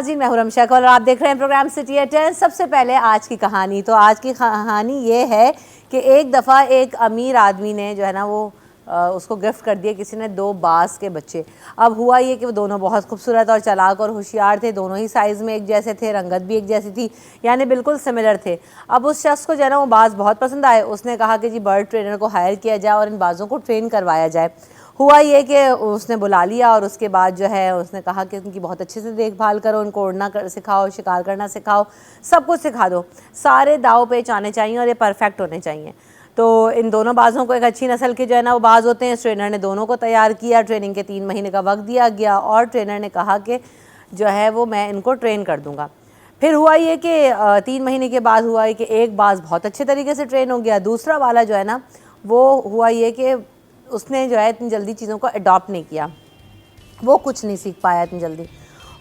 नाज़रीन, मैं हूं रमशा कौर और आप देख रहे हैं प्रोग्राम सिटी एट 10। सबसे पहले आज की कहानी। तो आज की कहानी ये है कि एक दफ़ा एक अमीर आदमी ने जो है ना वो उसको गिफ्ट कर दिया किसी ने 2 बाज़ के बच्चे। अब हुआ ये कि वो दोनों बहुत खूबसूरत और चालाक और होशियार थे, दोनों ही साइज़ में एक जैसे थे, रंगत भी एक जैसी थी, यानी बिल्कुल सिमिलर थे। अब उस शख्स को जो है ना वो बाज़ बहुत पसंद आए। उसने कहा कि जी बर्ड ट्रेनर को हायर किया जाए और इन बाज़ों को ट्रेन करवाया जाए। हुआ ये कि उसने बुला लिया और उसके बाद जो है उसने कहा कि उनकी बहुत अच्छे से देखभाल करो, उनको उड़ना सिखाओ, शिकार करना सिखाओ, सब कुछ सिखा दो, सारे दाव पेच आने चाहिए और ये परफेक्ट होने चाहिए। तो इन दोनों बाज़ों को एक अच्छी नस्ल के जो है ना वो बाज़ होते हैं। ट्रेनर ने दोनों को तैयार किया, ट्रेनिंग के 3 महीने का वक्त दिया गया और ट्रेनर ने कहा कि जो है वो मैं इनको ट्रेन कर दूँगा। फिर हुआ ये कि 3 महीने के बाद हुआ ये कि एक बाज़ बहुत अच्छे तरीके से ट्रेन हो गया, दूसरा वाला जो है ना वो हुआ ये कि उसने जो है इतनी जल्दी चीज़ों को अडॉप्ट नहीं किया, वो कुछ नहीं सीख पाया इतनी जल्दी।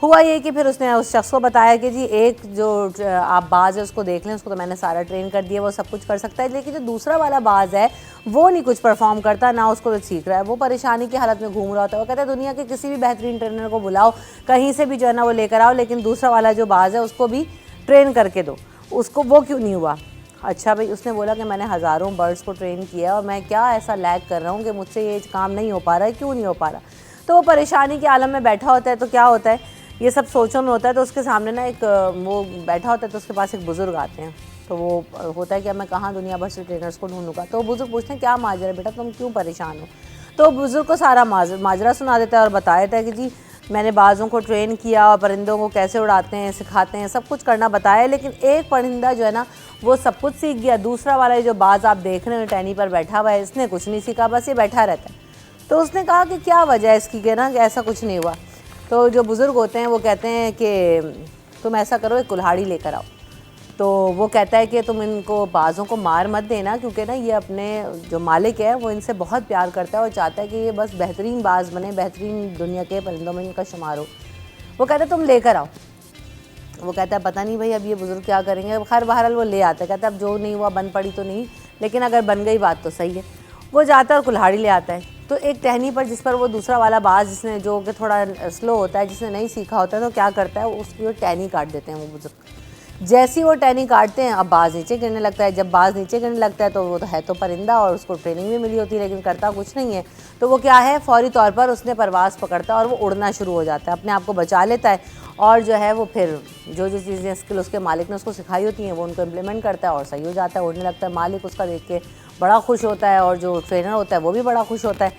हुआ ये कि फिर उसने उस शख्स को बताया कि जी एक जो आप बाज़ है उसको देख लें, उसको तो मैंने सारा ट्रेन कर दिया, वो सब कुछ कर सकता है, लेकिन जो दूसरा वाला बाज़ है वो नहीं कुछ परफॉर्म करता, ना उसको सीख रहा है, वो परेशानी की हालत में घूम रहा होता है। वो कहता है दुनिया के किसी भी बेहतरीन ट्रेनर को बुलाओ, कहीं से भी जो है ना वो लेकर आओ, लेकिन दूसरा वाला जो बाज़ है उसको भी ट्रेन करके दो, उसको वो क्यों नहीं हुआ। अच्छा भाई, उसने बोला कि मैंने हज़ारों बर्ड्स को ट्रेन किया और मैं क्या ऐसा लैग कर रहा हूँ कि मुझसे ये काम नहीं हो पा रहा है, क्यों नहीं हो पा रहा। तो वो परेशानी के आलम में बैठा होता है। तो क्या होता है, ये सब सोचों में होता है। तो उसके सामने ना एक वो बैठा होता है, तो उसके पास एक बुज़ुर्ग आते हैं। तो वो होता है कि मैं कहाँ दुनिया भर से ट्रेनर्स को ढूंढूंगा। तो वो बुज़ुर्ग पूछते हैं क्या माजरा है बेटा, तुम क्यों परेशान हो। तो बुज़ुर्ग को सारा माजरा सुना देता है और बता देता है कि जी मैंने बाज़ों को ट्रेन किया और परिंदों को कैसे उड़ाते हैं सिखाते हैं, सब कुछ करना बताया, लेकिन एक परिंदा जो है ना वो सब कुछ सीख गया। दूसरा वाला जो बाज़ आप देख रहे हैं टहनी पर बैठा हुआ है, इसने कुछ नहीं सीखा, बस ये बैठा रहता है। तो उसने कहा कि क्या वजह है इसकी कि ना कि ऐसा कुछ नहीं हुआ। तो जो बुज़ुर्ग होते हैं वो कहते हैं कि तुम ऐसा करो, एक कुल्हाड़ी लेकर आओ। तो वो कहता है कि तुम इनको बाज़ों को मार मत देना, क्योंकि ना ये अपने जो मालिक है वो इनसे बहुत प्यार करता है और चाहता है कि ये बस बेहतरीन बाज़ बने, बेहतरीन दुनिया के परिंदों में इनका शुमार हो। वो कहता है तुम लेकर आओ। वो कहता है पता नहीं भाई अब ये बुज़ुर्ग क्या करेंगे। खैर बहरहाल वो ले आता है, कहता है अब जो नहीं हुआ बन पड़ी तो नहीं, लेकिन अगर बन गई बात तो सही है। वो जाता है और कुल्हाड़ी ले आता है। तो एक टहनी पर जिस पर वो दूसरा वाला बाज़ जिसने जो कि थोड़ा स्लो होता है, जिसने नहीं सीखा होता है, तो क्या करता है उसकी वो टहनी काट देते हैं वो बुज़ुर्ग। जैसी वो टहनी काटते हैं अब बाज़ नीचे गिरने लगता है। जब बाज़ नीचे गिरने लगता है तो वो तो है तो परिंदा और उसको ट्रेनिंग भी मिली होती है, लेकिन करता कुछ नहीं है। तो वो क्या है, फौरी तौर पर उसने परवाज़ पकड़ता है और वो उड़ना शुरू हो जाता है, अपने आप को बचा लेता है और जो है वो फिर जो जो चीज़ें स्किल उसके मालिक ने उसको सिखाई होती हैं वो उनको इम्प्लीमेंट करता है और सही हो जाता है, उड़ने लगता है। मालिक उसका देख के बड़ा खुश होता है और जो ट्रेनर होता है वो भी बड़ा खुश होता है,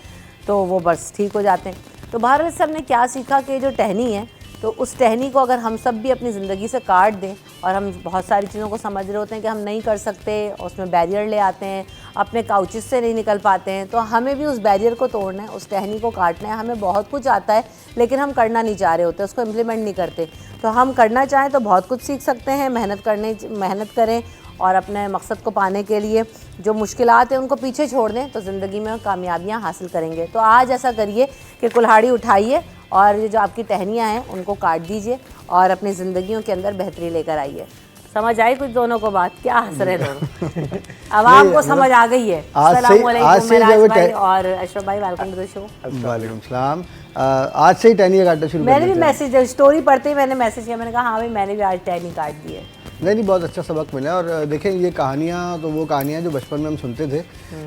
तो वो बस ठीक हो जाते हैं। तो बहरहाल सब ने क्या सीखा कि जो टहनी है, तो उस टहनी को अगर हम सब भी अपनी ज़िंदगी से काट दें, और हम बहुत सारी चीज़ों को समझ रहे होते हैं कि हम नहीं कर सकते, उसमें बैरियर ले आते हैं, अपने काउचेस से नहीं निकल पाते हैं, तो हमें भी उस बैरियर को तोड़ना है, उस टहनी को काटना है। हमें बहुत कुछ आता है लेकिन हम करना नहीं चाह रहे होते, उसको इम्प्लीमेंट नहीं करते। तो हम करना चाहें तो बहुत कुछ सीख सकते हैं। मेहनत करें और अपने मकसद को पाने के लिए जो मुश्किलात हैं उनको पीछे छोड़ दें, तो ज़िंदगी में कामयाबियाँ हासिल करेंगे। तो आज ऐसा करिए कि कुल्हाड़ी उठाइए और ये जो आपकी टहनियाँ हैं उनको काट दीजिए और अपनी ज़िंदगियों के अंदर बेहतरी लेकर आइए। समझ आई कुछ दोनों को बात? क्या हंस रहे दोनों? अब आपको समझ आ गई है। अस्सलाम वालेकुम मेराज भाई और अशरफ भाई, वेलकम टू द शो। वालेकुम सलाम। आज से ही टहनी काटना शुरू कर मैंने भी मैसेज स्टोरी पढ़ते ही मैंने मैसेज किया, मैंने कहा हाँ भाई मैंने भी आज टहनी काट दी है। नहीं, बहुत अच्छा सबक मिला। और देखें ये कहानियाँ तो वो कहानियाँ जो बचपन में हम सुनते थे,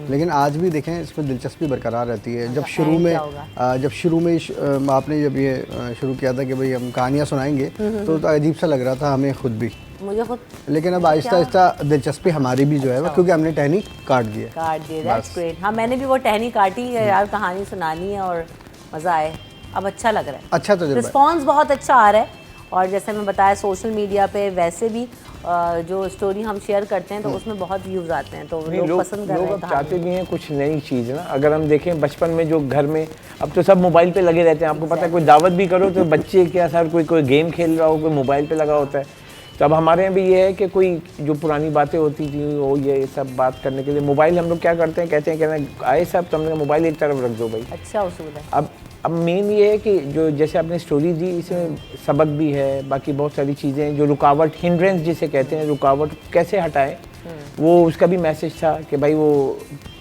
लेकिन आज भी देखें इसमें दिलचस्पी बरकरार रहती है। जब शुरू में आपने जब ये शुरू किया था कि भाई हम कहानियाँ सुनाएंगे तो अजीब सा लग रहा था हमें खुद भी, मुझे खुद, लेकिन अब आहिस्ता आहिस्ता दिलचस्पी हमारी भी जो है क्योंकि हमने टहनी काट दी है। That's great. हाँ मैंने भी वो टहनी काटी है यार, कहानी सुनानी है और मज़ा आए, अब अच्छा लग रहा है। अच्छा, तो रिस्पॉन्स बहुत अच्छा आ रहा है। और जैसे मैं बताया सोशल मीडिया पे वैसे भी जो स्टोरी हम शेयर करते हैं तो उसमें बहुत व्यूज़ आते हैं, तो लोग पसंद कर रहे हैं। लोग चाहते भी हैं कुछ नई चीज़ ना। अगर हम देखें बचपन में जो घर में, अब तो सब मोबाइल पे लगे रहते हैं, आपको पता है कोई दावत भी करो तो बच्चे क्या सर कोई गेम खेल रहा हो, कोई मोबाइल पे लगा होता है। तो अब हमारे यहाँ भी ये है कि कोई जो पुरानी बातें होती थी वो ये सब बात करने के लिए मोबाइल हम लोग क्या करते हैं, कहते हैं कहना आए साहब तो हमने मोबाइल एक तरफ रख दो भाई। अच्छा उसूल है। अब मेन ये है कि जो जैसे आपने स्टोरी दी इसमें सबक भी है, बाकी बहुत सारी चीज़ें जो रुकावट, हिंड्रेंस जिसे कहते हैं, रुकावट कैसे हटाएं, वो उसका भी मैसेज था कि भाई वो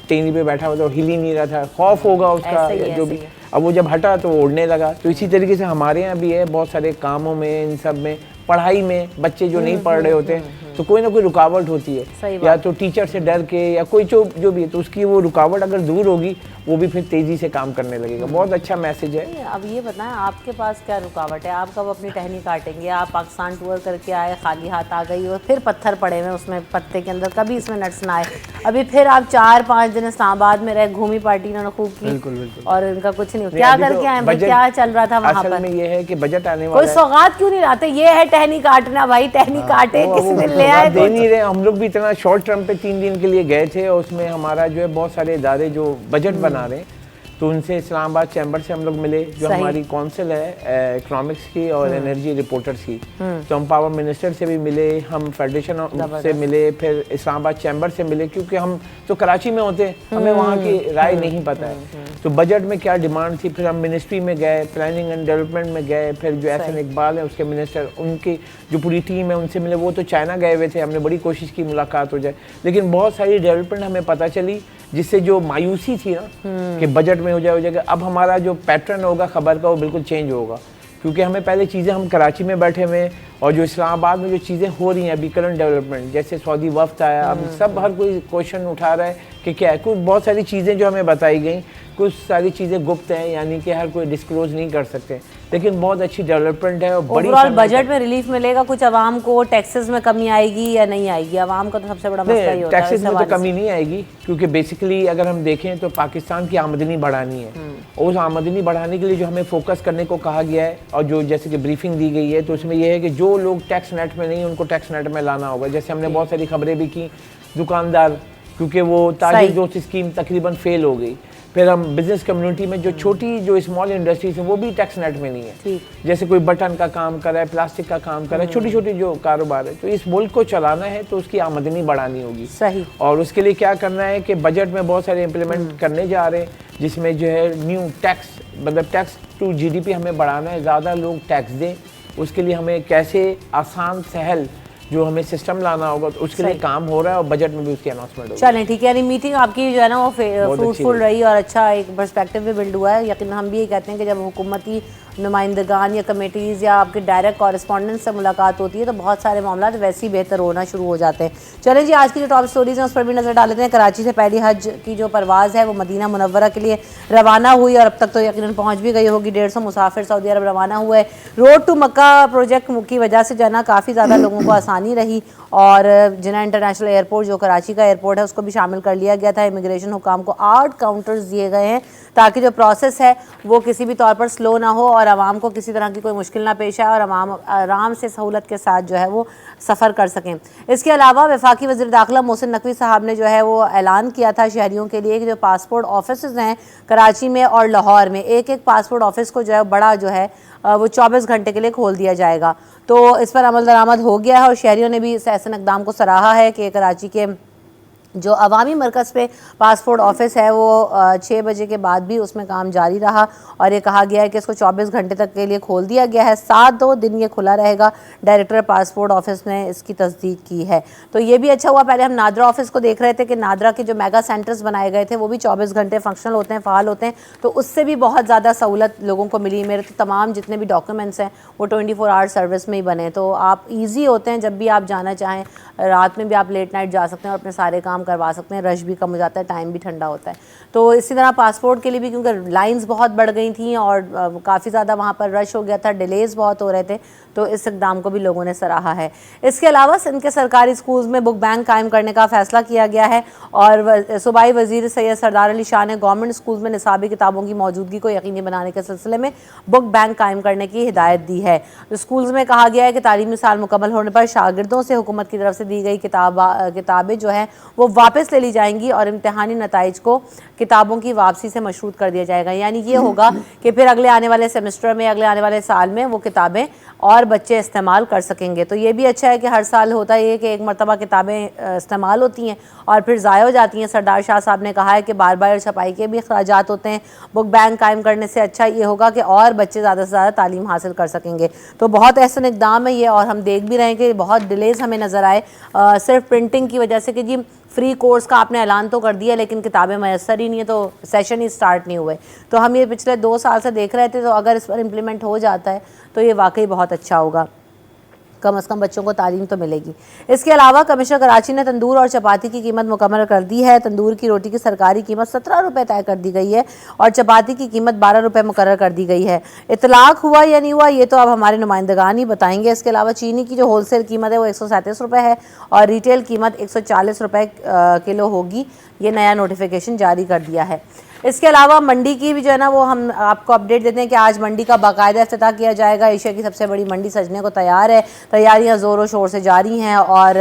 टेनी पे बैठा हुआ था, हिल ही नहीं रहा था, खौफ होगा उसका जो भी। अब वो जब हटा तो वो उड़ने लगा। तो इसी तरीके से हमारे यहाँ भी है, बहुत सारे कामों में, इन सब में, पढ़ाई में बच्चे जो नहीं पढ़ रहे होते तो कोई ना कोई रुकावट होती है, या तो टीचर से डर के या कोई जो भी है, तो उसकी वो रुकावट अगर दूर होगी वो भी फिर तेजी से काम करने लगेगा। बहुत अच्छा मैसेज है। अब ये बताएं आपके पास क्या रुकावट है? आप कब अपनी टहनी काटेंगे? आप पाकिस्तान टूर करके आए, खाली हाथ आ गई और फिर पत्थर पड़े हुए उसमें पत्ते के अंदर, कभी इसमें नट्स ना आए। अभी फिर आप 4-5 दिन इस्लामाबाद में रहे, घूमी पार्टी इन्होंने खूब की। बिल्कुल। और इनका कुछ नहीं, क्या करके आए भाई? क्या चल रहा था वहाँ पर? में ये है कि बजट आने वाला कोई सौगात क्यों नहीं लाते? ये है टहनी काटना भाई, टहनी काटे, किसी दिन ले आए। दे नहीं रहे। हम लोग भी इतना शॉर्ट टर्म पे 3 दिन के लिए गए थे और उसमें हमारा जो है बहुत सारे इदारे जो बजट बना रहे हैं, तो उनसे इस्लामाबाद चैम्बर से हम लोग मिले, जो हमारी काउंसिल है इकोनॉमिक्स की और एनर्जी रिपोर्टर्स की। तो हम पावर मिनिस्टर से भी मिले, हम फेडरेशन से मिले, फिर इस्लामाबाद चैम्बर से मिले, क्योंकि हम तो कराची में होते हैं, हमें वहाँ की राय नहीं पता है। तो बजट में क्या डिमांड थी, फिर हम मिनिस्ट्री में गए, प्लानिंग एंड डेवलपमेंट में गए, फिर जो एहसन इकबाल है उसके मिनिस्टर, उनकी जो पूरी टीम है उनसे मिले। वो तो चाइना गए हुए थे, हमने बड़ी कोशिश की मुलाकात हो जाए, लेकिन बहुत सारी डेवलपमेंट हमें पता चली, जिससे जो मायूसी थी ना कि बजट में हो जाएगा, अब हमारा जो पैटर्न होगा खबर का वो बिल्कुल चेंज होगा। क्योंकि हमें पहले चीज़ें, हम कराची में बैठे हुए और जो इस्लामाबाद में जो चीज़ें हो रही हैं अभी करंट डेवलपमेंट, जैसे सऊदी वफ्द आया, अब सब हर कोई क्वेश्चन उठा रहा है कि क्या है। कुछ बहुत सारी चीज़ें जो हमें बताई गई, कुछ सारी चीज़ें गुप्त हैं, यानी कि हर कोई डिस्क्लोज नहीं कर सकते, लेकिन बहुत अच्छी डेवलपमेंट है। और बड़ी ओवरऑल बजट में रिलीफ मिलेगा कुछ आवाम को? टैक्सेस में कमी आएगी या नहीं आएगी? आवाम का तो सबसे बड़ा मसला ही होता है। टैक्सेस में तो कमी नहीं आएगी, क्योंकि बेसिकली अगर हम देखें तो पाकिस्तान की आमदनी बढ़ानी है, और उस आमदनी बढ़ाने के लिए जो हमें फोकस करने को कहा गया है, और जो जैसे कि ब्रीफिंग दी गई है, तो उसमें यह है कि जो लोग टैक्स नेट में नहीं, उनको टैक्स नेट में लाना होगा। जैसे हमने बहुत सारी खबरें भी की, दुकानदार, क्योंकि वो ताजिर दोस्त स्कीम तकरीबन फेल हो गई। फिर हम बिजनेस कम्युनिटी में जो छोटी जो स्मॉल इंडस्ट्रीज है वो भी टैक्स नेट में नहीं है, जैसे कोई बटन का काम कर रहा है, प्लास्टिक का काम कर रहा है, छोटी छोटी जो कारोबार है। तो इस मुल्क को चलाना है तो उसकी आमदनी बढ़ानी होगी। सही। और उसके लिए क्या करना है कि बजट में बहुत सारे इम्प्लीमेंट करने जा रहे हैं, जिसमें जो है न्यू टैक्स, मतलब टैक्स टू जीडीपी हमें बढ़ाना है, ज़्यादा लोग टैक्स दें। उसके लिए हमें कैसे आसान सहल जो हमें सिस्टम लाना होगा, तो उसके लिए काम हो रहा है और बजट में भी उसकी अनाउंसमेंट होगी। चलें ठीक है, यानी मीटिंग आपकी जो है ना वो फ्रूटफुल रही और अच्छा एक पर्सपेक्टिव भी बिल्ड हुआ है। यकीन हम भी ये कहते हैं कि जब हुकूमती नुमाइंदगान या कमेटीज़ या आपके डायरेक्ट कॉरेस्पॉन्डेंट से मुलाकात होती है तो बहुत सारे मामला वैसे ही बेहतर होना शुरू हो जाते हैं। चलें जी, आज की जो टॉप स्टोरीज़ हैं उस पर भी नज़र डाल लेते हैं। कराची से पहली हज की जो परवाज़ है वो मदीना मुनव्वरा के लिए रवाना हुई और अब तक तो यकीनन पहुँच भी गई होगी। 150 मुसाफिर सऊदी अरब रवाना हुए। रोड टू मक्का प्रोजेक्ट की वजह से जो है ना काफ़ी ज़्यादा लोगों को आसानी रही, और जिना इंटरनेशनल एयरपोर्ट जो कराची का एयरपोर्ट है उसको भी शामिल कर लिया गया था। इमिग्रेशन हुकाम को 8 काउंटर्स दिए गए हैं ताकि जो प्रोसेस है वो किसी भी तौर पर स्लो ना हो और आवाम को किसी तरह की कोई मुश्किल ना पेश आए और आवाम आराम से सहूलत के साथ जो है वो सफ़र कर सकें। इसके अलावा वफाकी वज़ीर दाखिला मोहसिन नकवी साहब ने जो है वो ऐलान किया था शहरियों के लिए कि जो पासपोर्ट ऑफिस हैं कराची में और लाहौर में, एक एक पासपोर्ट ऑफिस को जो है बड़ा जो है वो 24 घंटे के लिए खोल दिया जाएगा। तो इस पर अमल दरामद हो गया है और शहरियों ने भी इस ऐसे इक़दाम को सराहा है कि कराची के जो अवामी मरकज़ पे पासपोर्ट ऑफिस है वो 6 बजे के बाद भी उसमें काम जारी रहा और ये कहा गया है कि इसको 24 घंटे तक के लिए खोल दिया गया है। 7 दिन ये खुला रहेगा। डायरेक्टर पासपोर्ट ऑफिस ने इसकी तस्दीक की है, तो ये भी अच्छा हुआ। पहले हम नादरा ऑफिस को देख रहे थे कि नादरा के जो मेगा सेंटर्स बनाए गए थे वो भी 24 घंटे फंक्शनल होते हैं, फ़ाल होते हैं, तो उससे भी बहुत ज़्यादा सहूलत लोगों को मिली। मेरे तो तमाम जितने भी डॉक्यूमेंट्स हैं वो 24 आवर सर्विस में ही बने, तो आप ईजी होते हैं। जब भी आप जाना चाहें, रात में भी आप लेट नाइट जा सकते हैं और अपने सारे काम करवा सकते हैं। रश भी कम हो जाता है, टाइम भी ठंडा होता है। तो इसी तरह पासपोर्ट के लिए भी, क्योंकि लाइंस बहुत बढ़ गई थी और काफ़ी ज़्यादा वहाँ पर रश हो गया था, डिलेज़ बहुत हो रहे थे, तो इस इक़दाम को भी लोगों ने सराहा है। इसके अलावा सिंध के सरकारी स्कूल्स में बुक बैंक कायम करने का फ़ैसला किया गया है और सूबाई वज़ीर सैयद सरदार अली शाह ने गवर्नमेंट स्कूल्स में निसाबी किताबों की मौजूदगी को यकीनी बनाने के सिलसिले में बुक बैंक कायम करने की हिदायत दी है। स्कूल्स में कहा गया है कि तालीमी साल मुकम्मल होने पर शागिर्दों से हुकूमत की तरफ से दी गई किताबें जो हैं वो वापस ले ली जाएंगी और इम्तिहानी नताइज को किताबों की वापसी से मशरूत कर दिया जाएगा। यानी ये होगा कि फिर अगले आने वाले सेमेस्टर में, अगले आने वाले साल में वो किताबें और और बच्चे इस्तेमाल कर सकेंगे। तो ये भी अच्छा है कि हर साल होता है कि एक मरतबा किताबें इस्तेमाल होती हैं और फिर ज़ाया हो जाती हैं। सरदार शाह साहब ने कहा है कि बार बार छपाई के भी अखराजात होते हैं। बुक बैंक कायम करने से अच्छा ये होगा कि और बच्चे ज़्यादा से ज़्यादा तालीम हासिल कर सकेंगे। तो बहुत अहसन इक़दाम है ये, और हम देख भी रहे हैं कि बहुत डिलेज़ हमें नज़र आए सिर्फ प्रिंटिंग की वजह से कि जी फ्री कोर्स का आपने ऐलान तो कर दिया लेकिन किताबें मैसर ही नहीं है, तो सेशन ही स्टार्ट नहीं हुए। तो हम ये पिछले 2 साल से देख रहे थे, तो अगर इस पर इम्प्लीमेंट हो जाता है तो ये वाकई बहुत अच्छा होगा, कम से कम बच्चों को तालीम तो मिलेगी। इसके अलावा कमिश्नर कराची ने तंदूर और चपाती की कीमत मुकम्मल कर दी है। तंदूर की रोटी की सरकारी कीमत 17 रुपये तय कर दी गई है और चपाती की कीमत 12 रुपये मुकर्रर कर दी गई है। इतलाक हुआ या नहीं हुआ ये तो अब हमारे नुमाइंदगान ही बताएंगे। इसके अलावा चीनी की जो होलसेल कीमत है वो 137 रुपये है और रिटेल कीमत 140 रुपये किलो होगी। ये नया नोटिफिकेशन जारी कर दिया है। इसके अलावा मंडी की भी जो है ना वो हम आपको अपडेट देते हैं कि आज मंडी का बाकायदा इफ्तिताह किया जाएगा। एशिया की सबसे बड़ी मंडी सजने को तैयार है, तैयारियां ज़ोरों शोर से जारी हैं और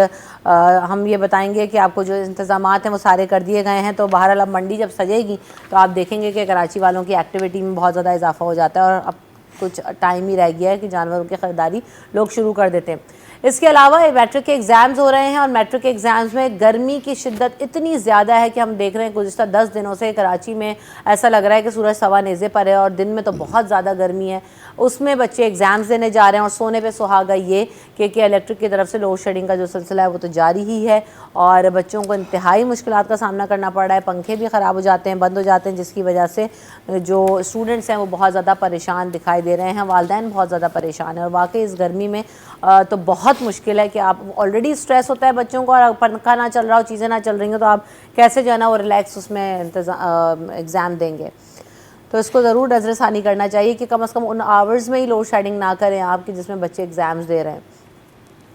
हम ये बताएंगे कि आपको जो इंतज़ामात हैं वो सारे कर दिए गए हैं। तो बहरहाल अब मंडी जब सजेगी तो आप देखेंगे कि कराची वालों की एक्टिविटी में बहुत ज़्यादा इजाफा हो जाता है और अब कुछ टाइम ही रह गया है कि जानवरों की ख़रीदारी लोग शुरू कर देते हैं। इसके अलावा मैट्रिक के एग्ज़ाम्स हो रहे हैं और मैट्रिक के एग्ज़ाम्स में गर्मी की शिद्दत इतनी ज़्यादा है कि हम देख रहे हैं गुज़िश्ता 10 दिनों से कराची में ऐसा लग रहा है कि सूरज सवा नेज़े पर है और दिन में तो बहुत ज़्यादा गर्मी है। उसमें बच्चे एग्ज़ाम्स देने जा रहे हैं और सोने पे सुहागा ये कि इलेक्ट्रिक की तरफ से लोड शेडिंग का जो सिलसिला है वो तो जारी ही है और बच्चों को इंतहाई मुश्किलात का सामना करना पड़ रहा है। पंखे भी ख़राब हो जाते हैं, बंद हो जाते हैं, जिसकी वजह से जो स्टूडेंट्स हैं वो बहुत ज़्यादा परेशान दिखाई दे रहे हैं। वालिदैन बहुत ज़्यादा परेशान है और वाकई इस गर्मी में तो बहुत मुश्किल है कि आप ऑलरेडी स्ट्रेस होता है बच्चों को और पंखा ना चल रहा हो, चीज़ें ना चल रही हो, तो आप कैसे जो है ना वो रिलैक्स उसमें एग्ज़ाम देंगे। तो इसको ज़रूर नज़रसानी करना चाहिए कि कम से कम उन आवर्स में ही लोड शेडिंग ना करें आपकी जिसमें बच्चे एग्ज़ाम्स दे रहे हैं।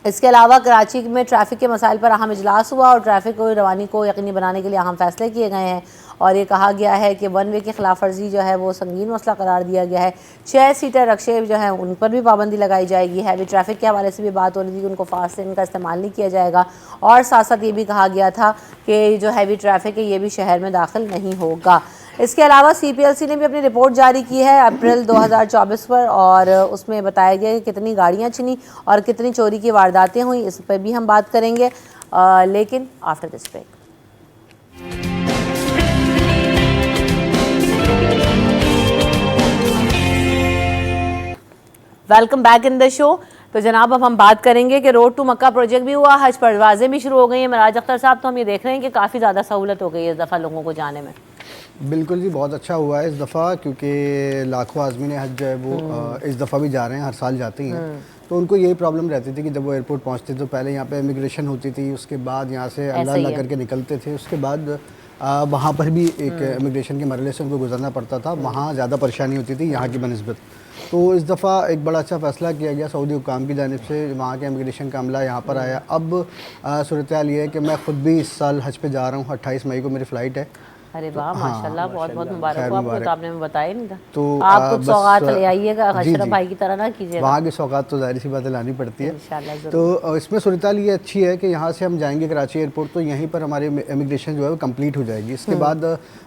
इसके अलावा कराची में ट्रैफ़िक के मसाइल पर अहम इजलास हुआ और ट्रैफ़िक को रवानी को यकीनी बनाने के लिए अहम फैसले किए गए हैं और ये कहा गया है कि वन वे की खिलाफ वर्जी जो है वो संगीन मसला करार दिया गया है। 6 सीटर रक्शे जो हैं उन पर भी पाबंदी लगाई जाएगी। हैवी ट्रैफिक के हवाले से भी बात हो रही थी कि उनको फास्ट लेन का इस्तेमाल नहीं किया जाएगा और साथ साथ ये भी कहा गया था कि जो हैवी ट्रैफिक है ये भी शहर में दाखिल नहीं होगा। इसके अलावा CPLC ने भी अपनी रिपोर्ट जारी की है अप्रैल 2024 पर और उसमें बताया गया कि कितनी गाड़ियाँ छिनी और कितनी चोरी की वारदातें हुई, इस पर भी हम बात करेंगे लेकिन after this break. Welcome back in the show. तो जनाब अब हम बात करेंगे कि रोड टू मक्का प्रोजेक्ट भी हुआ, हज परवाज़ें भी शुरू हो गई हैं। मराज अख्तर साहब, तो हम ये देख रहे हैं कि काफ़ी ज़्यादा सहूलत हो गई है इस दफ़ा लोगों को जाने में। बिल्कुल जी, बहुत अच्छा हुआ है इस दफ़ा क्योंकि लाखों आज़मीन हज जो है वो इस दफ़ा भी जा रहे हैं, हर साल जाते ही हैं। तो उनको यही प्रॉब्लम रहती थी कि जब वो एयरपोर्ट पहुंचते तो पहले यहाँ पे इमिग्रेशन होती थी, उसके बाद यहाँ से अल्लाह अल्लाह करके निकलते थे, उसके बाद वहाँ पर भी एक इमिग्रेशन के मरहले से उनको गुजरना पड़ता था। वहाँ ज़्यादा परेशानी होती थी यहाँ की बनस्बत। तो इस दफ़ा एक बड़ा अच्छा फ़ैसला किया गया सऊदी हुकाम की जानिब से, वहाँ के इमिग्रेशन का अमला यहाँ पर आया। अब सूरत हाल ये है कि मैं ख़ुद भी इस साल हज पे जा रहा हूँ, 28 मई को मेरी फ़्लाइट है। अरे वाह, माशाल्लाह, बहुत बहुत मुबारक हो आपको। तो आपने हमें बताया नहीं था। तो आप कुछ सौगात ले आइएगा, अशरफ भाई की तरह ना कीजिएगा। वहाँ की सौगात तो जाहिर सी बात है लानी पड़ती है इंशाल्लाह। तो इसमें सूरत हाल ये अच्छी है कि यहाँ से हम जाएंगे कराची एयरपोर्ट तो यहीं पर हमारी इमिग्रेशन जो है वो कंप्लीट हो जाएगी। इसके बाद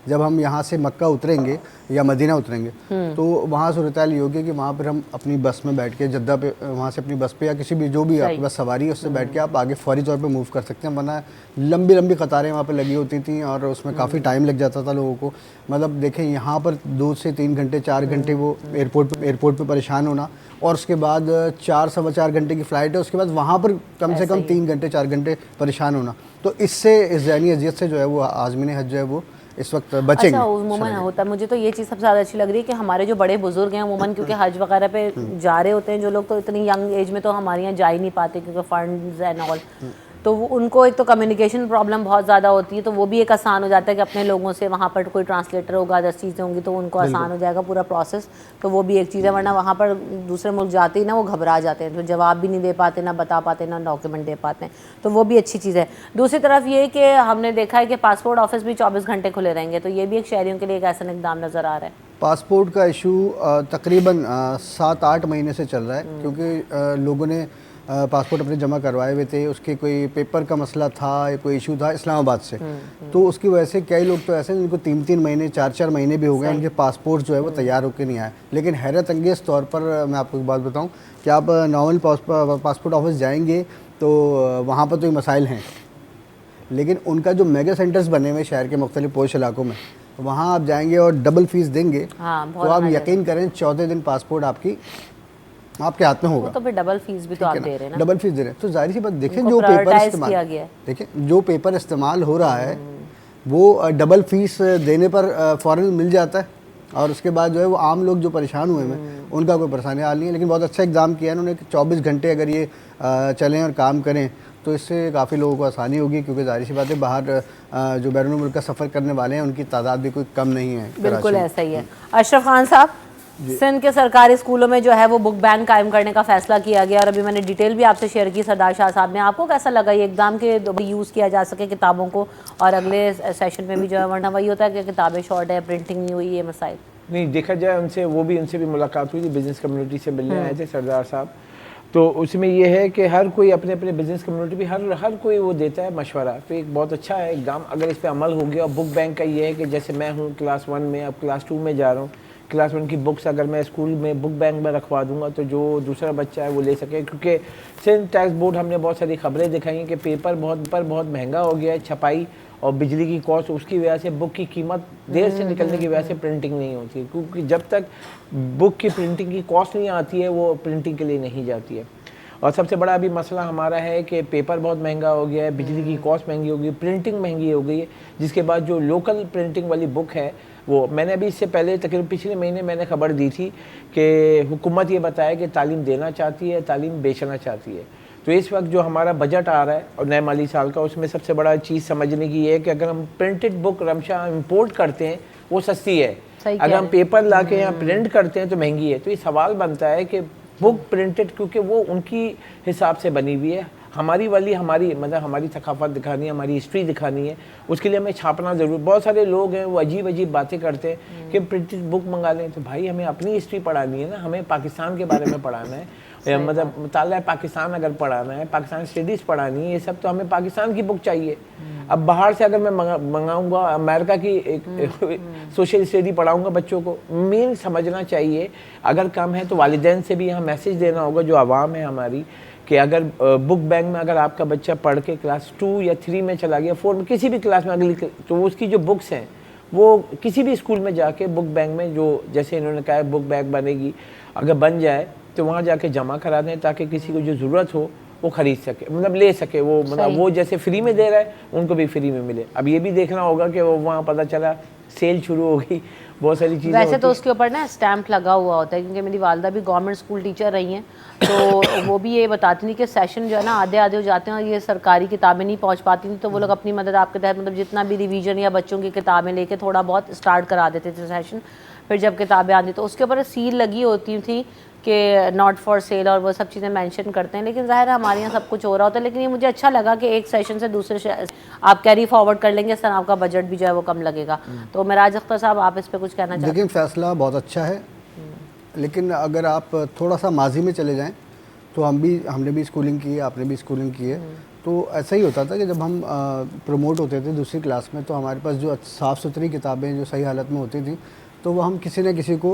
जब हम यहाँ से मक्का उतरेंगे या मदीना उतरेंगे तो वहाँ सूरत हाल ये होगी कि वहाँ पर हम अपनी बस में बैठ के जद्दा पे, वहाँ से अपनी बस पे या किसी भी जो भी आपके पास सवारी है उससे बैठ के आप आगे फौरी तौर पे मूव कर सकते हैं। वरना लंबी लंबी कतारें वहाँ पे लगी होती थी और उसमें काफ़ी टाइम लग जाता था लोगों को। मतलब देखें यहाँ पर 2 से 3 घंटे 4 घंटे वो एयरपोर्ट पे परेशान होना और उसके बाद 4 सवा 4 घंटे की फ़्लाइट है, उसके बाद वहाँ पर कम से कम 3 घंटे 4 घंटे परेशान होना। तो इससे इस ज़हनी अजियत से जो है वो आज़मीन हज जो है वो इस वक्त बचेंगे। अच्छा, उमूमन होता है, मुझे तो ये चीज़ सबसे ज़्यादा अच्छी लग रही है कि हमारे जो बड़े बुजुर्ग हैं उमूमन क्योंकि हज वगैरह पे जा रहे होते हैं जो लोग, तो इतनी यंग एज में तो हमारे यहाँ जा ही नहीं पाते क्योंकि फंड्स एंड ऑल, तो उनको एक तो कम्युनिकेशन प्रॉब्लम बहुत ज़्यादा होती है। तो वो भी एक आसान हो जाता है कि अपने लोगों से वहाँ पर कोई ट्रांसलेटर होगा, 10 चीज़ें होंगी तो उनको आसान हो जाएगा पूरा प्रोसेस। तो वो भी एक चीज़ है, वरना वहाँ पर दूसरे मुल्क जाते ही ना वो घबरा जाते हैं, तो जवाब भी नहीं दे पाते, ना बता पाते, ना डॉक्यूमेंट दे पाते हैं। तो वो भी अच्छी चीज़ है। दूसरी तरफ ये कि हमने देखा है कि पासपोर्ट ऑफिस भी 24 घंटे खुले रहेंगे, तो ये भी एक शहरियों के लिए एक ऐसा इक़दाम नज़र आ रहा है। पासपोर्ट का इशू तकरीबन 7-8 महीने से चल रहा है क्योंकि लोगों ने पासपोर्ट अपने जमा करवाए हुए थे, उसके कोई पेपर का मसला था या कोई इशू था इस्लामाबाद से, तो उसकी वजह से कई लोग तो ऐसे हैं जिनको 3-3 महीने 4-4 महीने भी हो गए, उनके पासपोर्ट जो है वो तैयार होकर नहीं आए। लेकिन हैरत अंगेज़ तौर पर मैं आपको एक बात बताऊँ कि आप नॉर्मल पासपोर्ट ऑफिस जाएंगे तो वहाँ पर तो ये मसाइल हैं, लेकिन उनका जो मेगा सेंटर्स बने हुए शहर के मुख्तलिफ पोश इलाकों में, वहाँ आप जाएंगे और डबल फीस देंगे, तो आप यकीन करें चौथे दिन पासपोर्ट आपके हाथ में होगा। तो फिर डबल फीस भी तो आप दे रहे हैं ना, डबल फीस दे रहे हैं, तो जाहिर सी बात देखें जो पेपर इस्तेमाल देखें जो पेपर इस्तेमाल हो रहा है वो डबल फीस देने पर फ़ौरन मिल जाता है, और उसके बाद जो है वो आम लोग जो परेशान हुए हैं उनका कोई परेशानी हाल नहीं है। लेकिन बहुत अच्छा एग्ज़ाम किया है उन्होंने, 24 घंटे अगर ये चलें और काम करें तो इससे काफ़ी लोगों को आसानी होगी, क्योंकि जाहिर सी बात है बाहर जो बैरून मुल्क का सफ़र करने वाले हैं उनकी तादाद भी कोई कम नहीं है। बिल्कुल ऐसा ही है। अशरफ खान साहब, सिंध के सरकारी स्कूलों में जो है वो बुक बैंक कायम करने का फैसला किया गया, और अभी मैंने डिटेल भी आपसे शेयर की सरदार शाह साहब ने। आपको कैसा लगा ये एग्ज़ाम के यूज़ किया जा सके किताबों को, और अगले सेशन में भी जो है, वरना वही होता है कि किताबें शॉर्ट है, प्रिंटिंग नहीं हुई, ये मसाइल नहीं देखा जाए उनसे भी मुलाकात हुई थी, बिजनेस कम्युनिटी से मिलने आए थे सरदार साहब। तो उसमें ये है कि हर कोई अपने अपने बिजनेस कम्युनिटी भी हर कोई वो देता है मशवरा, तो एक बहुत अच्छा है एग्ज़ाम अगर इस पर अमल हो गया। और बुक बैंक का ये है कि जैसे मैं हूँ क्लास 1 में, अब क्लास 2 में जा रहा हूँ, क्लास 1 की बुक्स अगर मैं स्कूल में बुक बैंक में रखवा दूंगा तो जो दूसरा बच्चा है वो ले सके, क्योंकि सिंध टैक्स बोर्ड हमने बहुत सारी खबरें दिखाई हैं कि पेपर बहुत महंगा हो गया है, छपाई और बिजली की कॉस्ट, उसकी वजह से बुक की कीमत देर से निकलने की वजह से प्रिंटिंग नहीं होती है, क्योंकि जब तक बुक की प्रिंटिंग की कॉस्ट नहीं आती है वो प्रिंटिंग के लिए नहीं जाती है। और सबसे बड़ा अभी मसला हमारा है कि पेपर बहुत महंगा हो गया है, बिजली की कॉस्ट महंगी हो गई, प्रिंटिंग महंगी हो गई है, जिसके बाद जो लोकल प्रिंटिंग वाली बुक है वो मैंने अभी इससे पहले तकरीबन पिछले महीने मैंने खबर दी थी कि हुकूमत ये बताया कि तालीम देना चाहती है, तालीम बेचना चाहती है। तो इस वक्त जो हमारा बजट आ रहा है और नए माली साल का, उसमें सबसे बड़ा चीज़ समझने की ये है कि अगर हम प्रिंटेड बुक रमशा इम्पोर्ट करते हैं वो सस्ती है, अगर हम पेपर ला के यहाँ प्रिंट करते हैं तो महंगी है। तो ये सवाल बनता है कि बुक प्रिंटेड, क्योंकि वो उनकी हिसाब से बनी हुई है, हमारी मतलब हमारी थकाफत दिखानी है, हमारी हिस्ट्री दिखानी है, उसके लिए हमें छापना ज़रूर। बहुत सारे लोग हैं वो अजीब बातें करते हैं कि प्रिंटेड बुक मंगा लें, तो भाई हमें अपनी हिस्ट्री पढ़ानी है ना, हमें पाकिस्तान के बारे में पढ़ाना है, मतलब मुताला पाकिस्तान अगर पढ़ाना है, पाकिस्तान स्टडीज़ पढ़ानी है, ये सब तो हमें पाकिस्तान की बुक चाहिए। अब बाहर से अगर मैं मंगाऊंगा अमेरिका की एक सोशल स्टडी पढ़ाऊंगा बच्चों को, मेन समझना चाहिए अगर कम है तो वालिदैन से भी यहाँ मैसेज देना होगा जो आवाम है हमारी, कि अगर बुक बैंक में अगर आपका बच्चा पढ़ के क्लास 2 या 3 में चला गया, 4 में किसी भी क्लास में अगली, तो उसकी जो बुक्स हैं वो किसी भी स्कूल में जाके बुक बैंक में, जो जैसे इन्होंने कहा है बुक बैंक बनेगी, अगर बन जाए तो वहाँ जाके जमा करा दें ताकि किसी को जो ज़रूरत हो वो ख़रीद सके, मतलब ले सके, वो मतलब वो जैसे फ्री में दे रहा है उनको भी फ्री में मिले। अब ये भी देखना होगा कि वो वहाँ पता चला सेल शुरू हो गई, बहुत सारी चीज़ें वैसे तो उसके ऊपर ना स्टैंप लगा हुआ होता है, क्योंकि मेरी वालदा भी गवर्नमेंट स्कूल टीचर रही हैं, तो वो भी ये बताती थी कि सेशन जो है ना आधे हो जाते हैं और ये सरकारी किताबें नहीं पहुंच पाती थी, तो वो लोग अपनी मदद आपके तहत मतलब जितना भी रिवीजन या बच्चों की किताबें लेके थोड़ा बहुत स्टार्ट करा देते थे सेशन। फिर जब किताबें आती तो उसके ऊपर सील लगी होती थी कि नॉट फॉर सेल और वो सब चीज़ें मेंशन करते हैं, लेकिन ज़ाहिर है हमारे यहाँ सब कुछ हो रहा होता है। लेकिन ये मुझे अच्छा लगा कि एक सेशन से दूसरे आप कैरी फॉरवर्ड कर लेंगे, इस तरह आपका बजट भी जो है वो कम लगेगा। तो मेराज अख्तर साहब आप इस पर कुछ कहना चाहते हैं? लेकिन फ़ैसला बहुत अच्छा है, लेकिन अगर आप थोड़ा सा माजी में चले जाएँ तो हमने भी स्कूलिंग की है, आपने भी स्कूलिंग की है, तो ऐसा ही होता था कि जब हम प्रमोट होते थे दूसरी क्लास में तो हमारे पास जो साफ़ सुथरी किताबें जो सही हालत में होती थी तो वो हम किसी न किसी को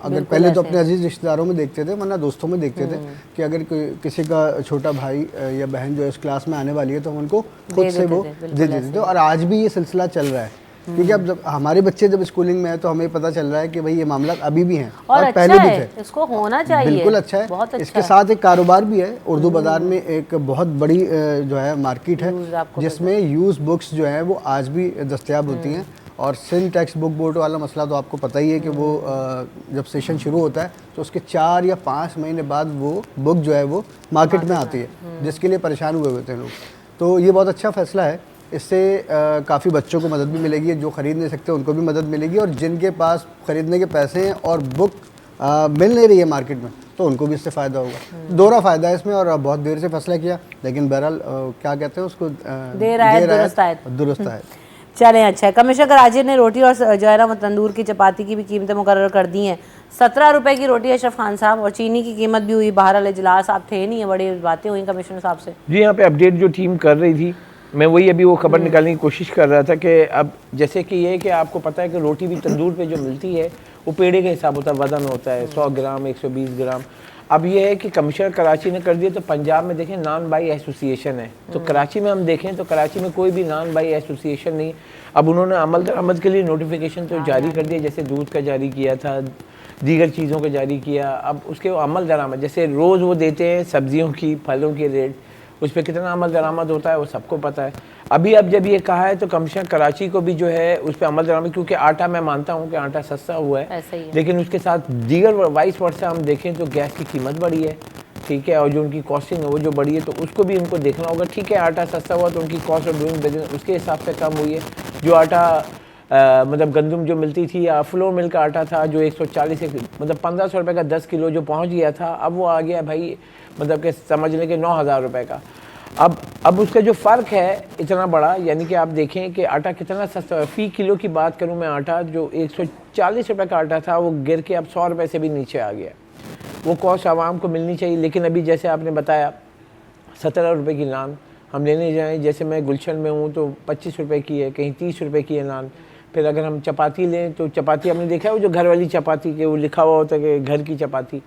अगर पहले तो अपने अजीज़ रिश्तेदारों में देखते थे, वरना दोस्तों में देखते थे कि अगर किसी का छोटा भाई या बहन जो इस क्लास में आने वाली है तो हम उनको खुद से वो दे देते थे। और आज भी ये सिलसिला चल रहा है, क्योंकि अब जब हमारे बच्चे जब स्कूलिंग में है तो हमें पता चल रहा है कि भाई ये मामला अभी भी हैं और अच्छा पहले भी थे, इसको होना चाहिए, बिल्कुल अच्छा है। बहुत अच्छा इसके साथ एक कारोबार भी है, उर्दू बाज़ार में एक बहुत बड़ी जो है मार्केट है जिसमें यूज़ बुक्स जो है वो आज भी दस्तयाब होती हैं। और सिंध टैक्स बुक बोर्ड वाला मसला तो आपको पता ही है कि वो जब सेशन शुरू होता है तो उसके 4 या 5 महीने बाद वो बुक जो है वो मार्केट में आती है, जिसके लिए परेशान हुए हुए थे लोग। तो ये बहुत अच्छा फ़ैसला है, इससे काफ़ी बच्चों को मदद भी मिलेगी, जो ख़रीद नहीं सकते उनको भी मदद मिलेगी, और जिनके पास ख़रीदने के पैसे हैं और बुक मिल नहीं रही है मार्केट में तो उनको भी इससे फ़ायदा होगा। दोहरा फ़ायदा है इसमें, और बहुत देर से फैसला किया, लेकिन बहरहाल क्या कहते हैं उसको, देर आए दुरुस्त आए। दुरुस्त आए। चलें, अच्छा है। कमिश्नर कराची ने रोटी और जो है ना वो तंदूर की चपाती की भी कीमतें मुकर्रर कर दी हैं। 17 रुपए की रोटी अशरफ खान साहब, और चीनी की कीमत भी हुई। बहरहाल इजलास आप थे नहीं है, बड़ी बातें हुई कमिश्नर साहब से। जी, यहाँ पे अपडेट जो टीम कर रही थी, मैं वही अभी वो खबर निकालने की कोशिश कर रहा था कि अब जैसे कि ये कि आपको पता है कि रोटी भी तंदूर पे जो मिलती है वो पेड़े के हिसाब होता है, वजन होता है 100 ग्राम 120 ग्राम। अब ये है कि कमिश्नर कराची ने कर दिया, तो पंजाब में देखें नान बाई एसोसिएशन है, तो कराची में हम देखें तो कराची में कोई भी नान बाई एसोसिएशन नहीं। अब उन्होंने अमल दरामद के लिए नोटिफिकेशन तो जारी कर दिया, जैसे दूध का जारी किया था, दीगर चीज़ों का जारी किया। अब उसके अमल दरामद जैसे रोज़ वो देते हैं सब्जियों की, फलों के रेट, उस पर कितना अमल दरामद होता है वो सबको पता है। अभी अब जब ये कहा है तो कमिश्नर कराची को भी जो है उस पर अमल दरामद, क्योंकि आटा मैं मानता हूँ कि आटा सस्ता हुआ है, लेकिन उसके साथ दीगर वाइस वर्सा हम देखें तो गैस की कीमत बढ़ी है, ठीक है, और जो उनकी कॉस्टिंग है वो जो बढ़ी है, तो उसको भी उनको देखना होगा। ठीक है, आटा सस्ता हुआ तो उनकी कॉस्ट ऑफ डूइंग बिजनेस उसके हिसाब से कम हुई है। जो आटा मतलब गंदम जो मिलती थी या फ्लोर मिल का आटा था जो 140 मतलब 1500 रुपये का 10 किलो जो पहुंच गया था, अब वो आ गया भाई मतलब कि समझ लें कि 9000 रुपये का। अब उसका जो फ़र्क है इतना बड़ा, यानी कि आप देखें कि आटा कितना सस्ता है। फ़ी किलो की बात करूं मैं, आटा जो 140 रुपये का आटा था वो गिर के अब 100 रुपये से भी नीचे आ गया। वो कॉस्ट आवाम को मिलनी चाहिए, लेकिन अभी जैसे आपने बताया 17 रुपये की नान हम लेने जाएँ, जैसे मैं गुलशन में हूँ तो 25 रुपये की है, कहीं 30 रुपये की है नान। फिर अगर हम चपाती लें तो चपाती आपने देखा है वो जो घर वाली चपाती के वो लिखा हुआ होता है कि घर की चपाती,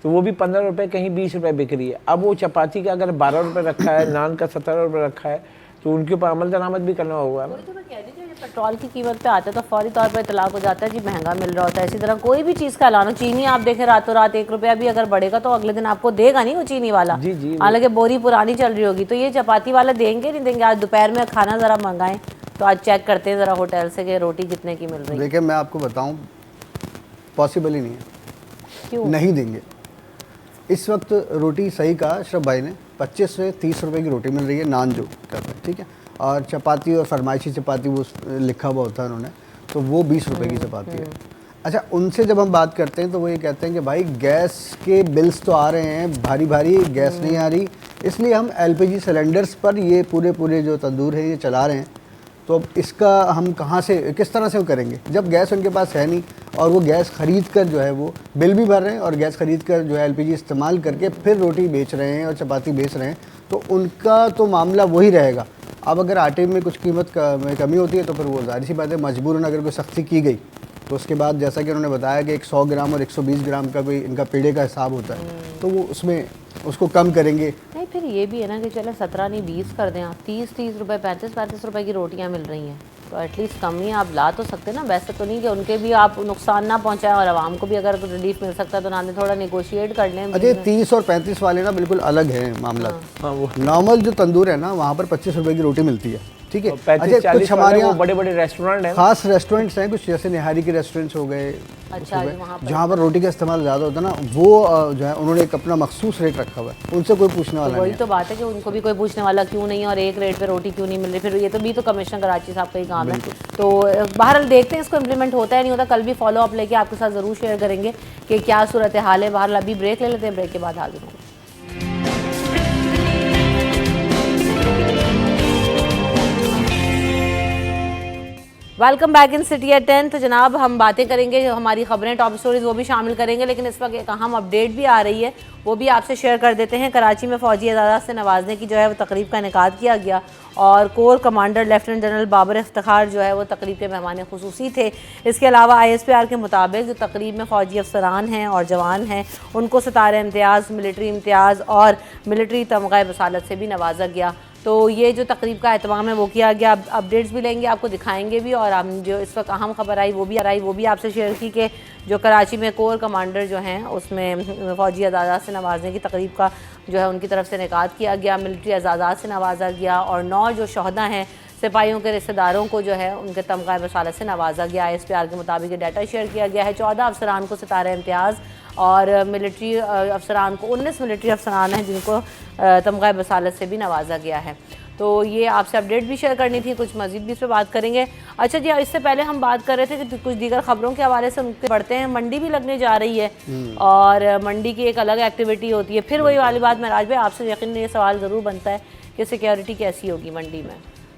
तो वो भी 15 रुपये कहीं 20 रुपये बिक रही है। अब वो चपाती का अगर 12 रुपये रखा है, नान का 17 रुपये रखा है, तो उनके ऊपर अमल दरामद भी करना होगा। तो मैं कह रही थी पेट्रोल की कीमत पे आता है तो फौरी तौर पर इतलाक हो जाता है जी महंगा मिल रहा होता है। इसी तरह कोई भी चीज़ का ऐलान हो, चीनी आप देखें रातों रात 1 रुपया भी अगर बढ़ेगा तो अगले दिन आपको देगा नहीं वो चीनी वाला। जी जी, हालांकि बोरी पुरानी चल रही होगी, तो ये चपाती वाला देंगे नहीं देंगे। आज दोपहर में खाना ज़रा मंगाएं तो आज चेक करते हैं ज़रा होटल से कि रोटी कितने की मिल रही है। देखिए मैं आपको बताऊँ, पॉसिबल ही नहीं है, क्यों नहीं देंगे। इस वक्त रोटी सही कहा अशरफ भाई ने, 25 से 30 रुपए की रोटी मिल रही है, नान जो कहते हैं, ठीक है, और चपाती और फरमाइशी चपाती वो लिखा हुआ होता है उन्होंने, तो वो 20 रुपए की चपाती है। अच्छा, उनसे जब हम बात करते हैं तो वो ये कहते हैं कि भाई गैस के बिल्स तो आ रहे हैं भारी भारी, गैस नहीं आ रही, इसलिए हम LPG सिलेंडर्स पर ये पूरे जो तंदूर है ये चला रहे हैं। तो अब इसका हम कहाँ से किस तरह से वो करेंगे जब गैस उनके पास है नहीं, और वो गैस ख़रीद कर जो है वो बिल भी भर रहे हैं और गैस ख़रीद कर जो है LPG इस्तेमाल करके फिर रोटी बेच रहे हैं और चपाती बेच रहे हैं, तो उनका तो मामला वही रहेगा। अब अगर आटे में कुछ कीमत में कमी होती है तो फिर वो जाहिर सी बात है मजबूरन अगर कोई सख्ती की गई तो उसके बाद जैसा कि उन्होंने बताया कि 100 ग्राम और 120 ग्राम का कोई इनका पेड़े का हिसाब होता है, तो वो उसमें उसको कम करेंगे। नहीं, फिर ये भी है ना कि चलो 17 नहीं 20 कर दें आप, 30 रुपए 35 रुपए की रोटियां मिल रही हैं, तो एटलीस्ट कमी आप ला तो सकते ना। वैसे तो नहीं कि उनके भी आप नुकसान ना पहुंचाएं, और आवाम को भी अगर रिलीफ मिल सकता है तो ना दे थोड़ा नेगोशिएट कर लें। अजय 30 और 35 वाले ना बिल्कुल अलग है मामला। वो नॉर्मल जो तंदूर है ना वहाँ पर 25 रुपए की रोटी मिलती है, ठीक है। 35-40 कुछ हमारे यहाँ बड़े बड़े रेस्टोरेंट हैं, खास रेस्टोरेंट्स हैं, कुछ जैसे निहारी के रेस्टोरेंट्स हो गए, अच्छा, जहाँ पर रोटी का इस्तेमाल ज़्यादा होता है ना, वो जो है उन्होंने एक अपना मखसूस रेट रखा हुआ है, उनसे कोई पूछने वाला वही नहीं तो बात है कि उनको भी कोई पूछने वाला क्यों नहीं है और एक रेट पे रोटी क्यों नहीं मिल रही। फिर ये तो भी तो कमिश्नर कराची साहब का ही काम है। तो बहरहाल देखते हैं इसको इम्प्लीमेंट होता है नहीं होता, कल भी फॉलो अप लेके आपके साथ ज़रूर शेयर करेंगे कि क्या सूरत हाल है। बहरहाल अभी ब्रेक ले लेते हैं, ब्रेक के बाद हाजिर होंगे। Welcome back in city at 10। तो जनाब हम बातें करेंगे, जो हमारी खबरें टॉप स्टोरीज वो भी शामिल करेंगे, लेकिन इस वक्त एक अहम अपडेट भी आ रही है वो भी आपसे शेयर कर देते हैं। कराची में फ़ौजी अज़ादात से नवाजने की जो है वो तकरीब का इनेकाद किया गया और core commander lieutenant general Babar Iftikhar जो है वो तकरीब के मेहमान खुसूसी थे। इसके अलावा ISPR के मुताबिक जो तकरीब में फ़ौजी अफसरान हैं और जवान हैं उनको सितारे इम्तियाज़, मिलिट्री इम्तियाज़ और मिलिट्री तमग़ा बसालत से भी नवाजा गया। तो ये जो तकरीब का एहतमाम है वो किया गया। अपडेट्स भी लेंगे, आपको दिखाएंगे भी, और हम जो इस वक्त अहम खबर आई वो भी आपसे शेयर की कि जो कराची में कोर कमांडर जो हैं उसमें फ़ौजी अज़ादात से नवाजने की तकरीब का जो है उनकी तरफ से इनेकाद किया गया, मिलिट्री अज़ादात से नवाजा गया और 9 जो शहदा हैं सिपाहियों के रिश्तेदारों को जो है उनके तमग़ा बसालत से नवाजा गया। ISPR के मुताबिक डाटा शेयर किया गया है। 14 अफसरान को सितारे इम्तियाज़ और मिलिट्री अफसरान को 19 मिलिट्री अफसरान हैं जिनको तमग़ा बसालत से भी नवाजा गया है। तो ये आपसे अपडेट भी शेयर करनी थी, कुछ मज़ीद भी इस पर बात करेंगे। अच्छा जी, इससे पहले हम बात कर रहे थे कि कुछ दीगर खबरों के हवाले से उनके बढ़ते हैं। मंडी भी लगने जा रही है और मंडी की एक अलग एक्टिविटी होती है। फिर वही वाली बात, महराज भाई आपसे यकीन ये सवाल ज़रूर बनता है कि सिक्योरिटी कैसी होगी मंडी में।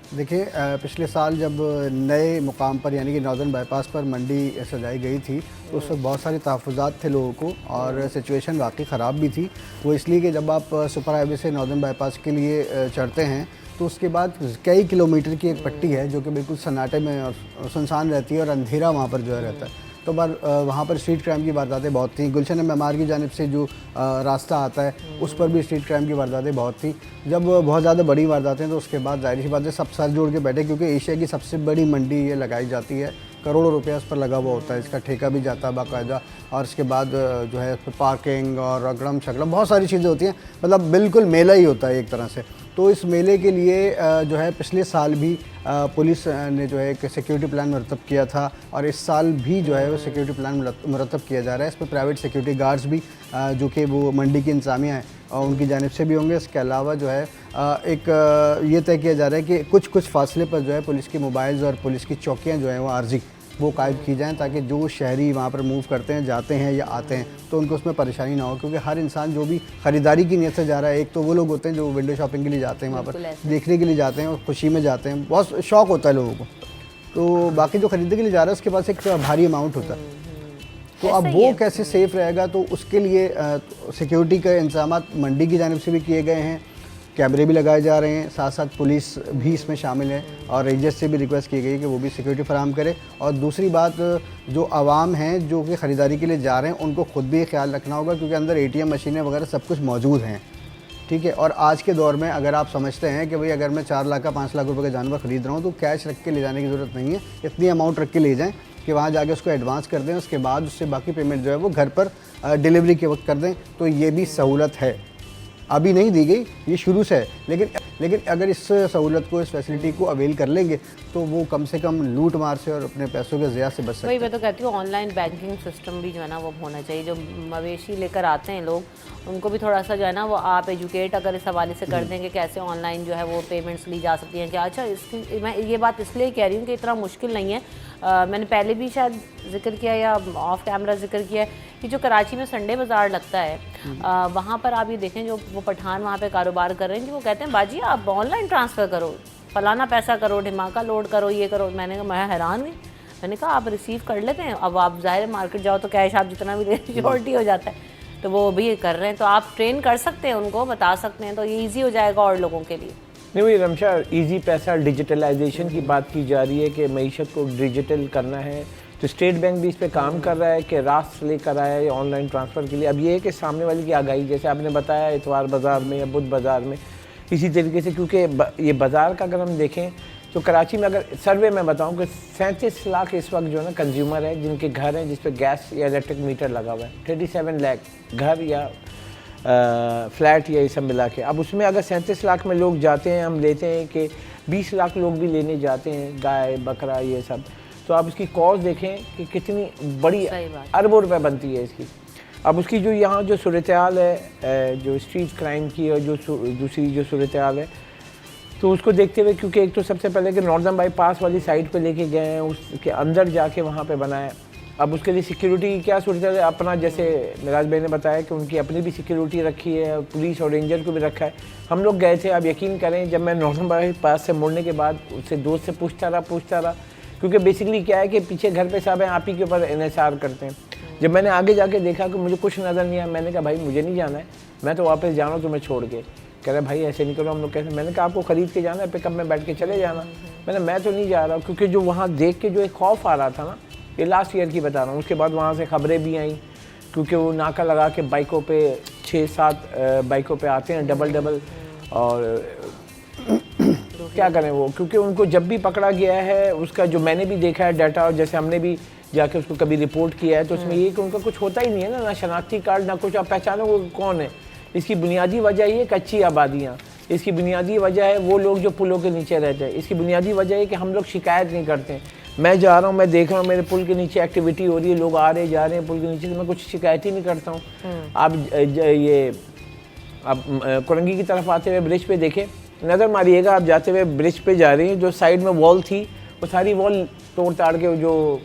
देखिए पिछले साल जब नए मुकाम पर यानी कि नॉर्दर्न बाईपास पर मंडी सजाई गई थी तो उस वक्त बहुत सारे तहफ़्फ़ुज़ात थे लोगों को और सिचुएशन वाकई ख़राब भी थी। वो इसलिए कि जब आप सुपर हाईवे से नॉर्दर्न बाईपास के लिए चढ़ते हैं तो उसके बाद कई किलोमीटर की एक पट्टी है जो कि बिल्कुल सन्नाटे में और सुनसान रहती है और अंधेरा वहाँ पर जो है रहता है। तो वहाँ पर स्ट्रीट क्राइम की वारदातें बहुत थी। गुलशन मेमार की जानिब से जो रास्ता आता है उस पर भी स्ट्रीट क्राइम की वारदातें बहुत थी। जब बहुत ज़्यादा बड़ी वारदातें तो उसके बाद ज़ाहिर सी बात है सब सर जोड़ के बैठे, क्योंकि एशिया की सबसे बड़ी मंडी ये लगाई जाती है, करोड़ों रुपया उस पर लगा हुआ होता है, इसका ठेका भी जाता है बाकायदा, और इसके बाद जो है पार्किंग और अगड़म शगड़म बहुत सारी चीज़ें होती हैं, मतलब बिल्कुल मेला ही होता है एक तरह से। तो इस मेले के लिए जो है पिछले साल भी पुलिस ने जो है एक सिक्योरिटी प्लान मुरतब किया था और इस साल भी जो है वो सिक्योरिटी प्लान मुरतब किया जा रहा है। इसमें प्राइवेट सिक्योरिटी गार्ड्स भी जो कि वो मंडी की इंतज़ामिया हैं और उनकी जानिब से भी होंगे। इसके अलावा जो है एक ये तय किया जा रहा है कि कुछ फासले पर जो है पुलिस के मोबाइल्स और पुलिस की चौकियाँ जो हैं वो आर्जी वो कायम की जाएँ, ताकि जो शहरी वहाँ पर मूव करते हैं, जाते हैं या आते हैं तो उनको उसमें परेशानी ना हो। क्योंकि हर इंसान जो भी ख़रीदारी की नीयत से जा रहा है, एक तो वो लोग होते हैं जो विंडो शॉपिंग के लिए जाते हैं, वहाँ पर देखने के लिए जाते हैं और खुशी में जाते हैं, बहुत शौक़ होता है लोगों को, तो बाकी जो ख़रीदने के लिए जा रहा है उसके पास एक भारी अमाउंट होता है। तो अब वो कैसे सेफ़ रहेगा, तो उसके लिए सिक्योरिटी के इंतजाम मंडी की जानिब से भी किए गए हैं, कैमरे भी लगाए जा रहे हैं, साथ साथ पुलिस भी इसमें शामिल है और रेंजर्स से भी रिक्वेस्ट की गई कि वो भी सिक्योरिटी फराहम करे। और दूसरी बात, जो आवाम हैं जो कि ख़रीदारी के लिए जा रहे हैं उनको ख़ुद भी ख्याल रखना होगा, क्योंकि अंदर ATM मशीनें वगैरह सब कुछ मौजूद हैं, ठीक है। और आज के दौर में अगर आप समझते हैं कि भाई अगर मैं 4 लाख का 5 लाख रुपए का जानवर ख़रीद रहा हूँ तो कैश रख के ले जाने की ज़रूरत नहीं है, इतनी अमाउंट रख के ले जाएँ कि वहाँ जाके उसको एडवांस कर दें, उसके बाद उससे बाकी पेमेंट जो है वो घर पर डिलीवरी के वक्त कर दें। तो ये भी सहूलत है, अभी नहीं दी गई, ये शुरू से है, लेकिन अगर इस सहूलत को, इस फैसिलिटी को अवेल कर लेंगे तो वो कम से कम लूट मार से और अपने पैसों के ज़िया से बच सकते हैं। वही मैं तो कहती हूँ ऑनलाइन बैंकिंग सिस्टम भी जो है ना वो होना चाहिए। जो मवेशी लेकर आते हैं लोग उनको भी थोड़ा सा जो है ना वो आप एजुकेट अगर इस हवाले से कर दें कि कैसे ऑनलाइन जो है वो पेमेंट्स ली जा सकती हैं। क्या अच्छा इसकी मैं ये बात इसलिए कह रही हूँ कि इतना मुश्किल नहीं है। मैंने पहले भी शायद जिक्र किया या ऑफ कैमरा जिक्र किया है कि जो कराची में संडे बाज़ार लगता है वहाँ पर आप ये देखें जो वो पठान वहाँ पे कारोबार कर रहे हैं कि वो कहते हैं बाजी आप ऑनलाइन ट्रांसफ़र करो, फलाना पैसा करो, ढिमाका लोड करो, ये करो। मैंने कहा मैं हैरान हुई, मैंने कहा आप रिसीव कर लेते हैं। अब आप ज़ाहिर मार्केट जाओ तो कैश आप जितना भी श्योरिटी हो जाता है, तो वो भी कर रहे हैं। तो आप ट्रेन कर सकते हैं, उनको बता सकते हैं, तो ये ईजी हो जाएगा और लोगों के लिए। नहीं वही रमशा, इजी पैसा डिजिटलाइजेशन की बात की जा रही है कि मईशत को डिजिटल करना है, तो स्टेट बैंक भी इस पे काम कर रहा है कि रास्त लेकर आया है ऑनलाइन ट्रांसफ़र के लिए। अब ये है कि सामने वाले की आगाही, जैसे आपने बताया इतवार बाज़ार में या बुध बाज़ार में, इसी तरीके से, क्योंकि ये बाज़ार का अगर हम देखें तो कराची में अगर सर्वे में बताऊं कि 37 लाख इस वक्त जो है ना कंज्यूमर है जिनके घर हैं जिस पे गैस या इलेक्ट्रिक मीटर लगा हुआ है। 37 लाख घर या फ्लैट या ये सब मिला के। अब उसमें अगर 37 लाख में लोग जाते हैं, हम लेते हैं कि 20 लाख लोग भी लेने जाते हैं गाय बकरा ये सब, तो आप इसकी कॉस्ट देखें कि कितनी बड़ी अरबों रुपए बनती है इसकी। अब उसकी जो यहाँ जो सूरत-ए-हाल है जो स्ट्रीट क्राइम की और जो दूसरी जो सूरत-ए-हाल है, तो उसको देखते हुए, क्योंकि एक तो सबसे पहले कि नॉर्दर्न बाईपास वाली साइड पे लेके गए हैं, उसके अंदर जाके वहाँ पे बनाया। अब उसके लिए सिक्योरिटी की क्या सूरत है, अपना जैसे मिराज भाई ने बताया कि उनकी अपनी भी सिक्योरिटी रखी है, पुलिस और रेंजर को भी रखा है। हम लोग गए थे, अब यकीन करें जब मैं नॉर्दर्न बाईपास से मुड़ने के बाद उससे दोस्त से पूछता रहा, क्योंकि बेसिकली क्या है कि पीछे घर पे साहब हैं, आप ही के ऊपर NSR करते हैं। जब मैंने आगे जाके देखा कि मुझे कुछ नज़र नहीं आया, मैंने कहा भाई मुझे नहीं जाना है, मैं तो वापस जा रहा हूँ तुम्हें छोड़ के। कह रहे भाई ऐसे नहीं करो, हम लोग कैसे। मैंने कहा आपको ख़रीद के जाना है, पिकअप में बैठ के चले जाना। मैं तो नहीं जा रहा, क्योंकि जो वहाँ देख के जो एक खौफ आ रहा था ना, ये लास्ट ईयर की बता रहा हूँ। उसके बाद वहाँ से ख़बरें भी आई, क्योंकि वो नाका लगा के बाइकों पे 6-7 बाइकों पे आते हैं डबल, और क्या करें वो, क्योंकि उनको जब भी पकड़ा गया है उसका जो मैंने भी देखा है डाटा, और जैसे हमने भी जाके उसको कभी रिपोर्ट किया है, तो उसमें ये कि उनका कुछ होता ही नहीं है ना शनाख्ती कार्ड ना कुछ, आप पहचानो वो कौन है। इसकी बुनियादी वजह ये कच्ची आबादियाँ, इसकी बुनियादी वजह है वो लोग जो पुलों के नीचे रहते हैं, इसकी बुनियादी वजह है कि हम लोग शिकायत नहीं करते। मैं जा रहा हूँ, मैं देख रहा हूँ मेरे पुल के नीचे एक्टिविटी हो रही है, लोग आ रहे जा रहे हैं पुल के नीचे, तो मैं कुछ शिकायत ही नहीं करता हूँ। आप कोरंगी की तरफ आते हुए ब्रिज पे देखें, नज़र मारिएगा, आप जाते हुए ब्रिज पे जा रहे हैं, जो साइड में वॉल थी वो सारी वॉल तोड़ ताड़ के जो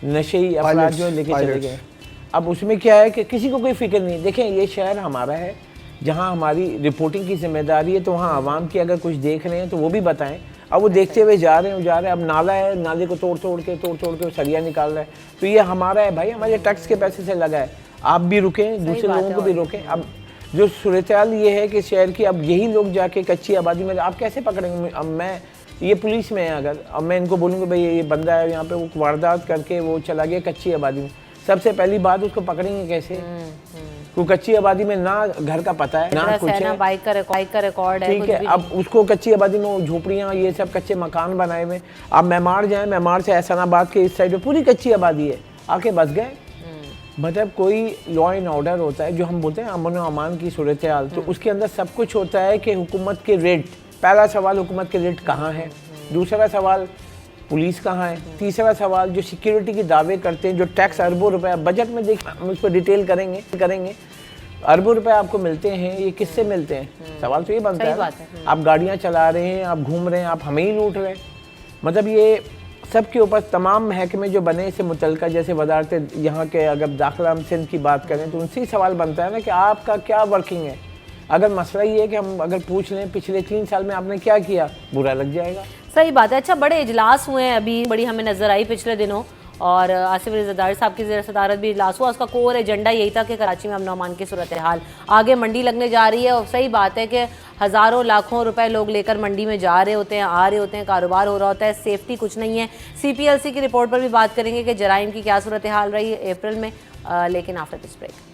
नशे अफराद जो लेके चले गए। अब उसमें क्या है कि किसी को कोई फिक्र नहीं। देखें ये शहर हमारा है, जहाँ हमारी रिपोर्टिंग की जिम्मेदारी है, तो वहाँ आवाम की अगर कुछ देख रहे हैं तो वो भी बताएं। अब वो देखते हुए जा रहे हैं, अब नाला है, नाले को तोड़ तोड़ के वो सरिया निकाल रहा है, तो ये हमारा है भाई, हमारे टैक्स के पैसे से लगा है। आप भी रुकें, दूसरे लोगों को भी रोकें। अब जो सूरत-ए-हाल ये है कि शहर की, अब यही लोग जाके कच्ची आबादी में आप कैसे पकड़ेंगे? अब मैं ये पुलिस में है, अगर अब मैं इनको बोलूँगा भाई ये बंदा है यहाँ पे, वो वारदात करके वो चला गया कच्ची आबादी में, सबसे पहली बात उसको पकड़ेंगे कैसे? को कच्ची आबादी में ना घर का पता है, ना कुछ है, बाइक का रिकॉर्ड है, ठीक है। अब उसको कच्ची आबादी में झोपड़ियाँ, ये सब कच्चे मकान बनाए हुए। आप मेमार जाएं, मेमार से एहसानाबाद के इस साइड पे पूरी कच्ची आबादी है, आके बस गए। मतलब कोई लॉ एंड ऑर्डर होता है, जो हम बोलते हैं अमन और अमान की सूरत हाल, तो उसके अंदर सब कुछ होता है कि हुकूमत के रेट, पहला सवाल हुकूमत के रेट कहाँ है, दूसरा सवाल पुलिस कहाँ है, तीसरा सवाल जो सिक्योरिटी के दावे करते हैं, जो टैक्स अरबों रुपए बजट में देख, हम उस पर डिटेल करेंगे अरबों रुपए आपको मिलते हैं, ये किससे मिलते हैं? सवाल तो ये बनता है, आप गाड़ियाँ चला रहे हैं, आप घूम रहे हैं, आप हमें ही लूट रहे हैं। मतलब ये सब के ऊपर तमाम महकमे जो बने इससे मुतल्लिका, जैसे वजारत यहाँ के, अगर दाखिला हम सिंध की बात करें तो उनसे ही सवाल बनता है ना कि आपका क्या वर्किंग है। अगर मसला ये है कि हम अगर पूछ लें पिछले 3 साल में आपने क्या किया, बुरा लग जाएगा। सही बात है। अच्छा, बड़े इजलास हुए हैं अभी, बड़ी हमें नजर आई पिछले दिनों, और आसिफ अली ज़रदारी साहब की ज़ेर सदारत भी इजलास हुआ। उसका कोर एजेंडा यही था कि कराची में अमन अमान की सूरत हाल, आगे मंडी लगने जा रही है, और सही बात है कि हज़ारों लाखों रुपए लोग लेकर मंडी में जा रहे होते हैं, आ रहे होते हैं, कारोबार हो रहा होता है, सेफ्टी कुछ नहीं है। CPLC की रिपोर्ट पर भी बात करेंगे कि जराइम की क्या सूरत हाल रही है अप्रैल में, लेकिन after this break.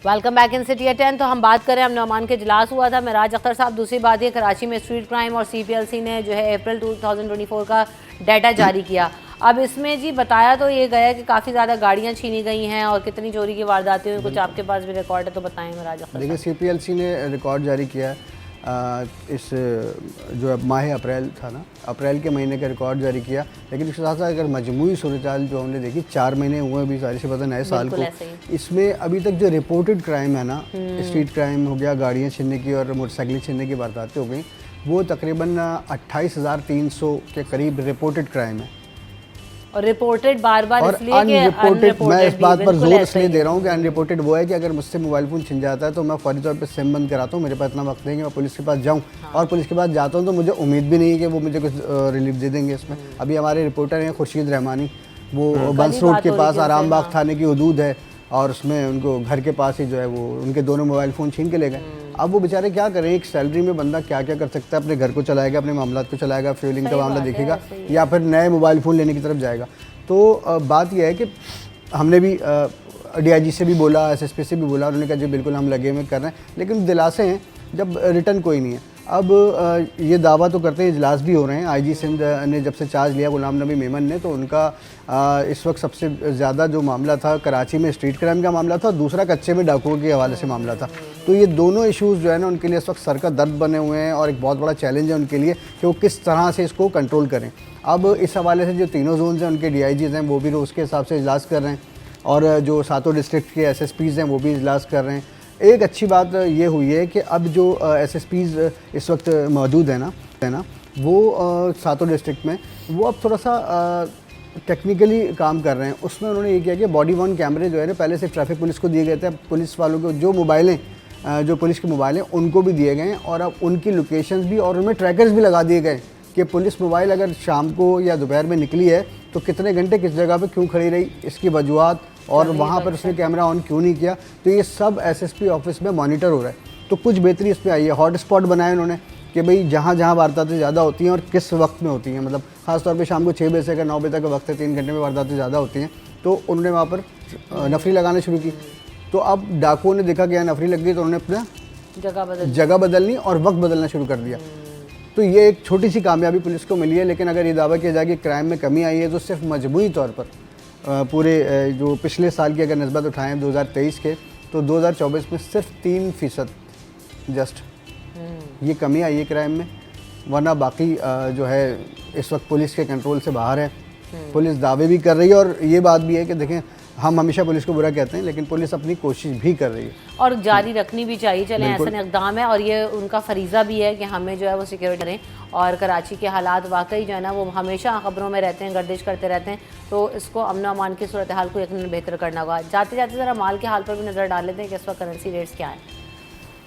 Welcome back in city at 10। तो हम बात करें, अमन अमान के इजलास हुआ था, मेराज अख्तर साहब। दूसरी बात ये, कराची में स्ट्रीट क्राइम और CPLC ने जो है अप्रैल 2024 का डाटा जारी किया। अब इसमें जी बताया तो ये गया कि काफ़ी ज़्यादा गाड़ियाँ छीनी गई हैं और कितनी चोरी की वारदातें हुई, कुछ आपके पास भी रिकॉर्ड है तो बताएं मेराज अख्तर। देखिए, CPLC ने रिकॉर्ड जारी किया है, इस जो अब माह अप्रैल था ना, अप्रैल के महीने का रिकॉर्ड जारी किया। लेकिन इसके साथ साथ अगर मजमूई सूरत-ए-हाल जो हमने देखी, 4 महीने हुए अभी सारी से पता नए साल को, इसमें अभी तक जो रिपोर्टेड क्राइम है ना, स्ट्रीट क्राइम हो गया, गाड़ियाँ छीनने की और मोटरसाइकिल छीनने की वारदातें हो गई, वो तकरीबन 28,300 के करीब रिपोर्टेड क्राइम है। और रिपोर्टेड बार-बार इसलिए कि अनरिपोर्टेड, मैं इस बात पर जोर इसलिए दे रहा हूँ कि अनरिपोर्टेड वो है कि अगर मुझसे मोबाइल फ़ोन छिन जाता है तो मैं फौरी तौर पे सिम बंद कराता हूँ, मेरे पास इतना वक्त नहीं है मैं पुलिस के पास जाऊँ। और पुलिस के पास जाता हूँ तो मुझे उम्मीद भी नहीं है कि वो मुझे कुछ रिलीफ दे देंगे इसमें। अभी हमारे रिपोर्टर हैं खुर्शीद रहमानी, वो बंस रोड के पास आराम बाग थाने की हदूद है, और उसमें उनको घर के पास ही जो है वो उनके दोनों मोबाइल फ़ोन छीन के ले गए। अब वो बेचारे क्या करें, एक सैलरी में बंदा क्या क्या कर सकता है, अपने घर को चलाएगा, अपने मामला को चलाएगा, फ्यूलिंग का मामला देखेगा, या फिर नए मोबाइल फ़ोन लेने की तरफ जाएगा। तो बात यह है कि हमने भी DIG से भी बोला, SSP से भी बोला, उन्होंने कहा जी बिल्कुल हम लगे हुए कर रहे हैं, लेकिन दिलासे हैं जब रिटर्न कोई नहीं है। अब ये दावा तो करते हैं, इजलास भी हो रहे हैं। IG सिंध ने जब से चार्ज लिया गुलाम नबी मेमन ने, तो उनका इस वक्त सबसे ज़्यादा जो मामला था कराची में स्ट्रीट क्राइम का मामला था, और दूसरा कच्चे में डाकुओं के हवाले से मामला था। तो ये दोनों इशूज़ जो है ना उनके लिए इस वक्त सर का दर्द बने हुए हैं, और एक बहुत बड़ा चैलेंज है उनके लिए कि वो किस तरह से इसको कंट्रोल करें। अब इस हवाले से जो तीनों जोन्स हैं उनके DIGs हैं वो भी रोज़ के हिसाब से इजलास कर रहे हैं, और जो 7 डिस्ट्रिक्ट के SSPs हैं वो भी इजलास कर रहे हैं। एक अच्छी बात ये हुई है कि अब जो SSPs इस वक्त मौजूद है ना वो 7 डिस्ट्रिक्ट में, वो अब थोड़ा सा टेक्निकली काम कर रहे हैं। उसमें उन्होंने ये किया कि बॉडी वर्न कैमरे जो है ना पहले से ट्रैफिक पुलिस को दिए गए थे, अब पुलिस वालों को जो मोबाइलें जो पुलिस के मोबाइल हैं उनको भी दिए गए हैं, और अब उनकी लोकेशंस भी और उनमें ट्रैकर्स भी लगा दिए गए कि पुलिस मोबाइल अगर शाम को या दोपहर में निकली है तो कितने घंटे किस जगह पे क्यों खड़ी रही, इसकी वजूहत, और वहाँ पर उसने कैमरा ऑन क्यों नहीं किया। तो ये सब SSP ऑफिस में मॉनिटर हो रहा है। तो कुछ बेहतरी इसमें आई है। हॉट स्पॉट बनाए उन्होंने कि भाई जहाँ जहाँ वारदातें ज़्यादा होती हैं और किस वक्त में होती हैं, मतलब ख़ासतौर पे शाम को 6 बजे से अगर 9 बजे तक का वक्त है, 3 घंटे में वारदातें ज़्यादा होती हैं, तो उन्होंने वहाँ पर नफरी लगाना शुरू की। तो अब डाकुओं ने देखा कि यहाँ नफरी लग गई, तो उन्होंने अपना जगह बदलनी और वक्त बदलना शुरू कर दिया। तो ये एक छोटी सी कामयाबी पुलिस को मिली है। लेकिन अगर ये दावा किया जाए कि क्राइम में कमी आई है, तो सिर्फ मजमूई तौर पर पूरे जो पिछले साल की अगर नस्बत उठाएँ 2023 के, तो 2024 में सिर्फ 3% जस्ट ये कमी आई है क्राइम में, वरना बाकी जो है इस वक्त पुलिस के कंट्रोल से बाहर है। पुलिस दावे भी कर रही है, और ये बात भी है कि देखें हम हमेशा पुलिस को बुरा कहते हैं, लेकिन पुलिस अपनी कोशिश भी कर रही है और जारी रखनी भी चाहिए। चलें, ऐसा इक़दाम है और ये उनका फरीज़ा भी है कि हमें जो है वो सिक्योरिटी करें। और कराची के हालात वाकई जो है ना वो हमेशा ख़बरों में रहते हैं, गर्दिश करते रहते हैं, तो इसको अमन अमान की सूरत हाल को यकीनन बेहतर करना होगा। जाते जाते ज़रा माल के हाल पर भी नज़र डाल लेते हैं कि इस वक्त करेंसी रेट्स क्या हैं।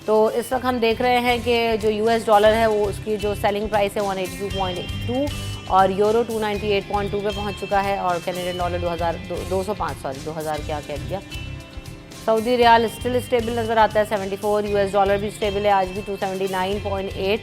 तो इस वक्त हम देख रहे हैं कि जो US डॉलर है वो उसकी जो सेलिंग प्राइस है 182.82 और यूरो 298.2 पे पहुंच चुका है और कैनेडियन डॉलर 2000 क्या कह दिया। सऊदी रियाल स्टिल स्टेबल नज़र आता है 74, US डॉलर भी स्टेबल है आज भी 279.8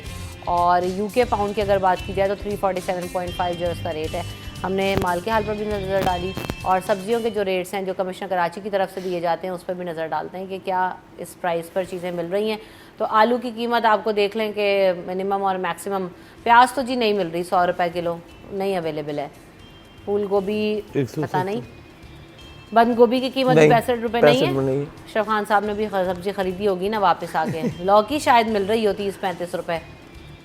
और UK पाउंड की अगर बात की जाए तो 347.5 जो इसका रेट है। हमने माल के हाल पर भी नज़र डाली और सब्जियों के जो रेट्स हैं जो कमिश्नर कराची की तरफ से दिए जाते हैं उस पर भी नज़र डालते हैं कि क्या इस प्राइस पर चीज़ें मिल रही हैं। तो आलू की कीमत आपको देख लें कि मिनिमम और मैक्सिमम। प्याज तो जी नहीं मिल रही, 100 रुपये किलो नहीं अवेलेबल है। फूल गोभी पता नहीं, बंद गोभी की कीमत 65 रुपये नहीं है। शफ खान साहब ने भी सब्जी खरीदी होगी ना वापस आके। लौकी शायद मिल रही हो 30-35 रुपये,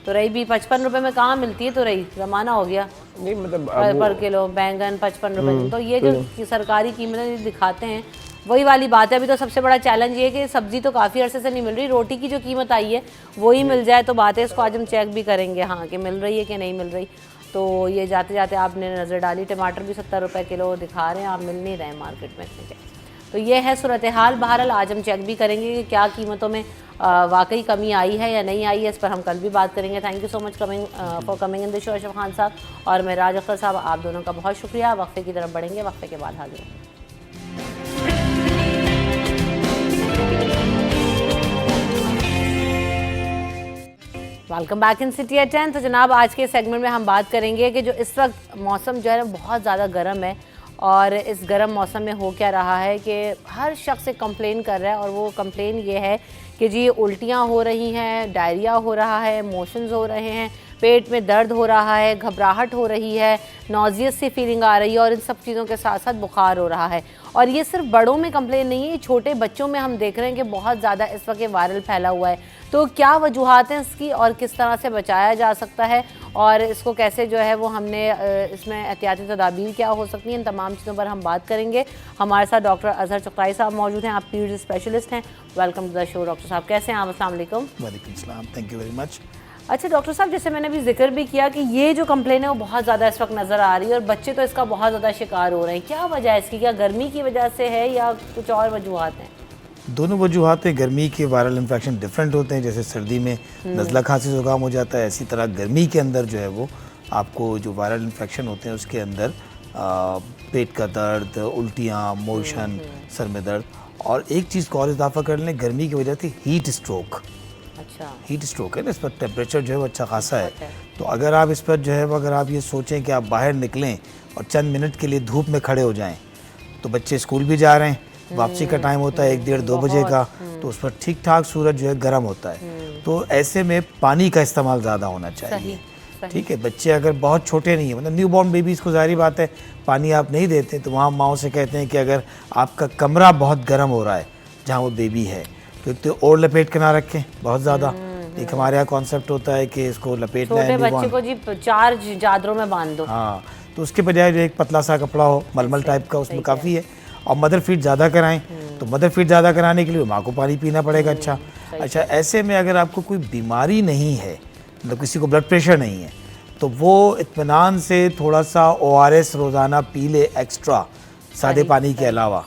तो रही भी 55 रुपये में कहाँ मिलती है, तो रही ज़माना हो गया नहीं मतलब पर किलो। बैंगन 55 रुपये। तो ये जो सरकारी कीमतें दिखाते हैं वही वाली बात है। अभी तो सबसे बड़ा चैलेंज ये है कि सब्जी तो काफ़ी अरसे से नहीं मिल रही, रोटी की जो कीमत आई है वही मिल जाए तो बात है। इसको आज हम चेक भी करेंगे हाँ कि मिल रही है कि नहीं मिल रही। तो ये जाते जाते आपने नज़र डाली, टमाटर भी 70 रुपये किलो दिखा रहे हैं, आप मिल नहीं रहे मार्केट में इतने के। तो ये है सूरत हाल। बहरहाल आज हम चेक भी करेंगे कि क्या कीमतों में वाकई कमी आई है या नहीं आई है, इस पर हम कल भी बात करेंगे। Thank you so much for coming in the show Ashraf Khan साहब और मेराज अख्तर साहब, आप दोनों का बहुत शुक्रिया। वक्फे की तरफ बढ़ेंगे, वक्फे के बाद हाजिर होंगे। Welcome back in city at 10। तो जनाब आज के सेगमेंट में हम बात करेंगे कि जो इस वक्त मौसम जो है बहुत ज़्यादा गर्म है और इस गर्म मौसम में हो क्या रहा है कि हर शख्स एक कंप्लेन कर रहा है और वो कंप्लेन ये है कि जी उल्टियाँ हो रही हैं, डायरिया हो रहा है, मोशंस हो रहे हैं, पेट में दर्द हो रहा है, घबराहट हो रही है, नॉजियस सी फीलिंग आ रही है और इन सब चीज़ों के साथ साथ बुखार हो रहा है। और ये सिर्फ बड़ों में कंप्लेन नहीं है, छोटे बच्चों में हम देख रहे हैं कि बहुत ज़्यादा इस वक्त वायरल फैला हुआ है। तो क्या वजूहात हैं इसकी और किस तरह से बचाया जा सकता है और इसको कैसे जो है वो हमने इसमें एहतियाती तदाबीर क्या हो सकती हैं, इन तमाम चीज़ों पर हम बात करेंगे। हमारे साथ डॉक्टर अजहर चगताई साहब मौजूद हैं, आप पीरियड स्पेशलिस्ट हैं। Welcome to the show doctor साहब, कैसे हैं आप? अस्सलाम वालेकुम। वालेकुम सलाम, थैंक यू वेरी मच। अच्छा डॉक्टर साहब, जैसे मैंने अभी जिक्र भी किया कि ये जो कंप्लेन है वो बहुत ज़्यादा इस वक्त नज़र आ रही है और बच्चे तो इसका बहुत ज़्यादा शिकार हो रहे हैं। क्या वजह है इसकी? क्या गर्मी की वजह से है या कुछ और वजूहात हैं? दोनों वजूहात हैं। गर्मी के वायरल इन्फेक्शन डिफरेंट होते हैं, जैसे सर्दी में नज़ला खांसी ज़ुकाम हो जाता है, इसी तरह गर्मी के अंदर जो है वो आपको जो वायरल इन्फेक्शन होते हैं उसके अंदर पेट का दर्द, उल्टियाँ, मोशन, सर में दर्द। और एक चीज़ को और इजाफा कर लें, गर्मी की वजह से हीट स्ट्रोक। अच्छा, हीट स्ट्रोक है ना, इस पर टेम्परेचर जो है वो अच्छा खासा है। तो अगर आप इस पर जो है वो अगर आप ये सोचें कि आप बाहर निकलें और चंद मिनट के लिए धूप में खड़े हो जाएं, तो बच्चे स्कूल भी जा रहे हैं, वापसी का टाइम होता है 1, 1:30, 2 बजे का, तो उस पर ठीक ठाक सूरज जो है गर्म होता है। तो ऐसे में पानी का इस्तेमाल ज़्यादा होना चाहिए। ठीक है, बच्चे अगर बहुत छोटे नहीं है, मतलब न्यू बॉर्न बेबीज़ को ज़ाहिर बात है पानी आप नहीं देते, तो वहाँ माओ से कहते हैं कि अगर आपका कमरा बहुत गर्म हो रहा है जहाँ वो बेबी है तो एक तो और लपेट के ना रखें बहुत ज़्यादा। एक हमारे यहाँ कॉन्सेप्ट होता है कि इसको लपेटना है, बच्चे को जी 4 चादरों में बांध दो। हाँ, तो उसके बजाय जो एक पतला सा कपड़ा हो मलमल टाइप का, उसमें काफ़ी है। और मदर फीड ज़्यादा कराएं, तो मदर फीड ज़्यादा कराने के लिए माँ को पानी पीना पड़ेगा। अच्छा, ऐसे में अगर आपको कोई बीमारी नहीं है, मतलब किसी को ब्लड प्रेशर नहीं है, तो वो इत्मीनान से थोड़ा सा ORS रोज़ाना पी ले एक्स्ट्रा, सादे पानी के अलावा,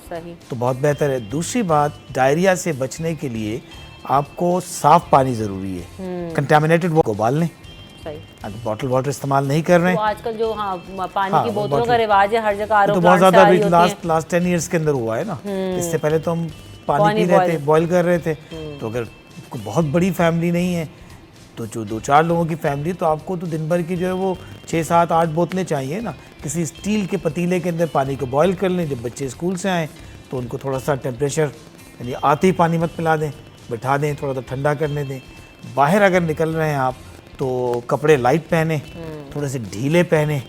तो बहुत बेहतर है। दूसरी बात, डायरिया से बचने के लिए आपको साफ़ पानी ज़रूरी है। कंटामिनेटेड वो उबाल लें। अगर बॉटल वाटर इस्तेमाल नहीं कर रहे हैं, तो आजकल जो पानी की बोतलों का रिवाज है हर जगह, तो बहुत ज़्यादा अभी लास्ट 10 ईयर्स के अंदर हुआ है ना। इससे पहले तो हम पानी पी रहे थे, बॉयल कर रहे थे। तो अगर बहुत बड़ी फैमिली नहीं है, तो जो 2-4 लोगों की फैमिली, तो आपको तो दिन भर की जो है वो 6, 7, 8 बोतलें चाहिए ना। किसी स्टील के पतीले के अंदर पानी को बॉयल कर लें। जब बच्चे स्कूल से आएँ तो उनको थोड़ा सा टेम्परेचर, यानी आते ही पानी मत पिला दें, बैठा दें, थोड़ा सा ठंडा करने दें। बाहर अगर निकल रहे हैं आप तो कपड़े लाइट पहने, थोड़े से ढीले पहने,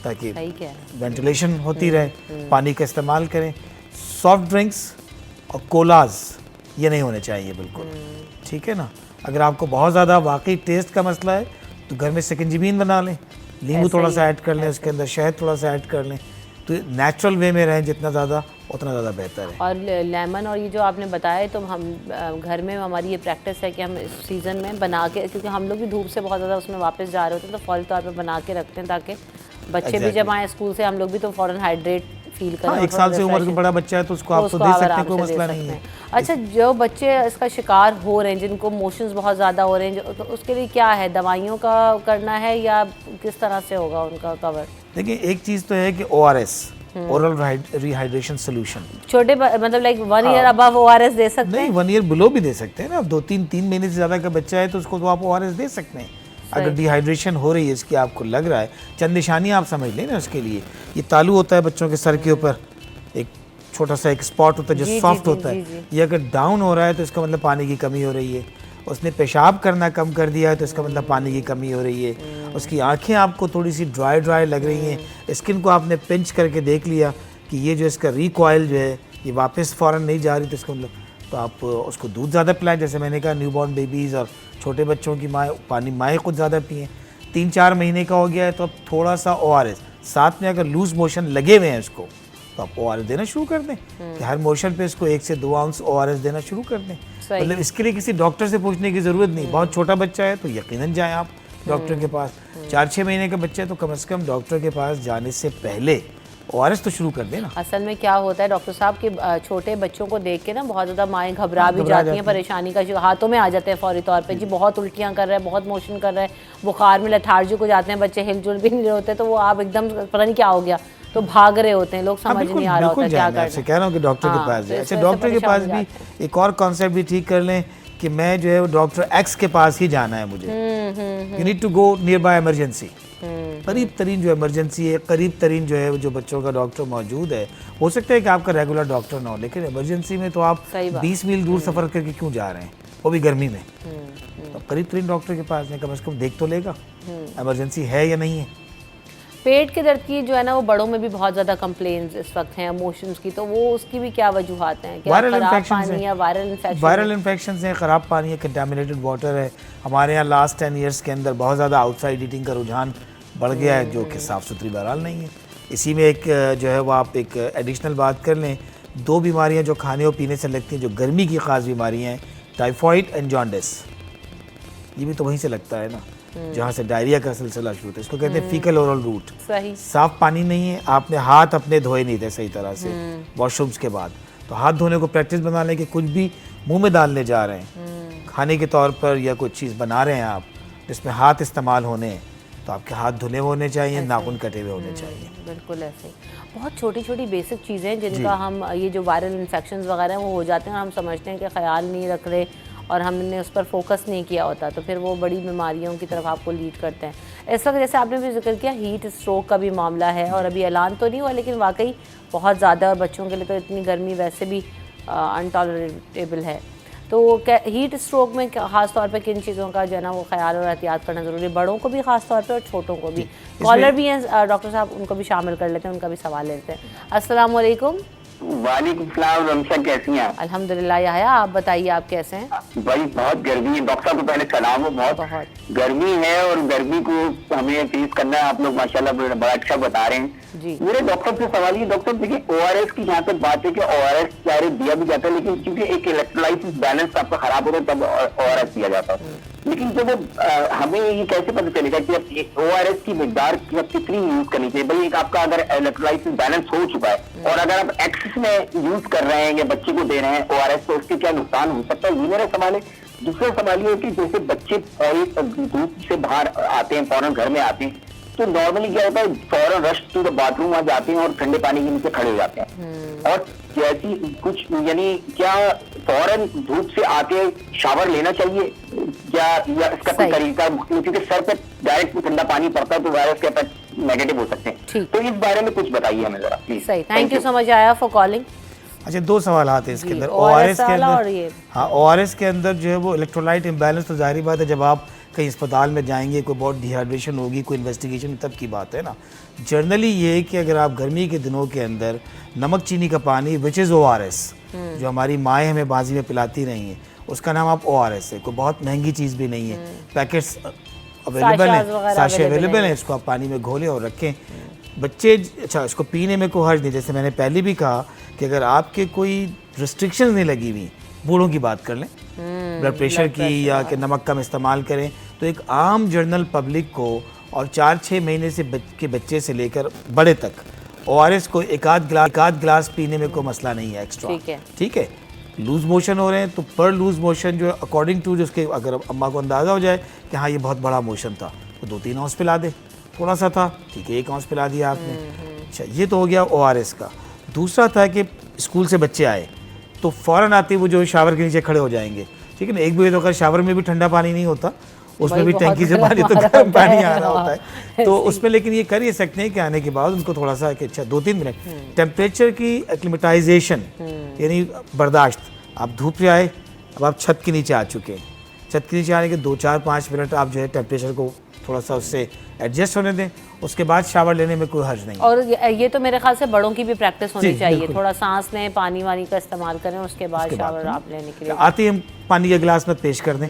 ताकि वेंटिलेशन होती रहे। पानी का इस्तेमाल करें। सॉफ्ट ड्रिंक्स और कोलाज ये नहीं होने चाहिए बिल्कुल, ठीक है ना। अगर आपको बहुत ज़्यादा वाकई टेस्ट का मसला है तो घर में सिकंजीबीन बना लें, नींबू थोड़ा सा ऐड कर लें, उसके अंदर शहद थोड़ा सा ऐड कर लें, तो नेचुरल वे में रहें जितना ज़्यादा उतना ज़्यादा बेहतर है। और लेमन और ये जो आपने बताया, तो हम घर में हमारी ये प्रैक्टिस है कि हम इस सीज़न में बना के, क्योंकि हम लोग भी धूप से बहुत ज़्यादा उसमें वापस जा रहे होते हैं, तो फौरी तौर पे बना के रखते हैं ताकि बच्चे भी जब आए स्कूल से, हम लोग भी तो फ़ौरन हाइड्रेट फील करें। हाँ, 1 साल से उम्र का बड़ा बच्चा है तो उसको आप तो दे सकते हैं, कोई मसला नहीं है। अच्छा, जो बच्चे इसका शिकार हो रहे हैं, जिनको मोशंस बहुत ज़्यादा हो रहे हैं, तो उसके लिए क्या है, दवाइयों का करना है या किस तरह से होगा उनका कवर? देखिए, एक चीज़ तो है कि ORS, ओरल रिहाइड्रेशन सोल्यूशन, छोटे मतलब लाइक 1 ईयर अबव ORS दे सकते हैं? नहीं 1 ईयर बिलो भी दे सकते हैं ना। 2-3 महीने से ज़्यादा का बच्चा है तो उसको तो आप ORS दे सकते हैं। अगर डिहाइड्रेशन हो रही है, इसकी आपको लग रहा है, चंद निशानियाँ आप समझ लें ना उसके लिए। ये तालू होता है बच्चों के सर के ऊपर, एक छोटा सा एक स्पॉट होता है जो सॉफ्ट होता है, ये अगर डाउन हो रहा है तो इसका मतलब पानी की कमी हो रही है। उसने पेशाब करना कम कर दिया है तो इसका मतलब पानी की कमी हो रही है। उसकी आंखें आपको थोड़ी सी ड्राई लग रही हैं, स्किन को आपने पिंच करके देख लिया कि ये जो इसका रिकॉइल जो है ये वापस फ़ौरन नहीं जा रही, तो इसका मतलब तो आप उसको दूध ज़्यादा पिलाएं। जैसे मैंने कहा, न्यूबॉर्न बेबीज़ और छोटे बच्चों की माएँ खुद ज़्यादा पिएँ। 3-4 महीने का हो गया है तो अब थोड़ा सा ORS, साथ में अगर लूज मोशन लगे हुए हैं उसको तो आप ORS देना शुरू कर दें कि हर मोशन पे इसको 1 से 2 आउंस ORS देना शुरू कर दें। मतलब इसके लिए किसी डॉक्टर से पूछने की ज़रूरत नहीं। बहुत छोटा बच्चा है तो यकीनन जाएं आप डॉक्टर के पास। 4-6 महीने का बच्चा है तो कम से कम डॉक्टर के पास जाने से पहले ORS तो शुरू कर देना। असल में क्या होता है डॉक्टर साहब कि छोटे बच्चों को देख के ना बहुत ज़्यादा माएँ घबरा भी जाती हैं, परेशानी का हाथों में आ जाते हैं फौरी तौर पे। जी बहुत उल्टियाँ कर रहे हैं, बहुत मोशन कर रहे हैं, बुखार में लेथार्जिक हो जाते हैं बच्चे, हिलजुल भी नहीं रहे होते, तो वो आप एकदम पता नहीं क्या हो गया तो भाग रहे होते हैं, लोग समझ नहीं आ रहा होता क्या करना। कह रहा हूँ कि डॉक्टर के पास जाए। अच्छा, डॉक्टर के पास भी एक और कॉन्सेप्ट भी ठीक कर लें कि मैं जो है वो डॉक्टर X के पास ही जाना है मुझे। You need to go nearby emergency. करीब तरीन जो इमरजेंसी है, करीब तरीन जो है जो बच्चों का डॉक्टर मौजूद है। हो सकता है कि आपका रेगुलर डॉक्टर ना हो, लेकिन इमरजेंसी में तो आप 20 मील दूर सफ़र करके क्यों जा रहे हैं, वो भी गर्मी में। तो करीब तरीन डॉक्टर के पास में कम से कम देख तो लेगा इमरजेंसी है या नहीं है। पेट के दर्द की जो है ना वो बड़ों में भी बहुत ज़्यादा कंप्लेंट्स इस वक्त हैं, इमोशंस की, तो वो उसकी भी क्या वजूहात हैं? वायरल इन्फेक्शन या वायरल इन्फेक्शन हैं, ख़राब पानी है, कंटामिनेटेड वाटर है। हमारे यहाँ लास्ट 10 ईयर्स के अंदर बहुत ज़्यादा आउटसाइड ईटिंग का रुझान बढ़ गया है, जो कि साफ़ सुथरी बहरहाल नहीं है। इसी में एक जो है वो आप एक एडिशनल बात कर लें, 2 बीमारियाँ जो खाने और पीने से लगती हैं, जो गर्मी की ख़ास बीमारियाँ हैं, टाइफॉइड एंड जॉन्डिस। ये भी तो वहीं से लगता है ना जहाँ से डायरिया का सिलसिला शुरू होता है। इसको कहते हैं फीकल ओरल रूट। सही, साफ पानी नहीं है, आपने हाथ अपने धोए नहीं थे सही तरह से वॉशरूम्स के बाद, तो हाथ धोने को प्रैक्टिस बना लें कि कुछ भी मुंह में डालने जा रहे हैं, खाने के तौर पर या कुछ चीज़ बना रहे हैं आप जिसमें हाथ इस्तेमाल होने हैं, तो आपके हाथ धुले हुए होने चाहिए, नाखून कटे हुए होने चाहिए। बिल्कुल ऐसे बहुत छोटी छोटी बेसिक चीज़ें हैं जिनका हम ये जो वायरल इन्फेक्शंस वगैरह हैं वो हो जाते हैं और हम समझते हैं कि ख्याल नहीं रख रहे और हमने उस पर फोकस नहीं किया होता, तो फिर वो बड़ी बीमारियों की तरफ आपको लीड करते हैं। इस वक्त जैसे आपने भी जिक्र किया हीट स्ट्रोक का भी मामला है और अभी ऐलान तो नहीं हुआ, लेकिन वाकई बहुत ज़्यादा बच्चों के लिए तो इतनी गर्मी वैसे भी अनटॉलरेटेबल है। तो हीट स्ट्रोक में ख़ास तौर पे किन चीज़ों का जो है ना वो ख्याल और एहतियात करना ज़रूरी है, बड़ों को भी ख़ास तौर पे और छोटों को भी? कॉलर भी हैं डॉक्टर साहब, उनको भी शामिल कर लेते हैं, उनका भी सवाल लेते हैं। अस्सलाम वालेकुम। वालेकुम सलाम। रमशा कैसी हैं आप? अल्हम्दुलिल्लाह। याया आप बताइए, आप कैसे हैं? भाई बहुत गर्मी है, डॉक्टर साहब को पहले सलाम हो। बहुत गर्मी है और गर्मी को हमें फेस करना है। आप लोग माशाल्लाह बड़ा अच्छा बता रहे हैं जी। मेरे डॉक्टर से सवाल ये, डॉक्टर देखिए ORS की जहाँ तक बात है कि ORS चाहे दिया भी जाता है, लेकिन क्योंकि एक इलेक्ट्रोलाइसिस बैलेंस आपका खराब होता है तब ORS दिया जाता है। लेकिन जब हमें ये कैसे पता चलेगा कि अब ORS की मिकदार कितनी यूज करनी चाहिए? भाई एक आपका अगर इलेक्ट्रोलाइसिस बैलेंस हो चुका है और अगर आप एक्सेस में यूज कर रहे हैं या बच्चे को दे रहे हैं ORS, तो उसके क्या नुकसान हो सकता है? ये मेरा सवाल है। दूसरा सवाल ये है कि जैसे बच्चे धूप से बाहर आते हैं, फौरन घर में आते हैं, तो नॉर्मली क्या होता है, फौरन रश टू द बाथरूम आ जाते हैं और ठंडे पानी के नीचे खड़े हो जाते हैं। और जैसी कुछ यानी क्या फौरन धूप से आके शावर लेना चाहिए या इसका कोई तरीका? क्योंकि सर पे डायरेक्ट ठंडा पानी पड़ता है तो वायरस के इफेक्ट नेगेटिव हो सकते हैं। तो इस बारे में कुछ बताइए हमें जरा प्लीज। सही, थैंक यू सो मच आया फॉर कॉलिंग। अच्छा, 2 सवाल आते हैं इसके अंदर। ORS के अंदर और ये हाँ, ORS के अंदर जो है वो इलेक्ट्रोलाइट इम्बैलेंस, तो जाहिर बात है जब आप कहीं अस्पताल में जाएंगे, कोई बहुत डिहाइड्रेशन होगी, कोई इन्वेस्टिगेशन, तब की बात है ना। जनरली ये है कि अगर आप गर्मी के दिनों के अंदर नमक चीनी का पानी विच इज़ ORS, जो हमारी माएँ हमें बाजी में पिलाती रही हैं, उसका नाम आप ORS है। कोई बहुत महंगी चीज़ भी नहीं है, पैकेट्स अवेलेबल हैं, साशे अवेलेबल हैं, इसको आप पानी में घोलें और रखें। बच्चे अच्छा इसको पीने में कोई हर्ज नहीं, जैसे मैंने पहले भी कहा कि अगर आपके कोई रिस्ट्रिक्शंस नहीं लगी हुई, बूढ़ों की बात कर लें, ब्लड प्रेशर की या कि नमक कम इस्तेमाल करें, तो एक आम जनरल पब्लिक को और 4-6 महीने से के बच्चे से लेकर बड़े तक ORS को एक आध ग्लास पीने में कोई मसला नहीं है एक्स्ट्रा। ठीक है। लूज मोशन हो रहे हैं तो पर लूज मोशन जो अकॉर्डिंग टू जिसके अगर अम्मा को अंदाज़ा हो जाए कि हाँ ये बहुत बड़ा मोशन था तो 2-3 आउंस पिला दे, थोड़ा सा था ठीक है 1 आउंस पिला दिया आपने। अच्छा ये तो हो गया ORS का। दूसरा था कि स्कूल से बच्चे आए तो फ़ौरन आते वो जो शावर के नीचे खड़े हो जाएंगे, ठीक है ना। एक भी तो अगर शावर में भी ठंडा पानी नहीं होता, उसमें भी टैंकी से पानी तो गर्म पानी आ रहा होता है तो उसमें, लेकिन ये कर ही सकते हैं कि आने के बाद उनको थोड़ा सा कि अच्छा 2-3 मिनट टेम्परेचर की एक्लिमेटाइजेशन यानी बर्दाश्त। आप धूप से आए, अब आप छत के नीचे आ चुके हैं, छत के नीचे आने के 2-4-5 मिनट आप जो है टेम्परेचर को थोड़ा सा उससे एडजस्ट होने दें, उसके बाद शावर लेने में कोई हर्ज नहीं। और ये तो मेरे ख्याल से बड़ों की भी प्रैक्टिस होनी चाहिए, थोड़ा सांस लें, पानी वानी का इस्तेमाल करें, उसके बाद शावर आप लेने के लिए आते ही हम पानी का गिलास में पेश कर दें,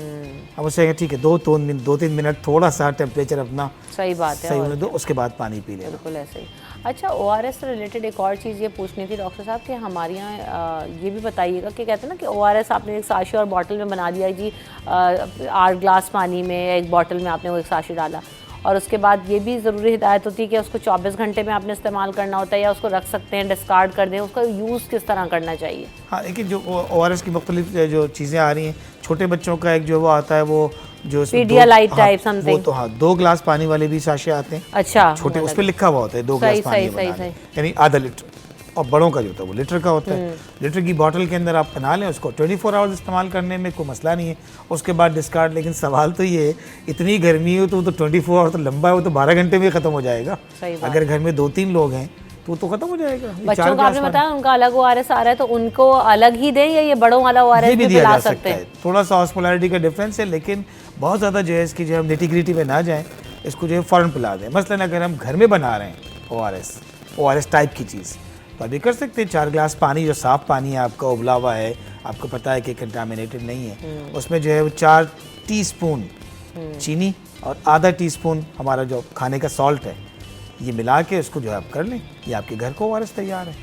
हम उससे ठीक है 2-3 मिनट थोड़ा सा टेम्परेचर अपना सही बात है सही होने दो, उसके बाद पानी पी लें। बिल्कुल ऐसे ही। अच्छा ORS से रिलेटेड एक और चीज़ ये पूछनी थी डॉक्टर साहब कि हमारे यहाँ ये भी बताइएगा कि कहते हैं ना कि ORS आपने एक साशे और बॉटल में बना दिया जी, 8 ग्लास पानी में एक बॉटल में आपने वो एक साशे डाला, और उसके बाद ये भी ज़रूरी हिदायत होती है कि उसको 24 घंटे में आपने इस्तेमाल करना होता है या उसको रख सकते हैं, डिस्कार्ड कर दें, उसका यूज़ किस तरह करना चाहिए? हाँ लेकिन जो ORS की मुख्तलिफ जो चीज़ें आ रही हैं, छोटे बच्चों का एक जो वो आता है वो जो पीडियालाइट टाइप समथिंग, वो तो हाँ 2 ग्लास पानी वाले भी साशे आते हैं। अच्छा छोटे उस पर लिखा हुआ होता है 2 ग्लास पानी बनाने, यानी आधा लीटर, और बड़ों का जो होता है वो लीटर का होता है। लीटर की बोतल के अंदर आप बना लें, उसको 24 आवर्स इस्तेमाल करने में कोई मसला नहीं है, उसके बाद डिस्कार्ड। लेकिन सवाल तो ये है इतनी गर्मी हो तो 24 आवर्स तो लंबा है, वो तो 12 घंटे में ख़त्म हो जाएगा। अगर घर में 2-3 लोग हैं तो ख़त्म हो जाएगा। बच्चों का आपने बताया उनका अलग ORS आ रहा है, तो उनको अलग ही दें या ये बड़ों वाला ORS भी दिया जा सकता हैं? है। थोड़ा सा ऑस्मोलैरिटी का डिफरेंस है, लेकिन बहुत ज़्यादा जो है इसकी जो हम निटी-ग्रिटी में ना जाएं, इसको जो है फ़ौरन पिला दें। मसलन अगर हम घर में बना रहे हैं ORS टाइप की चीज़ तो अभी कर सकते हैं। 4 ग्लास पानी जो साफ़ पानी है आपका, उबला हुआ है, आपको पता है कि कंटामिनेटेड नहीं है, उसमें जो है वो 4 टीस्पून चीनी और आधा टीस्पून हमारा जो खाने का सॉल्ट है, ये मिला के उसको जो है आप कर लें, ये आपके घर को ORS तैयार है।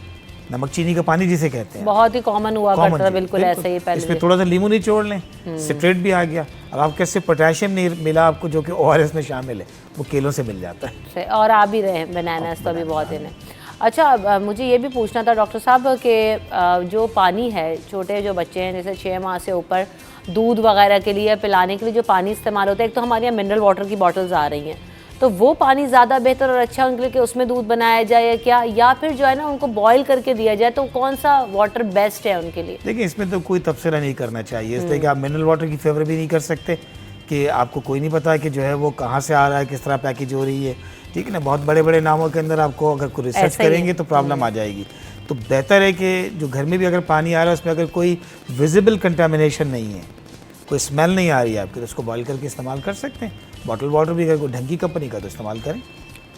नमक चीनी का पानी जिसे कहते हैं, बहुत ही कॉमन हुआ करता था, बिल्कुल ऐसे ही पहले। इसमें थोड़ा सा लीमू निचोड़ लें, सिट्रेट भी आ गया। अब आप कैसे पोटेशियम नहीं मिला आपको जो कि ORS में शामिल है, वो केलों से मिल जाता है। और आ भी रहे हैं बनाना तो अभी बहुत इन है। अच्छा मुझे ये भी पूछना था डॉक्टर साहब कि जो पानी है, छोटे जो बच्चे हैं जैसे 6 माह से ऊपर, दूध वगैरह के लिए पिलाने के लिए जो पानी इस्तेमाल होता है, एक तो हमारे यहाँ मिनरल वाटर की बॉटल्स आ रही हैं, तो वो पानी ज़्यादा बेहतर और अच्छा उनके लिए कि उसमें दूध बनाया जाए क्या, या फिर जो है ना उनको बॉईल करके दिया जाए, तो कौन सा वाटर बेस्ट है उनके लिए? देखिए इसमें तो कोई तबसरा नहीं करना चाहिए, इसलिए कि आप मिनरल वाटर की फेवर भी नहीं कर सकते कि आपको कोई नहीं पता कि जो है वो कहाँ से आ रहा है, किस तरह पैकेज हो रही है, ठीक है ना। बहुत बड़े बड़े नामों के अंदर आपको अगर कोई रिसर्च करेंगे तो प्रॉब्लम आ जाएगी। तो बेहतर है कि जो घर में भी अगर पानी आ रहा है उसमें अगर कोई विजिबल कंटामिनेशन नहीं है, कोई स्मेल नहीं आ रही है आपकी, तो उसको बॉईल करके इस्तेमाल कर सकते हैं। बॉटल वाटर भी अगर कोई ढंग की कंपनी का तो इस्तेमाल करें,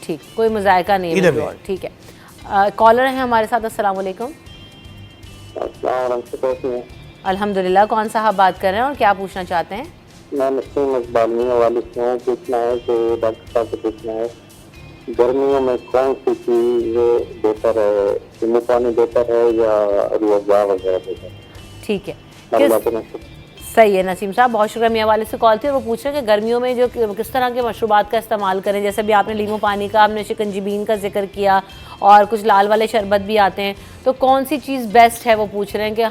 ठीक, कोई मुजायका नहीं है, ठीक है। कॉलर है हमारे साथ, अस्सलाम वालेकुम। अल्हम्दुलिल्लाह, कौन सा आप बात कर रहे हैं और क्या पूछना चाहते हैं? मैं मुस्लिम इकबालियों वाले से पूछना है कि डॉक्टर साहब से पूछना है गर्मियों में कौन सी चीज़ बेहतर है, नींबू पानी बेहतर है या रूअफ़ज़ा वगैरह बेहतर है? ठीक है, सही है नसीम साहब, बहुत शुक्रिया। मियाँ वाले से कॉल थी और वो पूछ रहे हैं कि गर्मियों में जो किस तरह के मशरूबात का इस्तेमाल करें, जैसे भी आपने लीमू पानी का, हमने शिकंजीबीन का जिक्र किया और कुछ लाल वाले शरबत भी आते हैं, तो कौन सी चीज़ बेस्ट है वो पूछ रहे हैं कि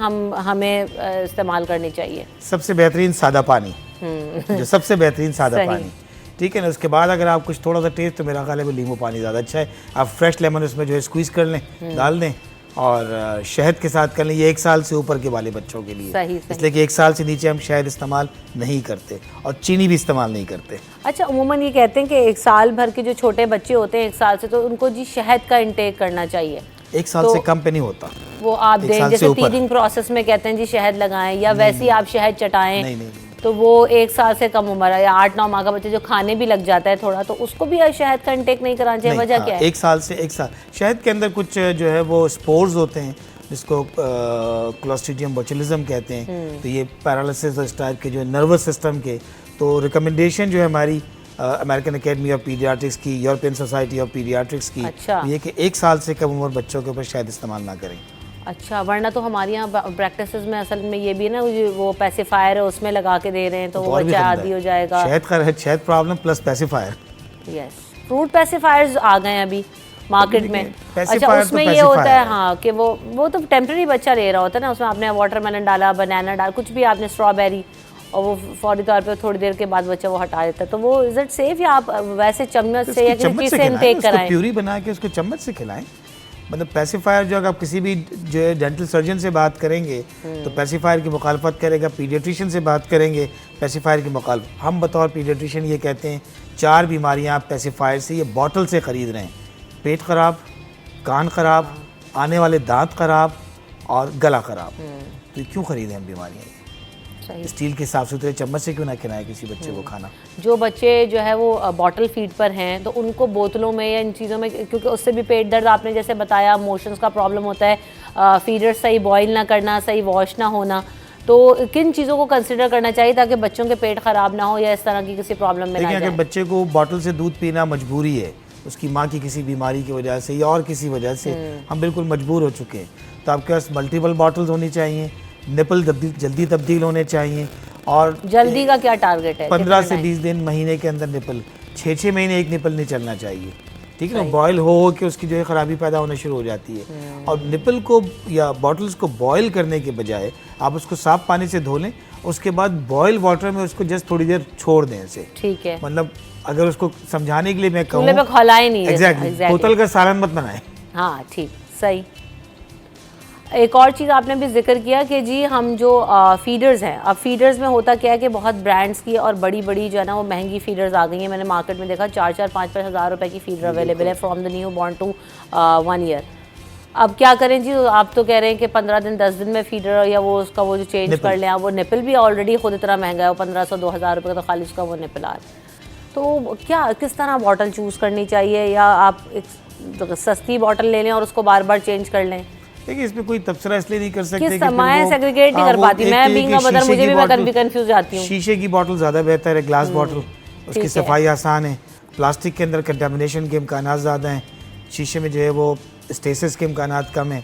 हमें इस्तेमाल करनी चाहिए? सबसे बेहतरीन सादा पानी, जो सबसे बेहतरीन सादा पानी, ठीक है ना। उसके बाद अगर आप कुछ थोड़ा सा टेस्ट, तो मेरा ख्याल है वो नींबू पानी ज़्यादा अच्छा है। आप फ्रेश लेमन उसमें जो है स्क्वीज़ कर लें, डाल दें और शहद के साथ कर लें। ये 1 साल से ऊपर के वाले बच्चों के लिए, इसलिए कि 1 साल से नीचे हम शहद इस्तेमाल नहीं करते और चीनी भी इस्तेमाल नहीं करते। अच्छा, उमूमन ये कहते हैं कि 1 साल भर के जो छोटे बच्चे होते हैं 1 साल से, तो उनको जी शहद का इंटेक करना चाहिए। 1 साल से कम पे नहीं होता वो आप दें, जैसे टीथिंग प्रोसेस में कहते हैं जी शहद लगाएं, या वैसे ही आप शहद चटाएं, तो वो 1 साल से कम उम्र है या 8-9 माह का बच्चे जो खाने भी लग जाता है थोड़ा, तो उसको भी शहद का इंटेक नहीं कराना चाहिए? वजह क्या है? 1 साल से 1 साल शहद के अंदर कुछ जो है वो स्पोर्स होते हैं जिसको क्लोस्ट्रीडियम बोचुलिज्म कहते हैं, तो ये पैरालिसिस और इस टाइप के जो नर्वस सिस्टम के, तो रिकमेंडेशन जो है हमारी अमेरिकन एकेडमी ऑफ पीडियाट्रिक्स की, यूरोपियन सोसाइटी ऑफ पीडियाट्रिक्स की, अच्छा। ये कि 1 साल से कम उम्र बच्चों के ऊपर शहद इस्तेमाल ना करें। अच्छा, वरना तो हमारे यहाँ प्रैक्टिसेस में असल में ये भी है ना, वो पैसिफायर है उसमें लगा के दे रहे हैं तो वो और भी बच्चा गंदा आदी है। हो जाएगा। शहद problem plus pacifier. Yes, fruit pacifiers आ गए हैं अभी मार्केट में। अच्छा, pacifier तो उसमें ये होता pacifier है है। हाँ कि वो तो टेम्प्रेरी बच्चा ले रहा होता है ना, उसमें आपने वाटरमेलन डाला, बनाना डाला, कुछ भी आपने, स्ट्रॉबेरी, और वो फौरी तौर पे थोड़ी देर के बाद बच्चा वो हटा देता है। तो वो इज इट सेफ, या आप वैसे चम्मच से या किसी चीज़ से इनटेक कराएं? प्यूरी बना के उसको चम्मच से खिलाएं। मतलब पैसिफायर जो अगर आप किसी भी जो है डेंटल सर्जन से बात करेंगे तो पैसिफायर की मुखालफत करेगा, पीडियाट्रिशियन से बात करेंगे पैसिफायर की मुखालफत। हम बतौर पीडियाट्रिशियन ये कहते हैं 4 बीमारियां आप पैसिफायर से, ये बॉटल से ख़रीद रहे हैं: पेट ख़राब, कान ख़राब, आने वाले दांत ख़राब और गला ख़राब। तो ये क्यों ख़रीदें हम बीमारियाँ? सही। स्टील के साफ सुथरे चम्मच से क्यों ना खिलाएं किसी बच्चे को खाना? जो बच्चे जो है वो बॉटल फीड पर हैं तो उनको बोतलों में या इन चीज़ों में, क्योंकि उससे भी पेट दर्द, आपने जैसे बताया, मोशंस का प्रॉब्लम होता है, फीडर सही बॉईल ना करना, सही वॉश ना होना, तो किन चीज़ों को कंसिडर करना चाहिए ताकि बच्चों के पेट ख़राब ना हो या इस तरह की किसी प्रॉब्लम में ना देखिए, जाए? अगर बच्चे को बॉटल से दूध पीना मजबूरी है, उसकी माँ की किसी बीमारी की वजह से या और किसी वजह से हम बिल्कुल मजबूर हो चुके हैं, तो आपके पास मल्टीपल बॉटल्स होनी चाहिए, निपल जल्दी तब्दील होने चाहिए। और जल्दी का क्या टारगेट है? 15 से 20 दिन, महीने के अंदर निपल, 6 महीने एक निपल नहीं चलना चाहिए, ठीक है ना? बॉयल हो के उसकी जो है ख़राबी पैदा होना शुरू हो जाती है। और निपल को या बॉटल्स को बॉयल करने के बजाय आप उसको साफ पानी से धो लें, उसके बाद बॉयल वाटर में उसको जस्ट थोड़ी देर छोड़ दें इसे। ठीक है। मतलब अगर उसको समझाने के लिए मैं कहूँ, चूल्हे पे खौलाएं नहीं। एग्जैक्टली, बोतल का सालन मत बनाएं। हाँ ठीक, सही। एक और चीज़ आपने भी जिक्र किया कि जी हम जो फीडर्स हैं, अब फीडर्स में होता क्या है कि बहुत ब्रांड्स की और बड़ी बड़ी जो है ना वो महंगी फीडर्स आ गई हैं। मैंने मार्केट में देखा 4-4, 5-5 हज़ार रुपए की फीडर अवेलेबल है from the newborn to 1 year. अब क्या करें जी, आप तो कह रहे हैं कि 15 दिन 10 दिन में फीडर या वो उसका वो जो चेंज कर लें। वो निपल भी ऑलरेडी खुद इतना महंगा है, वो 1500-2000 रुपये का तो खाली उसका वो निपल आ रहा है। तो क्या किस तरह बॉटल चूज़ करनी चाहिए, या आप एक सस्ती बॉटल ले लें और उसको बार बार चेंज कर लें? देखिए, इसमें कोई तबसरा इसलिए नहीं कर सकते किस कि फिर समय वो- सेग्रीगेट नहीं हाँ, कर वो पाती मैं, एक बीइंग कि अ मदर शीशे मुझे की भी मैं बॉटल- कंफ्यूज जाती हूँ। शीशे की बॉटल ज़्यादा बेहतर है, ग्लास बॉटल, उसकी ठीक है। सफाई आसान है, प्लास्टिक के अंदर कंटामिनेशन के इम्कानात ज़्यादा हैं, शीशे में जो है वो स्टेसिस के इम्कानात कम है।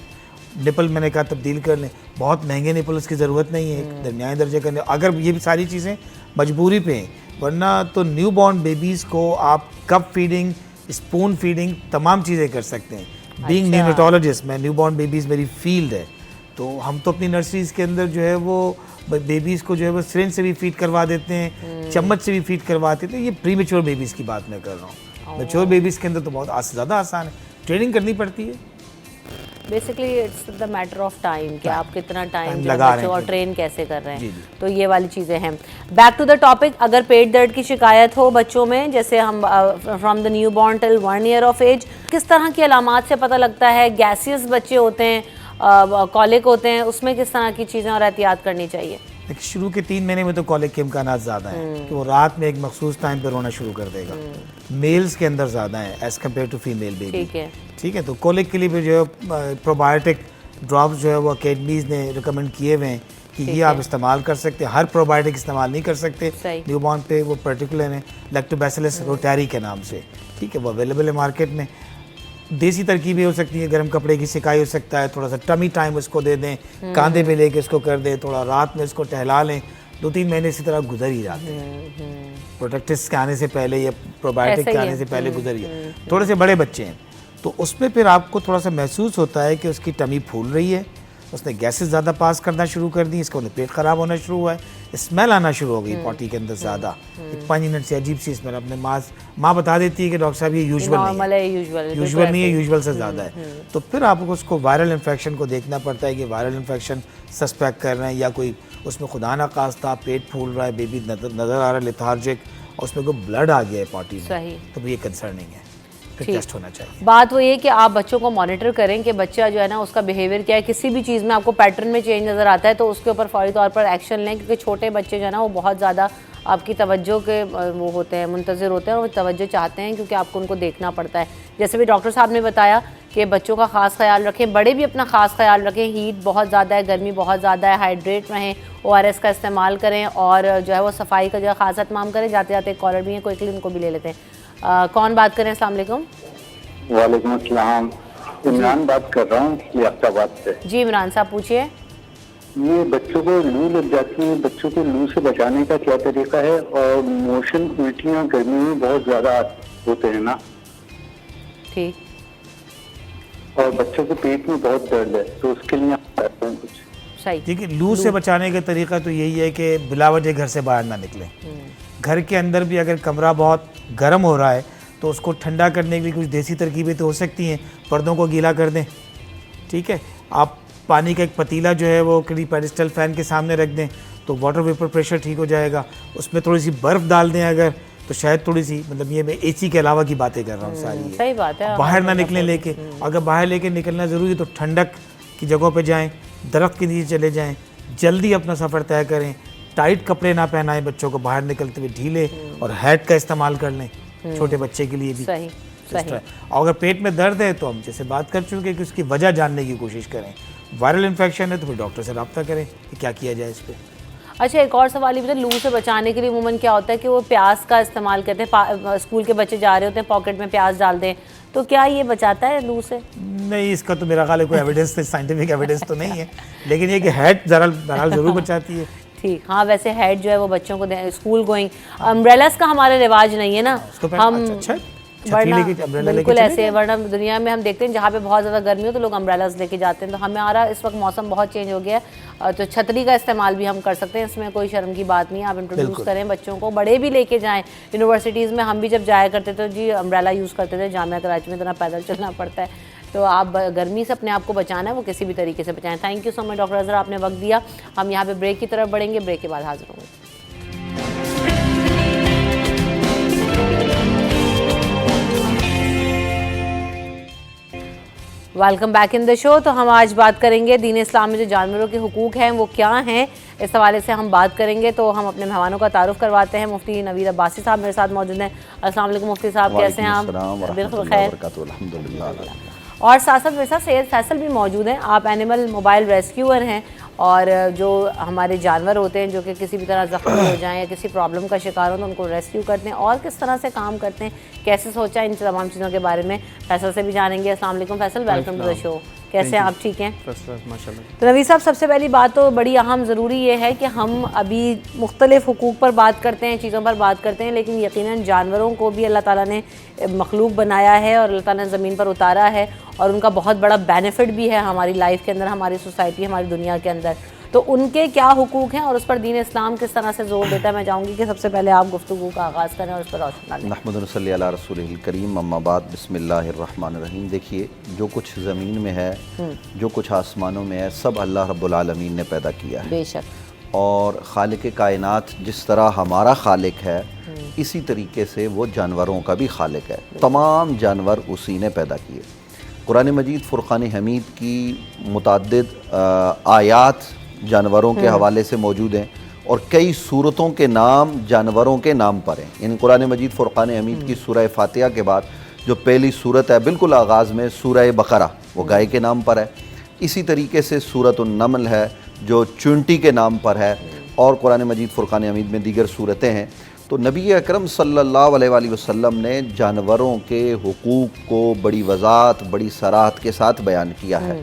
निपल मैंने कहा तब्दील कर लें, बहुत महंगे निपल उसकी ज़रूरत नहीं है, दरमियाने दर्जे का। अगर ये भी सारी चीज़ें मजबूरी पे हैं, वरना तो न्यू बॉर्न बेबीज़ को आप कप फीडिंग, स्पून फीडिंग, तमाम चीज़ें कर सकते हैं। बीइंग न्यूनेटोलॉजिस्ट, मैं न्यू बॉर्न बेबीज़ मेरी फील्ड है, तो हम तो अपनी नर्सरीज़ के अंदर जो है वो बेबीज़ को जो है वो सिरिंज से भी फीड करवा देते हैं, चम्मच से भी फीड करवाते हैं। तो ये प्री मैच्योर बेबीज़ की बात मैं कर रहा हूँ। मैच्योर बेबीज़ के अंदर तो बहुत ज़्यादा आसान है, ट्रेनिंग करनी पड़ती है। Basically it's the matter of time कि आप कितना टाइम लगा रहे बच्चों हैं और ट्रेन कैसे कर रहे हैं। जी, जी। तो ये वाली चीज़ें हैं। बैक टू द टॉपिक, अगर पेट दर्द की शिकायत हो बच्चों में, जैसे हम from the newborn till 1 year of age, किस तरह की अलामात से पता लगता है? गैसियस बच्चे होते हैं, कॉलिक होते हैं, उसमें किस तरह की चीज़ें और एहतियात करनी चाहिए? देखिए, शुरू के 3 महीने में तो कॉलिक के इम्कानात ज़्यादा हैं कि वो रात में एक मखसूस टाइम पे रोना शुरू कर देगा। मेल्स के अंदर ज़्यादा है as compare to female baby. ठीक है। ठीक है, तो कॉलिक के लिए भी जो है प्रोबायोटिक ड्रॉप्स जो है वो अकेडमीज़ ने रिकमेंड किए हुए हैं कि ये आप इस्तेमाल कर सकते हैं। हर प्रोबायोटिक इस्तेमाल नहीं कर सकते, सही। न्यू बॉर्न पे वो पर्टिकुलर हैं, लैक्टोबैसिलस रोटैरी के नाम से। ठीक है, वो अवेलेबल है मार्केट में। देसी तरकीबें हो सकती हैं, गर्म कपड़े की सिकाई हो सकता है, थोड़ा सा टमी टाइम उसको दे दें, कांधे पे लेके उसको कर दें, थोड़ा रात में उसको टहला लें, 2-3 महीने इसी तरह गुजर ही जाते हैं। प्रोटेक्टिस के आने से पहले या प्रोबायोटिक ऐसा के ही आने है। से पहले गुजर गया। थोड़े से बड़े बच्चे हैं तो उसमें फिर आपको थोड़ा सा महसूस होता है कि उसकी टमी फूल रही है, उसने गैसेस ज़्यादा पास करना शुरू कर दी, इसका पेट ख़राब होना शुरू हुआ है, स्मेल आना शुरू हो गई पॉटी के अंदर ज़्यादा, एक पंजीनेंट से अजीब सी स्मेल। अपने माँ बता देती है कि डॉक्टर साहब ये यूजुअल नॉर्मल है, यूजुअल नहीं है, यूजुअल से ज़्यादा है। तो फिर आपको उसको वायरल इन्फेक्शन को देखना पड़ता है कि वायरल इन्फेक्शन सस्पेक्ट कर रहे हैं या कोई उसमें खुदा ना खास्ता पेट फूल रहा है, बेबी नज़र आ रहा है लेथार्जिक, और उसमें कोई ब्लड आ गया है पॉटी में, सही। तो ये कंसर्निंग है, फिर ठीक। टेस्ट होना चाहिए। बात वो ये कि आप बच्चों को मॉनिटर करें कि बच्चा जो है ना उसका बिहेवियर क्या है। किसी भी चीज़ में आपको पैटर्न में चेंज नज़र आता है तो उसके ऊपर फौरी तौर पर एक्शन लें, क्योंकि छोटे बच्चे जो है ना वो बहुत ज़्यादा आपकी तवज्जो के वो होते हैं, मुंतज़िर होते हैं और वो तवज्जो चाहते हैं, क्योंकि आपको उनको देखना पड़ता है। जैसे भी डॉक्टर साहब ने बताया कि बच्चों का ख़ास ख्याल रखें, बड़े भी अपना ख़ास ख्याल रखें। हीट बहुत ज़्यादा है, गर्मी बहुत ज़्यादा है, हाइड्रेट रहें, ORS का इस्तेमाल करें और जो है वो सफाई का जो है ख़ास एहतमाम करें। जाते जाते कॉलर भी हैं, क्विकली उनको भी ले लेते हैं। कौन बात करें? अस्सलाम वालेकुम। वालेकुम अस्सलाम, इमरान बात कर रहा हूँ लियाकताबाद से। जी इमरान साहब पूछिए। ये बच्चों को लू लग जाती है, बच्चों को लू से बचाने का क्या तरीका है? और मोशन उल्टियाँ गर्मी में बहुत ज्यादा होते हैं ना, ठीक, और बच्चों के पेट में बहुत दर्द है, तो उसके लिए आप बताते हैं कुछ? सही। देखिए, लू से बचाने का तरीका तो यही है कि बिलावजह घर से बाहर ना निकलें। घर के अंदर भी अगर कमरा बहुत गर्म हो रहा है तो उसको ठंडा करने की कुछ देसी तरकीबें तो हो सकती हैं। पर्दों को गीला कर दें, ठीक है। आप पानी का एक पतीला जो है वो करीब पेडिस्टल फ़ैन के सामने रख दें तो वाटर वेपर प्रेशर ठीक हो जाएगा। उसमें थोड़ी सी बर्फ़ डाल दें अगर, तो शायद थोड़ी सी, मतलब ये मैं AC के अलावा की बातें कर रहा हूँ सारी ये। सही बात है। बाहर ना निकलें लेके, अगर बाहर लेके निकलना ज़रूरी है तो ठंडक की जगहों पे जाएं, दरख्त के नीचे चले जाएं, जल्दी अपना सफ़र तय करें। टाइट कपड़े ना पहनाएं बच्चों को, बाहर निकलते हुए ढीले, और हैट का इस्तेमाल कर लें छोटे बच्चे के लिए भी। सही सही। और अगर पेट में दर्द है तो हम जैसे बात कर चुके कि उसकी वजह जानने की कोशिश करें। वायरल इन्फेक्शन है तो फिर डॉक्टर से रब्ता करें कि क्या किया जाए इस पर। अच्छा, एक और सवाल ये बताए, लू से बचाने के लिए उमूमन क्या होता है कि वो प्याज का इस्तेमाल करते हैं। स्कूल के बच्चे जा रहे होते हैं, पॉकेट में प्याज डाल दें, तो क्या ये बचाता है लू से? नहीं, इसका तो मेरा ख्याल है कोई एविडेंस, साइंटिफिक एविडेंस तो नहीं है, लेकिन ये कि हैट बहरहाल ज़रूर बचाती है। ठीक, हाँ वैसे हेड जो है वो बच्चों को स्कूल गोइंग, अम्ब्रेलास का हमारे रिवाज नहीं है ना, हम अच्छा, वरना umbrella बिल्कुल लेके ऐसे, वरना दुनिया में हम देखते हैं जहाँ पे बहुत ज़्यादा गर्मी हो तो लोग अम्ब्रेलास लेके जाते हैं। तो हमारा इस वक्त मौसम बहुत चेंज हो गया है, तो छतरी का इस्तेमाल भी हम कर सकते हैं, इसमें कोई शर्म की बात नहीं है। आप इंट्रोड्यूस करें बच्चों को, बड़े भी लेके जाएँ। यूनिवर्सिटीज़ में हम भी जब जाया करते थे जी अम्ब्रेला यूज़ करते थे, जामिया कराची में इतना पैदल चलना पड़ता है। तो आप गर्मी से अपने आप को बचाना है वो किसी भी तरीके से बचाएं। Thank you so much doctor Azhar, आपने वक्त दिया। हम यहाँ पे ब्रेक की तरफ बढ़ेंगे, ब्रेक के बाद हाजिर होंगे। Welcome back in the show. तो हम आज बात करेंगे दीन इस्लाम में जो जानवरों के हुकूक हैं वो क्या हैं, इस हवाले से हम बात करेंगे। तो हम अपने मेहमानों का तारुफ करवाते हैं। मुफ्ती नवीद अब्बासी साहब मेरे साथ मौजूद हैं। अस्सलाम वालेकुम मुफ्ती साहब, कैसे हैं आप? बिल्कुल खैर, और साथ साथ मेरे साथ सैयद फैसल भी मौजूद हैं। आप एनिमल मोबाइल रेस्क्यूअर हैं और जो हमारे जानवर होते हैं जो कि किसी भी तरह ज़ख्मी हो जाएं या किसी प्रॉब्लम का शिकार हो तो उनको रेस्क्यू करते हैं और किस तरह से काम करते हैं, कैसे सोचा, इन तमाम चीज़ों के बारे में फैसल से भी जानेंगे। अस्सलाम वालेकुम Faisal, welcome to the show. कैसे हैं आप? ठीक हैं माशाल्लाह। तो नवीद साहब, सबसे पहली बात तो बड़ी अहम ज़रूरी ये है कि हम अभी मुख्तलिफ़ हुकूक पर बात करते हैं, चीज़ों पर बात करते हैं, लेकिन यकीनन जानवरों को भी अल्लाह ताला ने मखलूक बनाया है और अल्लाह ताला ने ज़मीन पर उतारा है और उनका बहुत बड़ा बेनिफिट भी है हमारी लाइफ के अंदर, हमारी सोसाइटी, हमारी दुनिया के अंदर। तो उनके क्या हुकूक हैं और उस पर दीन इस्लाम किस तरह से जोर देता है, मैं चाहूँगी कि सबसे पहले आप गुफ्तगू का आगाज़ करें और उस पर रोशनी डालें। नहमदुन सल्ली अला रसूलिल करीम, अम्मा बाद, बिस्मिल्लाहिर्रहमानिर्रहीम। देखिए, जो कुछ ज़मीन में है, जो कुछ आसमानों में है, सब अल्लाह रब्बुल आलमीन ने पैदा किया है। बेशक। और खालिक कायनात जिस तरह हमारा खालिक है, इसी तरीके से वो जानवरों का भी खालिक है। तमाम जानवर उसी ने पैदा किए। कुरान मजीद फ़ुरक़ान हमीद की मुतअद्दिद आयात जानवरों के हवाले से मौजूद हैं और कई सूरतों के नाम जानवरों के नाम पर हैं। इन कुरान मजीद फ़ुरक़ान हमीद की सूरह फ़ातिहा के बाद जो पहली सूरत है बिल्कुल आगाज़ में, सूरह बकरा, वो गाय के नाम पर है। इसी तरीके से सूरतुन नमल है जो चुंटी के नाम पर है, और कुरान मजीद फ़ुरक़ान हमीद में दीगर सूरतें हैं। तो नबी अकरम सल्लल्लाहु अलैहि वसल्लम ने जानवरों के हुकूक को बड़ी वज़ाहत, बड़ी सराहत के साथ बयान किया है।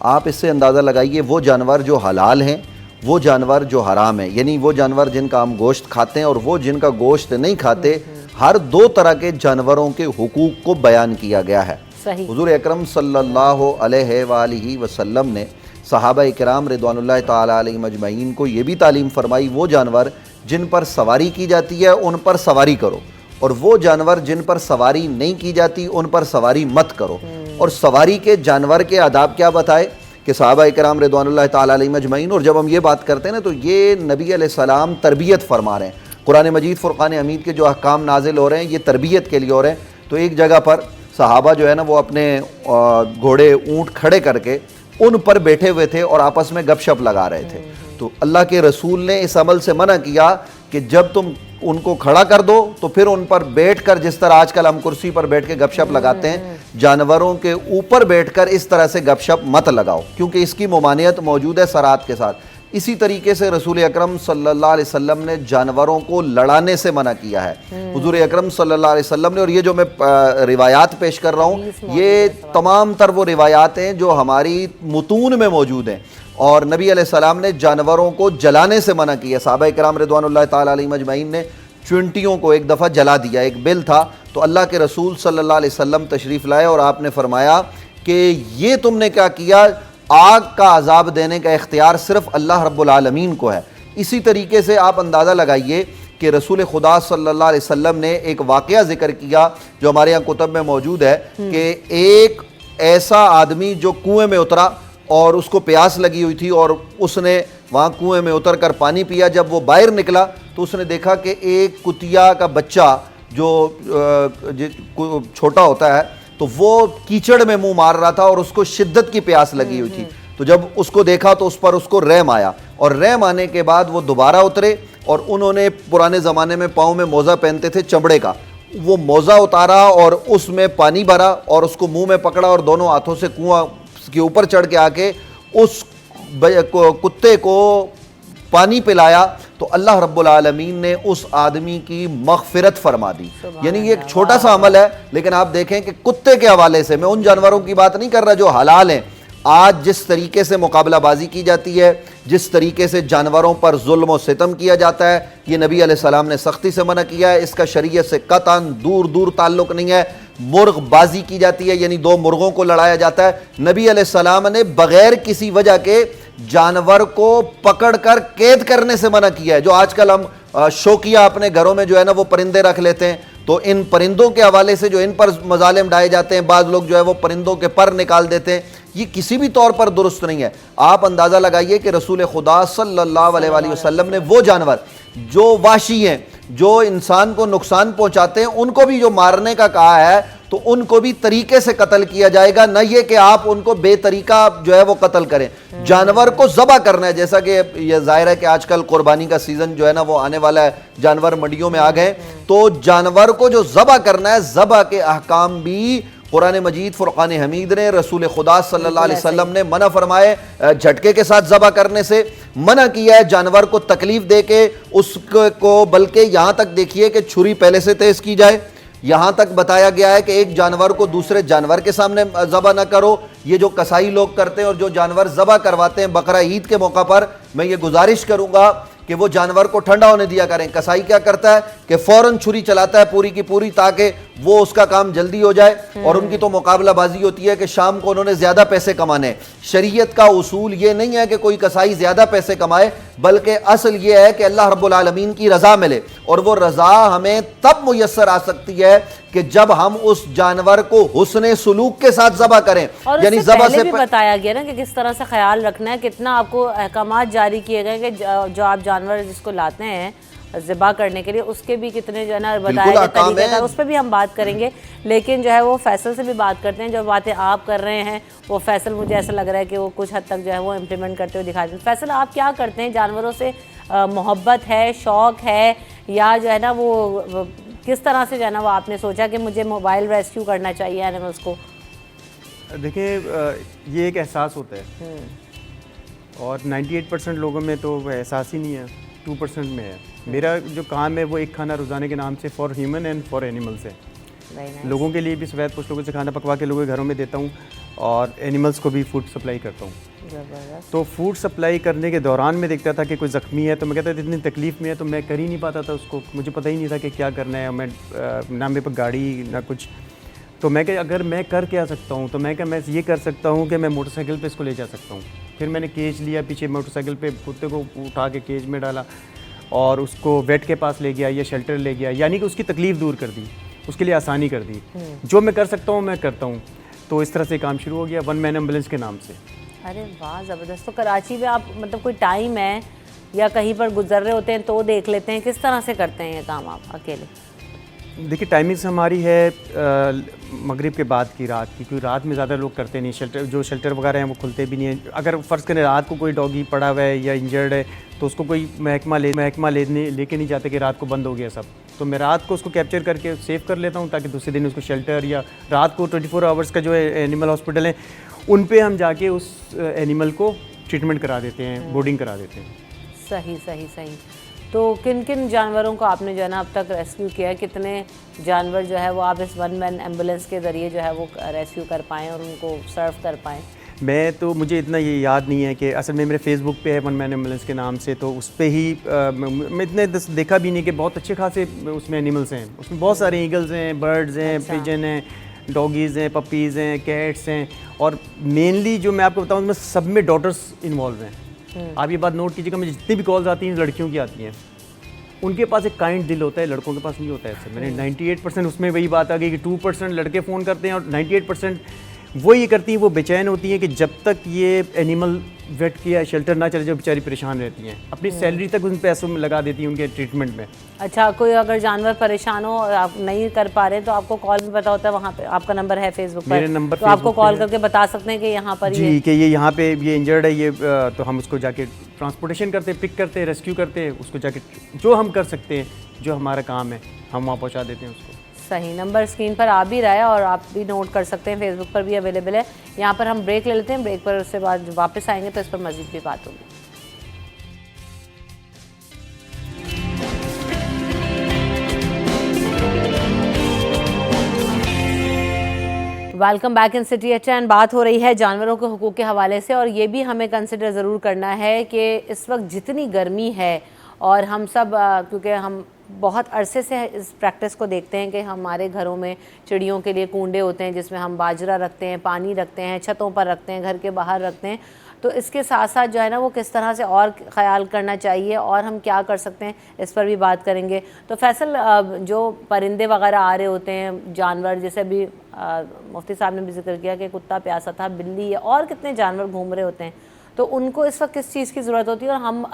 आप इससे अंदाज़ा लगाइए, वो जानवर जो हलाल हैं, वो जानवर जो हराम है, यानी वो जानवर जिनका हम गोश्त खाते हैं और वो जिनका गोश्त नहीं खाते, हर दो तरह के जानवरों के हुकूक को बयान किया गया है। हुज़ूर अकरम सल्लल्लाहु अलैहि वसल्लम ने सहाबा किराम रिदवानुल्लाह ताला अलैहिम अजमईन को ये भी तालीम फरमाई, वो जानवर जिन पर सवारी की जाती है उन पर सवारी करो, और वो जानवर जिन पर सवारी नहीं की जाती उन पर सवारी मत करो। और सवारी के जानवर के आदाब क्या बताए कि सहाबा किराम रिदवानुल्लाह ताला अलैहिम अजमईन, और जब हम ये बात करते हैं ना तो ये नबी अलैहिस्सलाम तरबियत फरमा रहे हैं। कुरान मजीद फ़ुरक़ान हमीद के जो अहकाम नाजिल हो रहे हैं ये तरबियत के लिए हो रहे हैं। तो एक जगह पर सहाबा जो है ना वो अपने घोड़े, ऊँट खड़े करके उन पर बैठे हुए थे और आपस में गपशप लगा रहे थे। तो अल्लाह के रसूल ने इस अमल से मना किया कि जब तुम उनको खड़ा कर दो तो फिर उन पर बैठकर, जिस तरह आजकल हम कुर्सी पर बैठ के गपशप लगाते हैं, जानवरों के ऊपर बैठकर इस तरह से गपशप मत लगाओ, क्योंकि इसकी ममानियत मौजूद है सरात के साथ। इसी तरीके से रसूल अकरम सल्लल्लाहु अलैहि वसल्लम ने जानवरों को लड़ाने से मना किया है। हुजूर अकरम सल्लल्लाहु अलैहि वसल्लम ने, और ये जो मैं रिवायात पेश कर रहा हूँ, ये तमाम तर वो रिवायात हैं जो हमारी मुतून में मौजूद हैं, और नबी अलैहिस्सलाम ने जानवरों को जलाने से मना किया। सहाबा किराम रिदवानुल्लाह ताला अलैहिम अजमईन ने चुंटियों को एक दफ़ा जला दिया। एक बिल था, तो अल्लाह के रसूल सल्लल्लाहु अलैहि वसल्लम तशरीफ़ लाए और आपने फरमाया कि ये तुमने क्या किया, आग का अजाब देने का इख्तियार सिर्फ अल्लाह रब्बुल आलमीन को है। इसी तरीके से आप अंदाज़ा लगाइए कि रसूल खुदा सल्लल्लाहु अलैहि वसल्लम ने एक वाक़या ज़िक्र किया जो हमारे यहाँ कुतुब में मौजूद है कि एक ऐसा आदमी जो कुएं में उतरा और उसको प्यास लगी हुई थी और उसने वहाँ कुएं में उतर कर पानी पिया। जब वो बाहर निकला तो उसने देखा कि एक कुतिया का बच्चा जो छोटा होता है, तो वो कीचड़ में मुंह मार रहा था और उसको शिद्दत की प्यास लगी हुई थी। तो जब उसको देखा तो उस पर उसको रहम आया, और रहम आने के बाद वो दोबारा उतरे और उन्होंने, पुराने ज़माने में पाँव में मोज़ा पहनते थे चमड़े का, वो मोज़ा उतारा और उसमें पानी भरा और उसको मुंह में पकड़ा और दोनों हाथों से कुआं के ऊपर चढ़ के आके उस कुत्ते को पानी पिलाया। तो अल्लाह रब्बुल आलमीन ने उस आदमी की मग़फ़िरत फरमा दी। यानी ये एक छोटा सा अमल है, लेकिन आप देखें कि कुत्ते के हवाले से, मैं उन जानवरों की बात नहीं कर रहा जो हलाल हैं, आज जिस तरीके से मुकाबलाबाजी की जाती है, जिस तरीके से जानवरों पर जुल्म और सितम किया जाता है, ये नबी अलैहिस्सलाम ने सख्ती से मना किया है। इसका शरीयत से कतन दूर दूर ताल्लुक़ नहीं है। मुर्गबाजी की जाती है, यानी दो मुर्गों को लड़ाया जाता है। नबी अलैहिस्सलाम ने बग़ैर किसी वजह के जानवर को पकड़कर कैद करने से मना किया है। जो आजकल हम शौकिया अपने घरों में जो है ना वो परिंदे रख लेते हैं, तो इन परिंदों के हवाले से जो इन पर मजालिम ढाए जाते हैं, बाद लोग जो है वो परिंदों के पर निकाल देते हैं, ये किसी भी तौर पर दुरुस्त नहीं है। आप अंदाज़ा लगाइए कि रसूल खुदा सल्लल्लाहु अलैहि वसल्लम ने वो जानवर जो वाशी हैं, जो इंसान को नुकसान पहुंचाते हैं, उनको भी जो मारने का कहा है, तो उनको भी तरीके से कत्ल किया जाएगा, न ये कि आप उनको बेतरीका जो है वो कत्ल करें। जानवर को ज़बह करना है, जैसा कि ये जाहिर है कि आजकल कुर्बानी का सीज़न जो है ना वो आने वाला है, जानवर मंडियों में आ गए, तो जानवर को जो ज़बह करना है, ज़बह के अहकाम भी कुरान मजीद फुरक़ान हमीद ने, रसूल खुदा सल्लल्लाहु अलैहि वसल्लम ने मना फरमाए। झटके के साथ ज़बह करने से मना किया है, जानवर को तकलीफ दे के उसको, बल्कि यहाँ तक देखिए कि छुरी पहले से तेज़ की जाए। यहाँ तक बताया गया है कि एक जानवर को दूसरे जानवर के सामने ज़बह न करो। ये जो कसाई लोग करते हैं और जो जानवर ज़बह करवाते हैं बकरा ईद के मौका पर, मैं ये गुजारिश करूँगा कि वो जानवर को ठंडा होने दिया करें। कसाई क्या करता है कि फ़ौरन छुरी चलाता है पूरी की पूरी, ताकि वो उसका काम जल्दी हो जाए, और उनकी तो मुकाबलाबाजी होती है कि शाम को उन्होंने ज़्यादा पैसे कमाने। शरीयत का उसूल ये नहीं है कि कोई कसाई ज़्यादा पैसे कमाए, बल्कि असल ये है कि अल्लाह रब्बुल आलमीन की रज़ा मिले, और वो रज़ा हमें तब मुयस्सर आ सकती है कि जब हम उस जानवर को हुस्ने सुलूक के साथ ज़बह करें। और यानी ज़बह से भी बताया गया ना कि किस तरह से ख्याल रखना है, कितना आपको अहकामात जारी किए गए कि जो आप जानवर जिसको लाते हैं ज़िबा करने के लिए, उसके भी कितने जो है ना बताया गया तरीका था, उस पर भी हम बात करेंगे। लेकिन जो है वो फैसल से भी बात करते हैं। जो बातें आप कर रहे हैं वो फैसल, मुझे ऐसा लग रहा है कि वो कुछ हद तक जो है वो इम्प्लीमेंट करते हुए दिखाई देते हैं। फैसल, आप क्या करते हैं? जानवरों से मोहब्बत है, शौक़ है, या जो है ना वो किस तरह से जो है ना वो आपने सोचा कि मुझे मोबाइल रेस्क्यू करना चाहिए एनिमल्स को? देखिए, ये एक एहसास होता है, और 98% लोगों में तो वह एहसास ही नहीं है, 2% में है। मेरा जो काम है वो एक खाना रोज़ाना के नाम से for human and for animals है। लोगों के लिए भी सफ़ेद पोश लोगों से खाना पकवा के लोगों के घरों में देता हूँ, और एनिमल्स को भी फूड सप्लाई करता हूँ। तो फूड सप्लाई करने के दौरान मैं देखता था कि कोई ज़ख्मी है, तो मैं कहता था इतनी तकलीफ़ में है, तो मैं कर ही नहीं पाता था उसको, मुझे पता ही नहीं था कि क्या करना है। मैं ना मेरे पर गाड़ी ना कुछ, तो मैं क्या, अगर मैं कर क्या सकता हूँ, तो मैं ये कर सकता हूँ कि मैं मोटरसाइकिल पे इसको ले जा सकता हूँ। फिर मैंने केज लिया, पीछे मोटरसाइकिल पे कुत्ते को उठा के केज में डाला और उसको वेट के पास ले गया या शेल्टर ले गया, यानी कि उसकी तकलीफ़ दूर कर दी, उसके लिए आसानी कर दी। जो मैं कर सकता हूँ मैं करता हूँ। तो इस तरह से काम शुरू हो गया वन मैन एम्बुलेंस के नाम से। अरे वाह, ज़बरदस्त। तो कराची में आप मतलब कोई टाइम है या कहीं पर गुजर रहे होते हैं तो देख लेते हैं, किस तरह से करते हैं ये काम आप अकेले? देखिए, टाइमिंग्स हमारी है मगरिब के बाद की, रात की, क्योंकि रात में ज़्यादा लोग करते नहीं। शेल्टर वगैरह हैं वो खुलते भी नहीं हैं। अगर फ़र्ज़ करें रात को कोई डॉगी पड़ा हुआ है या इंजर्ड है, तो उसको कोई महकमा लेके नहीं जाते कि रात को बंद हो गया सब, तो मैं रात को उसको कैप्चर करके सेव कर लेता हूँ ताकि दूसरे दिन उसको शेल्टर या रात को 24 आवर्स का जो है एनिमल हॉस्पिटल है उन पे हम जाके उस एनिमल को ट्रीटमेंट करा देते हैं, बोर्डिंग करा देते हैं। सही सही सही। तो किन किन जानवरों को आपने जो है ना अब तक रेस्क्यू किया है, कितने जानवर जो है वो आप इस वन मैन एम्बुलेंस के ज़रिए जो है वो रेस्क्यू कर पाएँ और उनको सर्व कर पाएँ? मैं तो मुझे इतना ये याद नहीं है कि असल में मेरे फेसबुक पे है वन मैन एम्बुलेंस के नाम से, तो उस पर ही मैं इतने देखा भी नहीं कि बहुत अच्छे खासे उसमें एनिमल्स हैं, उसमें बहुत सारे ईगल्स हैं, बर्ड्स हैं, पिजन हैं, डॉगीज़ हैं, पपीज़ हैं, कैट्स हैं, और मेनली जो मैं आपको बताऊँ उसमें सब में डॉटर्स इन्वॉल्व हैं। आप ये बात नोट कीजिएगा, मुझे जितनी भी कॉल्स आती हैं लड़कियों की आती हैं, उनके पास एक काइंड दिल होता है, लड़कों के पास नहीं होता है। ऐसे मैंने 98% उसमें वही बात आ गई कि 2% लड़के फ़ोन करते हैं और 98% वो ये करती हैं, वो बेचैन होती हैं कि जब तक ये एनिमल वेट किया शेल्टर ना चले जाए, बेचारी परेशान रहती हैं, अपनी सैलरी तक उन पैसों में लगा देती हैं उनके ट्रीटमेंट में। अच्छा, कोई अगर जानवर परेशान हो और आप नहीं कर पा रहे तो आपको कॉल भी पता होता है, वहाँ पे आपका नंबर है फेसबुक पर, मेरे नंबर तो आपको कॉल करके बता सकते हैं कि यहाँ पर जी कि ये यहाँ पे ये इंजर्ड है, ये तो हम उसको जाके ट्रांसपोर्टेशन करते हैं, पिक करते हैं, रेस्क्यू करते हैं, उसको जाके जो हम कर सकते हैं, जो हमारा काम है हम वहाँ पहुँचा देते हैं उसको। सही। नंबर स्क्रीन पर आ भी रहा है और आप भी नोट कर सकते हैं, फेसबुक पर भी अवेलेबल है। यहाँ पर हम ब्रेक ले लेते हैं, ब्रेक पर उसके बाद वापस आएंगे तो इस पर मज़ीद भी बात होगी। Welcome back in city H N. बात हो रही है जानवरों के हुकूक के हवाले से, और ये भी हमें कंसिडर ज़रूर करना है कि इस वक्त जितनी गर्मी है और हम सब क्योंकि हम बहुत अरसे से इस प्रैक्टिस को देखते हैं कि हमारे घरों में चिड़ियों के लिए कूंडे होते हैं जिसमें हम बाजरा रखते हैं, पानी रखते हैं, छतों पर रखते हैं, घर के बाहर रखते हैं। तो इसके साथ साथ जो है ना वो किस तरह से और ख्याल करना चाहिए और हम क्या कर सकते हैं, इस पर भी बात करेंगे। तो फैसल, जो परिंदे वगैरह आ रहे होते हैं, जानवर, जैसे अभी मुफ्ती साहब ने भी जिक्र किया कि कुत्ता प्यासा था, बिल्ली है, और कितने जानवर घूम रहे होते हैं, तो उनको इस वक्त किस चीज़ की ज़रूरत होती है और हम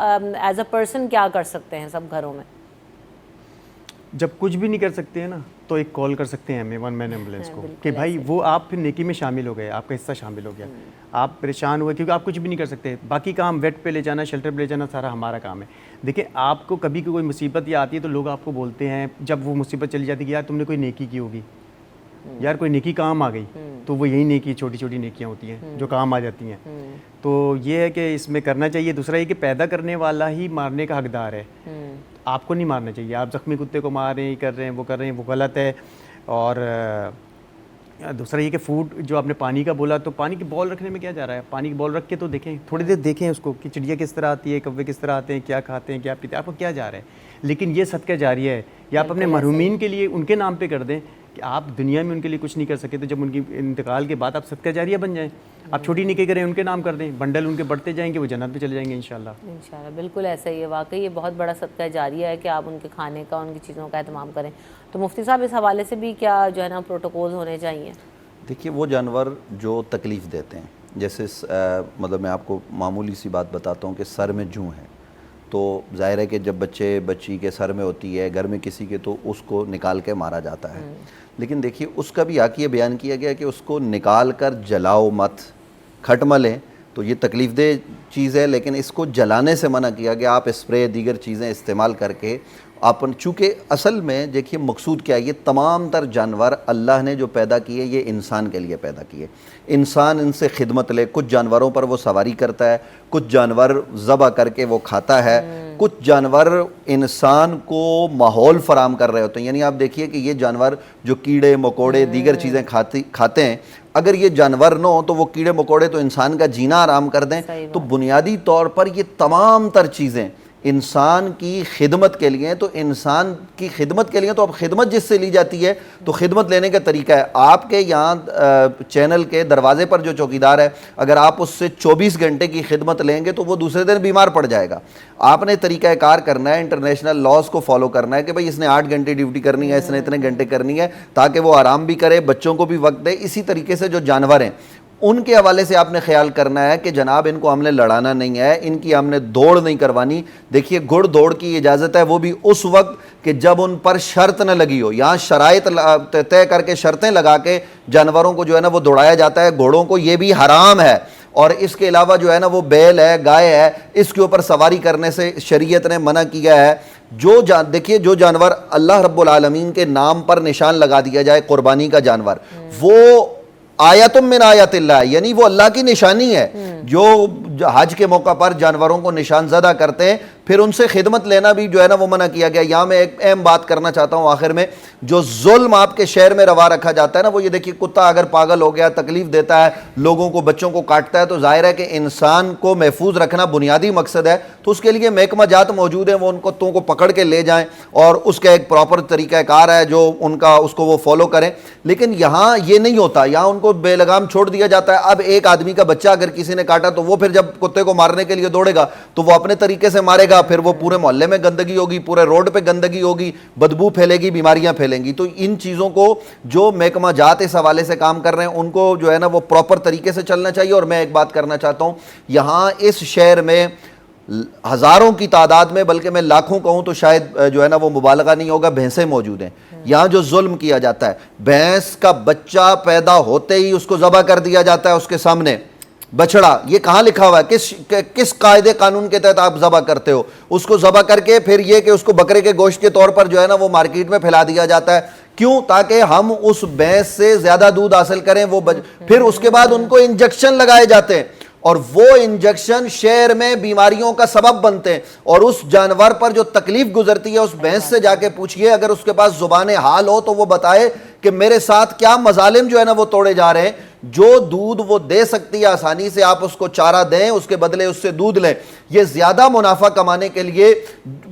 एज अ पर्सन क्या कर सकते हैं सब घरों में? जब कुछ भी नहीं कर सकते हैं ना, तो एक कॉल कर सकते हैं हमें वन मैन एम्बुलेंस को कि भाई वो आप फिर नेकी में शामिल हो गए, आपका हिस्सा शामिल हो गया। आप परेशान हुए क्योंकि आप कुछ भी नहीं कर सकते, बाकी काम वेट पे ले जाना, शेल्टर पे ले जाना, सारा हमारा काम है। देखिए, आपको कभी कोई मुसीबत या आती है तो लोग आपको बोलते हैं, जब वो मुसीबत चली जाती है कि यार तुमने कोई नेकी की होगी, यार कोई नेकी काम आ गई, तो वो यही नेकी, छोटी छोटी नेकियां होती हैं जो काम आ जाती हैं। तो ये है कि इसमें करना चाहिए। दूसरा ये कि पैदा करने वाला ही मारने का हकदार है, आपको नहीं मारना चाहिए। आप ज़ख्मी कुत्ते को मार रहे हैं, कर रहे हैं, वो कर रहे हैं, वो गलत है। और दूसरा ये कि फूड, जो आपने पानी का बोला, तो पानी की बॉल रखने में क्या जा रहा है? पानी की बॉल रख के तो देखें, थोड़ी देर देखें उसको कि चिड़िया किस तरह आती है, कौवे किस तरह आते हैं, क्या खाते हैं, क्या पीते हैं, आपको क्या जा रहा है। लेकिन ये सदका जारिया है, या आप अपने महरूमीन के लिए उनके नाम पे कर दें कि आप दुनिया में उनके लिए कुछ नहीं कर सके, तो जब उनकी इंतकाल के बाद आप सदका जारिया बन जाएं। आप छोटी निके करें, उनके नाम कर दें, बंडल उनके बढ़ते जाएंगे, वो जन्नत में चले जाएंगे इंशाल्लाह। इंशाल्लाह, बिल्कुल ऐसा ही है। वाकई ये बहुत बड़ा सदका जारिया है कि आप उनके खाने का, उनकी चीज़ों का एहतमाम करें। तो मुफ्ती साहब, इस हवाले से भी क्या जो है ना प्रोटोकॉल होने चाहिए? देखिए, वो जानवर जो तकलीफ़ देते हैं, जैसे मतलब मैं आपको मामूली सी बात बताता हूँ कि सर में जूं है, तो जाहिर है कि जब बच्ची के सर में होती है, घर में किसी के, तो उसको निकाल के मारा जाता है। लेकिन देखिए, उसका भी आके बयान किया गया कि उसको निकाल कर जलाओ मत, खट मलें, तो ये तकलीफ़ दे चीज़ है, लेकिन इसको जलाने से मना किया गया। आप स्प्रे, दीगर चीज़ें इस्तेमाल करके अपन, चूँकि असल में देखिए मकसूद क्या है, ये तमाम तर जानवर अल्लाह ने जो पैदा किए, ये इंसान के लिए पैदा किए। इंसान इनसे खिदमत ले, कुछ जानवरों पर वो सवारी करता है, कुछ जानवर ज़बह करके वो खाता है, कुछ जानवर इंसान को माहौल फराम कर रहे होते हैं। यानी आप देखिए कि ये जानवर जो कीड़े मकोड़े दीगर चीज़ें खाते हैं, अगर ये जानवर न हो तो वो कीड़े मकोड़े तो इंसान का जीना आराम कर दें। तो बुनियादी तौर पर ये तमाम तर चीज़ें इंसान की खिदमत के लिए, तो इंसान की खिदमत के लिए तो अब खिदमत जिससे ली जाती है, तो खिदमत लेने का तरीका है, आपके यहाँ चैनल के दरवाजे पर जो चौकीदार है, अगर आप उससे 24 घंटे की खिदमत लेंगे तो वो दूसरे दिन बीमार पड़ जाएगा। आपने तरीका कार करना है, इंटरनेशनल लॉज को फॉलो करना है कि भाई इसने 8 घंटे ड्यूटी करनी है, इसने इतने घंटे करनी है, ताकि वो आराम भी करे, बच्चों को भी वक्त दे। इसी तरीके से जो जानवर हैं उनके हवाले से आपने ख्याल करना है कि जनाब इनको हमने लड़ाना नहीं है, इनकी हमने दौड़ नहीं करवानी। देखिए, घुड़ दौड़ की इजाज़त है वो भी उस वक्त कि जब उन पर शर्त न लगी हो। यहाँ शराइत तय करके, शर्तें लगा के जानवरों को जो है ना वो दौड़ाया जाता है। घोड़ों को ये भी हराम है, और इसके अलावा जो है ना वो बैल है, गाय है, इसके ऊपर सवारी करने से शरीयत ने मना किया है। देखिए जो जानवर अल्लाह रब्बुल आलमीन के नाम पर निशान लगा दिया जाए, कुर्बानी का जानवर, वो आयतुम मिन आयतिल्लाह, यानी वो अल्लाह की निशानी है। जो हज के मौका पर जानवरों को निशान ज़दा करते हैं, फिर उनसे खिदमत लेना भी जो है ना वो मना किया गया। यहाँ मैं एक अहम बात करना चाहता हूँ आखिर में, जो जुल्म आपके शहर में रवा रखा जाता है ना, वो ये देखिए, कुत्ता अगर पागल हो गया, तकलीफ देता है, लोगों को, बच्चों को काटता है, तो जाहिर है कि इंसान को महफूज रखना बुनियादी मकसद है। तो उसके लिए महकमा जात मौजूद हैं, वो उन कुत्तों को पकड़ के ले जाएं और उसका एक प्रॉपर तरीक़ाकार है जो उनका, उसको वो फॉलो करें। लेकिन यहाँ ये नहीं होता, यहाँ उनको बेलगाम छोड़ दिया जाता है। अब एक आदमी का बच्चा अगर किसी ने काटा तो वो फिर जब कुत्ते को मारने के लिए दौड़ेगा तो वो अपने तरीके से मारेगा, फिर वो पूरे मोहल्ले में गंदगी होगी, पूरे रोड पे गंदगी होगी, बदबू फैलेगी, बीमारियां फैलेंगी। तो इन चीज़ों को जो महकमा जात इस हवाले से काम कर रहे हैं उनको जो है ना वो प्रॉपर तरीके से चलना चाहिए। और मैं एक बात करना चाहता हूँ, यहाँ इस शहर में हज़ारों की तादाद में, बल्कि मैं लाखों कहूँ तो शायद जो है ना वो मुबालगा नहीं होगा, भैंसें मौजूद हैं। यहाँ जो जुल्म किया जाता है, भैंस का बच्चा पैदा होते ही उसको ज़बह कर दिया जाता है उसके सामने, बछड़ा। ये कहाँ लिखा हुआ है? किस कायदे कानून के तहत आप ज़बह करते हो? उसको ज़बह करके फिर ये कि उसको बकरे के गोश्त के तौर पर जो है ना वो मार्केट में फैला दिया जाता है। क्यों? ताकि हम उस भैंस से ज़्यादा दूध हासिल करें। फिर उसके बाद उनको इंजेक्शन लगाए जाते हैं और वो इंजेक्शन शहर में बीमारियों का सबब बनते हैं। और उस जानवर पर जो तकलीफ गुजरती है, उस भैंस से जाके पूछिए, अगर उसके पास जुबान हाल हो तो वो बताए कि मेरे साथ क्या मजालिम जो है ना वो तोड़े जा रहे हैं। जो दूध वो दे सकती है आसानी से, आप उसको चारा दें, उसके बदले उससे दूध लें। ये ज्यादा मुनाफा कमाने के लिए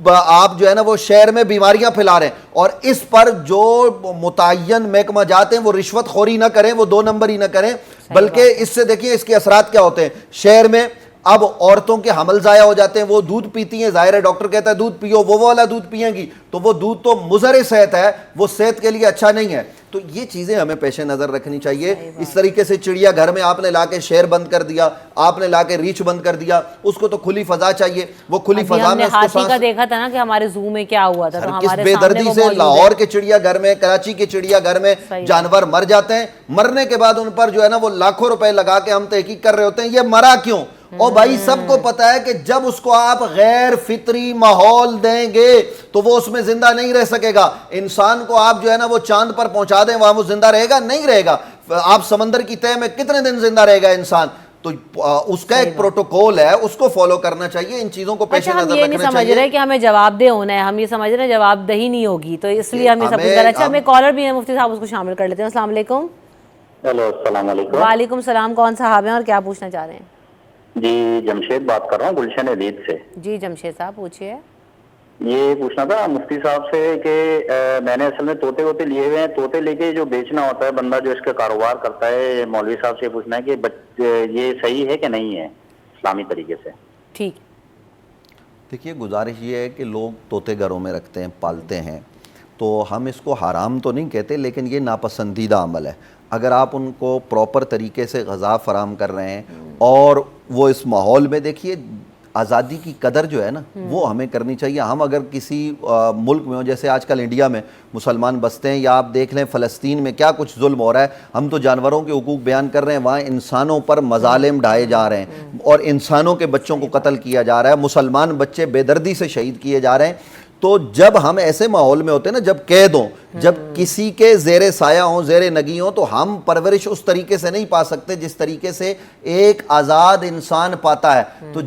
आप जो है ना वो शहर में बीमारियां फैला रहे हैं। और इस पर जो मुतय्यन महकमा जाते हैं वो रिश्वत खोरी ना करें, वो 2 नंबर ही ना करें, बल्कि इससे देखिए इसके असरात क्या होते हैं। शहर में अब औरतों के हमल ज़ाया हो जाते हैं, वो दूध पीती हैं, ज़ाहिर है डॉक्टर कहता है दूध पियो, वो वाला दूध पिएंगी तो वो दूध तो मुज़र सेहत है, वो सेहत के लिए अच्छा नहीं है। तो ये चीज़ें हमें पेश नज़र रखनी चाहिए। इस तरीके से चिड़िया घर में आपने लाके शेर बंद कर दिया, आपने लाके रीछ बंद कर दिया, उसको तो खुली फजा चाहिए। वो खुली फजा में हाथी का देखा था ना कि हमारे जू में क्या हुआ था, तो हमारे बेदर्दी से लाहौर के चिड़िया घर में, कराची के चिड़िया घर में जानवर मर जाते हैं। मरने के बाद उन पर जो है ना वो लाखों रुपए लगा के हम तहकीक कर रहे होते हैं, ये मरा क्यों? और भाई सबको पता है कि जब उसको आप गैर फितरी माहौल देंगे तो वो उसमें जिंदा नहीं रह सकेगा। इंसान को आप जो है ना वो चांद पर पहुंचा दें, वहां वो जिंदा रहेगा? नहीं रहेगा। आप समंदर की तह में कितने दिन जिंदा रहेगा इंसान? तो उसका एक प्रोटोकॉल है, उसको फॉलो करना चाहिए। इन चीजों को पेश नजर रखना चाहिए। हम ये नहीं समझ रहे कि हमें जवाबदेह होना है, हम ये समझ रहे हैं जवाबदेही नहीं होगी, तो इसलिए हम ये सब कुछ कर। अच्छा, हमें कॉलर भी है, मुफ्ती साहब उसको शामिल कर लेते हैं। अस्सलाम वालेकुम। हेलो, अस्सलाम वालेकुम। वालेकुम सलाम। कौन साहब हैं और क्या पूछना चाह रहे हैं? जी, जमशेद बात कर रहा हूँ, गुलशन अदीद से। जी जमशेद साहब पूछिए। ये पूछना था मुफ्ती साहब से कि मैंने असल में तोते वोते लिए हुए हैं, तोते लेके जो बेचना होता है बंदा जो इसका कारोबार करता है, मौलवी साहब से पूछना है कि ये सही है कि नहीं है इस्लामी तरीके से? ठीक। देखिए, गुजारिश ये है कि लोग तोते घरों में रखते हैं, पालते हैं, तो हम इसको हराम तो नहीं कहते, लेकिन ये नापसंदीदा अमल है। अगर आप उनको प्रॉपर तरीके से ग़ज़ा फ़राहम कर रहे हैं और वो इस माहौल में, देखिए आज़ादी की कदर जो है ना वो हमें करनी चाहिए। हम अगर किसी मुल्क में हो, जैसे आजकल इंडिया में मुसलमान बसते हैं, या आप देख लें फ़लस्तीन में क्या कुछ जुल्म हो रहा है, हम तो जानवरों के हुकूक बयान कर रहे हैं, वहाँ इंसानों पर मजालिम ढाए जा रहे हैं और इंसानों के बच्चों को कत्ल किया जा रहा है, मुसलमान बच्चे बेदर्दी से शहीद किए जा रहे हैं। तो जब हम ऐसे माहौल में होते हैं ना, जब कैद हों, जब किसी के ज़ेरे साया हों, ज़ेरे नगी हों, तो हम परवरिश उस तरीके से नहीं पा सकते जिस तरीके से एक आज़ाद इंसान पाता है। तो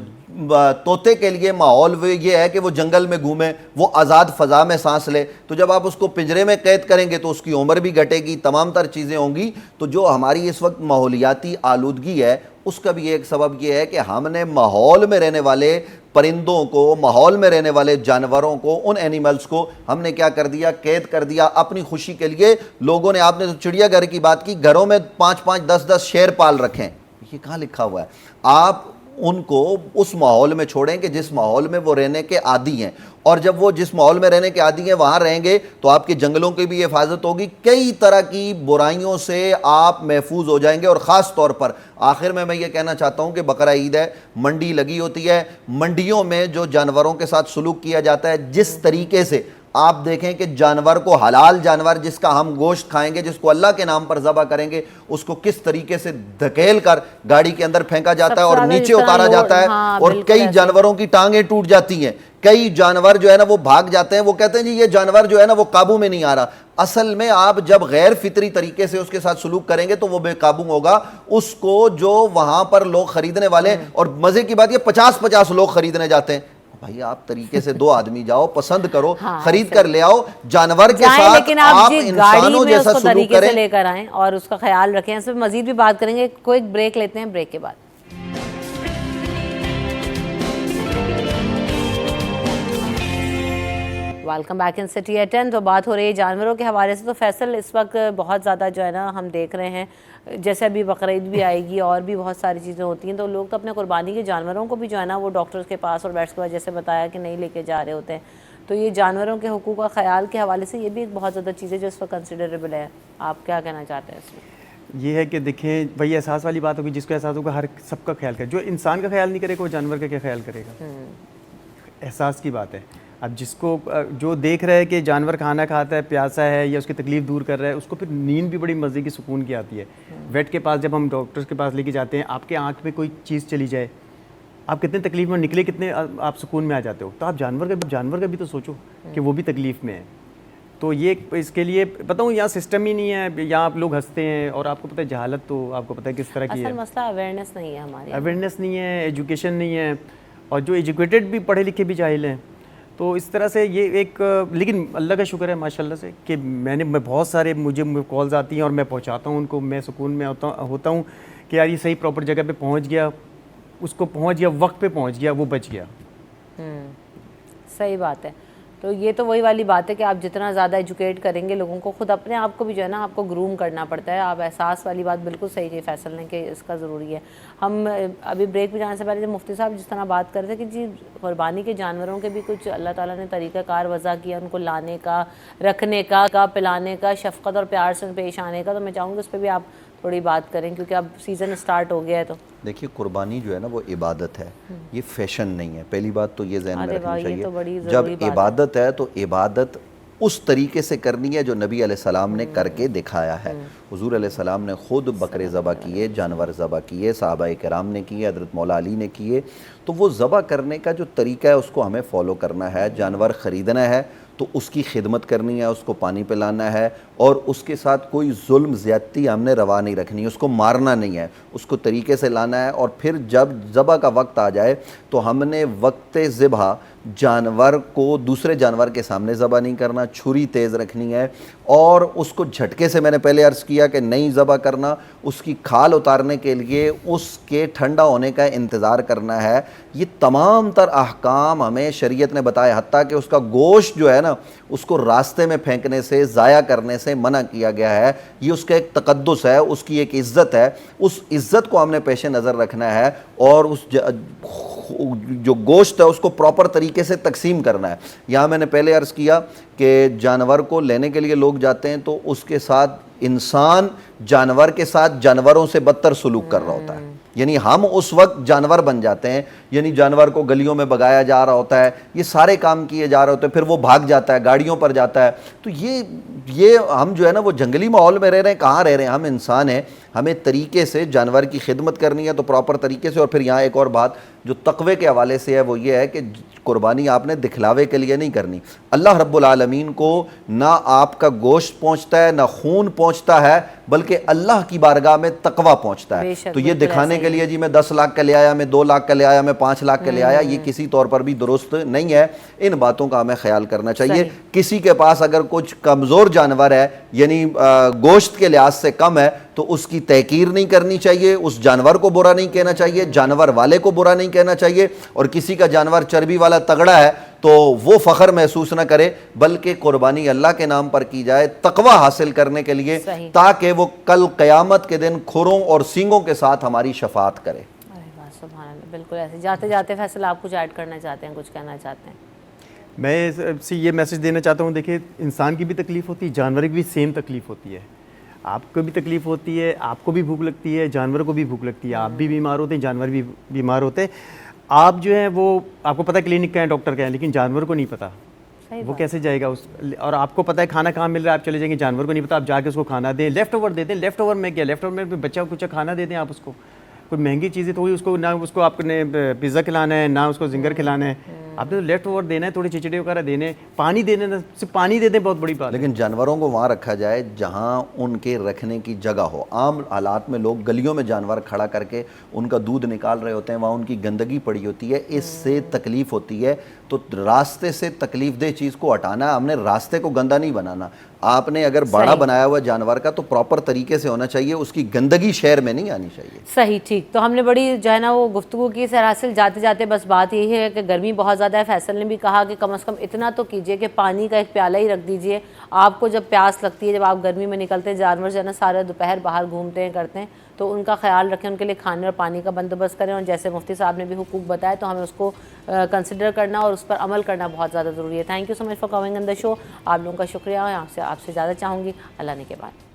तोते के लिए माहौल ये है कि वो जंगल में घूमे, वो आज़ाद फ़ज़ा में सांस ले। तो जब आप उसको पिंजरे में कैद करेंगे तो उसकी उम्र भी घटेगी, तमाम तर चीज़ें होंगी। तो जो हमारी इस वक्त माहौलियाती आलूदगी है, उसका भी एक सबब ये है कि हमने माहौल में रहने वाले परिंदों को, माहौल में रहने वाले जानवरों को, उन एनिमल्स को हमने क्या कर दिया? कैद कर दिया अपनी खुशी के लिए। लोगों ने, आपने तो चिड़ियाघर की बात की, घरों में 5-5, 10-10 शेर पाल रखें। ये कहाँ लिखा हुआ है? आप उनको उस माहौल में छोड़ें कि जिस माहौल में वो रहने के आदी हैं, और जब वो जिस माहौल में रहने के आदी हैं वहाँ रहेंगे तो आपके जंगलों की भी हिफाजत होगी, कई तरह की बुराइयों से आप महफूज हो जाएंगे। और ख़ास तौर पर आखिर में मैं ये कहना चाहता हूँ कि बकरा ईद है, मंडी लगी होती है, मंडियों में जो जानवरों के साथ सलूक किया जाता है, जिस तरीके से आप देखें कि जानवर को, हलाल जानवर जिसका हम गोश्त खाएंगे, जिसको अल्लाह के नाम पर ज़बह करेंगे, उसको किस तरीके से धकेल कर गाड़ी के अंदर फेंका जाता है और नीचे उतारा जाता है। और कई जानवरों की टांगें टूट जाती हैं, कई जानवर जो है ना वो भाग जाते हैं। वो कहते हैं जी ये जानवर जो है ना वो काबू में नहीं आ रहा। असल में आप जब गैर फितरी तरीके से उसके साथ सलूक करेंगे तो वो बेकाबू होगा। उसको जो वहां पर लोग खरीदने वाले, और मजे की बात ये 50-50 लोग खरीदने जाते हैं। भाई आप तरीके से 2 आदमी जाओ, पसंद करो, खरीद कर ले आओ, जानवर के साथ लेकिन आप जी इंसानों जैसा उसको सलूक तरीके से करें। लेकर आएं और उसका ख्याल रखें। इस पर मजीद भी बात करेंगे। कोई ब्रेक लेते हैं, ब्रेक के बाद welcome back in city at 10। तो बात हो रही है जानवरों के हवाले से। तो फैसल, इस वक्त बहुत ज़्यादा जो है ना हम देख रहे हैं, जैसे अभी बकरीद भी आएगी और भी बहुत सारी चीज़ें होती हैं, तो लोग तो अपने कुर्बानी के जानवरों को भी जो है ना वो डॉक्टर्स के पास और वेट्स के पास जैसे बताया कि नहीं लेके जा रहे होते हैं। तो ये जानवरों के हुकूक का ख्याल के हवाले से ये भी एक बहुत ज़्यादा चीज़ है जो इस वक्त कंसिडरेबल है। आप क्या कहना चाहते हैं इसमें? ये है कि देखें, वही एहसास वाली बात होगी, जिसको एहसास होगा हर सबका ख्याल करे। जो इंसान का ख्याल नहीं करेगा वो जानवर का क्या ख्याल करेगा? एहसास की बात है। अब जिसको जो देख रहा है कि जानवर खाना खाता है, प्यासा है या उसकी तकलीफ़ दूर कर रहा है, उसको फिर नींद भी बड़ी मज़े की, सुकून की आती है। वेट के पास जब हम डॉक्टर्स के पास लेके जाते हैं, आपके आँख में कोई चीज़ चली जाए, आप कितने तकलीफ़ में निकले, कितने आप सुकून में आ जाते हो। तो आप जानवर का भी तो सोचो कि वो भी तकलीफ़ में है। तो ये इसके लिए बताऊँ, यहाँ सिस्टम ही नहीं है, यहाँ आप लोग हंसते हैं और आपको पता है जहालत तो आपको पता है किस तरह की है। असल मसला अवेयरनेस नहीं है हमारी, अवेयरनेस नहीं है, एजुकेशन नहीं है, और जो एजुकेटेड भी पढ़े लिखे भी जाहिल हैं। तो इस तरह से ये एक, लेकिन अल्लाह का शुक्र है माशाल्लाह से कि मैं बहुत सारे मुझे कॉल्स आती हैं और मैं पहुंचाता हूं उनको। मैं सुकून में होता हूं कि यार ये सही प्रॉपर जगह पे पहुंच गया, उसको पहुंच गया, वक्त पे पहुंच गया, वो बच गया। सही बात है। तो ये तो वही वाली बात है कि आप जितना ज़्यादा एजुकेट करेंगे लोगों को, खुद अपने आप को भी जो है ना आपको ग्रूम करना पड़ता है। आप एहसास वाली बात बिल्कुल सही कही फैसल ने कि इसका ज़रूरी है। हम अभी ब्रेक पे जाने से पहले जब मुफ्ती साहब जिस तरह बात कर रहे थे कि जी कुर्बानी के जानवरों के भी कुछ अल्लाह ताला ने तरीक़ाकार वज़ा किया, उनको लाने का, रखने का, पिलाने का, शफ़क़त और प्यार से पेश आने का। तो मैं चाहूँगी उस पर भी आप थोड़ी बात करें क्योंकि अब सीज़न स्टार्ट हो गया है। तो देखिए कुर्बानी जो है ना वो इबादत है, ये फैशन नहीं है। पहली बात तो ये जहन में रखनी चाहिए। जब इबादत है तो इबादत उस तरीके से करनी है जो नबी अलैहिस्सलाम ने करके दिखाया है। हुजूर अलैहिस्सलाम ने खुद बकरे ज़बह किए, जानवर ज़बह किए, सहाबाए किराम ने किए, हज़रत मौला अली ने किए। तो वो ज़बह करने का जो तरीका है उसको हमें फॉलो करना है। जानवर ख़रीदना है तो उसकी खिदमत करनी है, उसको पानी पिलाना है और उसके साथ कोई जुल्म ज़्यादती हमने रवा नहीं रखनी है, उसको मारना नहीं है, उसको तरीके से लाना है। और फिर जब ज़बह का वक्त आ जाए तो हमने वक्त ज़िबा जानवर को दूसरे जानवर के सामने ज़बह नहीं करना, छुरी तेज़ रखनी है और उसको झटके से, मैंने पहले अर्ज़ किया कि नहीं ज़बह करना, उसकी खाल उतारने के लिए उसके ठंडा होने का इंतज़ार करना है। ये तमाम तर अहकाम हमें शरीयत ने बताया, हत्ता कि उसका गोश्त जो है ना उसको रास्ते में फेंकने से, ज़ाया करने से मना किया गया है। ये उसका एक तक़द्दुस है, उसकी एक इज़्ज़त है, उस इज़्ज़त को हमने पेश नज़र रखना है और उस जो गोश्त है उसको प्रॉपर तरीके से तकसीम करना है। यहाँ मैंने पहले अर्ज़ किया कि जानवर को लेने के लिए लोग जाते हैं तो उसके साथ इंसान जानवर के साथ जानवरों से बदतर सलूक कर रहा होता है, यानी हम उस वक्त जानवर बन जाते हैं। यानी जानवर को गलियों में भगाया जा रहा होता है, ये सारे काम किए जा रहे होते हैं, फिर वो भाग जाता है, गाड़ियों पर जाता है। तो ये हम जो है ना वो जंगली माहौल में रह रहे हैं, कहाँ रह रहे हैं, हम इंसान हैं। हमें तरीके से जानवर की खिदमत करनी है तो प्रॉपर तरीके से। और फिर यहाँ एक और बात जो तक़वे के हवाले से है वो ये है कि कुर्बानी आपने दिखलावे के लिए नहीं करनी। अल्लाह रब्बुल आलमीन को ना आपका गोश्त पहुँचता है, ना खून पहुँचता है, बल्कि अल्लाह की बारगाह में तकवा पहुँचता है। तो ये दिखाने के लिए जी मैं 10 लाख का ले आया, मैं 2 लाख का ले आया, मैं 5 लाख का ले आया, ये किसी तौर पर भी दुरुस्त नहीं है। इन बातों का हमें ख्याल करना चाहिए। किसी के पास अगर कुछ कमज़ोर जानवर है, यानी गोश्त के लिहाज से कम है, तो उसकी तहकीर नहीं करनी चाहिए, उस जानवर को बुरा नहीं कहना चाहिए, जानवर वाले को बुरा नहीं कहना चाहिए। और किसी का जानवर चर्बी वाला तगड़ा है तो वो फ़ख्र महसूस न करे, बल्कि कुर्बानी अल्लाह के नाम पर की जाए तकवा हासिल करने के लिए, ताकि वो कल क़यामत के दिन खुरों और सींगों के साथ हमारी शफाअत करे। अरे सुभान अल्लाह, बिल्कुल ऐसे। जाते जाते फैसल आप कुछ ऐड करना चाहते हैं, कुछ कहना चाहते हैं? मैं से ये मैसेज देना चाहता हूँ, देखिए इंसान की भी तकलीफ़ होती है, जानवर की भी सेम तकलीफ़ होती है। आपको भी तकलीफ़ होती है, आपको भी भूख लगती है, जानवर को भी भूख लगती है, आप भी बीमार होते हैं, जानवर भी बीमार होते हैं। आप जो है वो आपको पता क्लिनिक का है, डॉक्टर का है, लेकिन जानवर को नहीं पता वो कैसे जाएगा उस, और आपको पता है खाना कहाँ मिल रहा है, आप चले जाएंगे, जानवर को नहीं पता, आप जाके उसको खाना दें, लेफ्ट ओवर दे दें। लेफ्ट ओवर में क्या, लेफ्ट ओवर में बच्चा कुछ खाना दे दें आप उसको, कोई महंगी चीज़ें तो वही उसको, ना उसको आपने पिज़्ज़ा खिलाना है, ना उसको जिंगर खिलाना है, आपने तो लेफ्ट ओवर देना है, थोड़ी चिचड़े वगैरह देने, पानी देने, सिर्फ पानी दे दें, बहुत बड़ी बात है। लेकिन जानवरों को वहाँ रखा जाए जहाँ उनके रखने की जगह हो। आम हालात में लोग गलियों में जानवर खड़ा करके उनका दूध निकाल रहे होते हैं, वहाँ उनकी गंदगी पड़ी होती है, इससे तकलीफ होती है। तो रास्ते से तकलीफ दे चीज़ को हटाना, हमने रास्ते को गंदा नहीं बनाना। आपने अगर बाड़ा बनाया हुआ जानवर का तो प्रॉपर तरीके से होना चाहिए, उसकी गंदगी शहर में नहीं आनी चाहिए। सही, ठीक। तो हमने बड़ी जो है ना वो गुफ्तगू की, सरासिल जाते जाते बस बात यही है कि गर्मी बहुत ज़्यादा है। फैसल ने भी कहा कि कम से कम इतना तो कीजिए कि पानी का एक प्याला ही रख दीजिए। आपको जब प्यास लगती है, जब आप गर्मी में निकलते हैं, जानवर जो है ना सारा दोपहर बाहर घूमते हैं, करते हैं, तो उनका ख्याल रखें, उनके लिए खाने और पानी का बंदोबस्त करें। और जैसे मुफ्ती साहब ने भी हुकूक बताया, तो हमें उसको कंसिडर करना और उस पर अमल करना बहुत ज़्यादा ज़रूरी है। Thank you so much for coming in the show. आप लोगों का शुक्रिया है, आपसे ज़्यादा चाहूँगी। अल्लाह ने के बाद।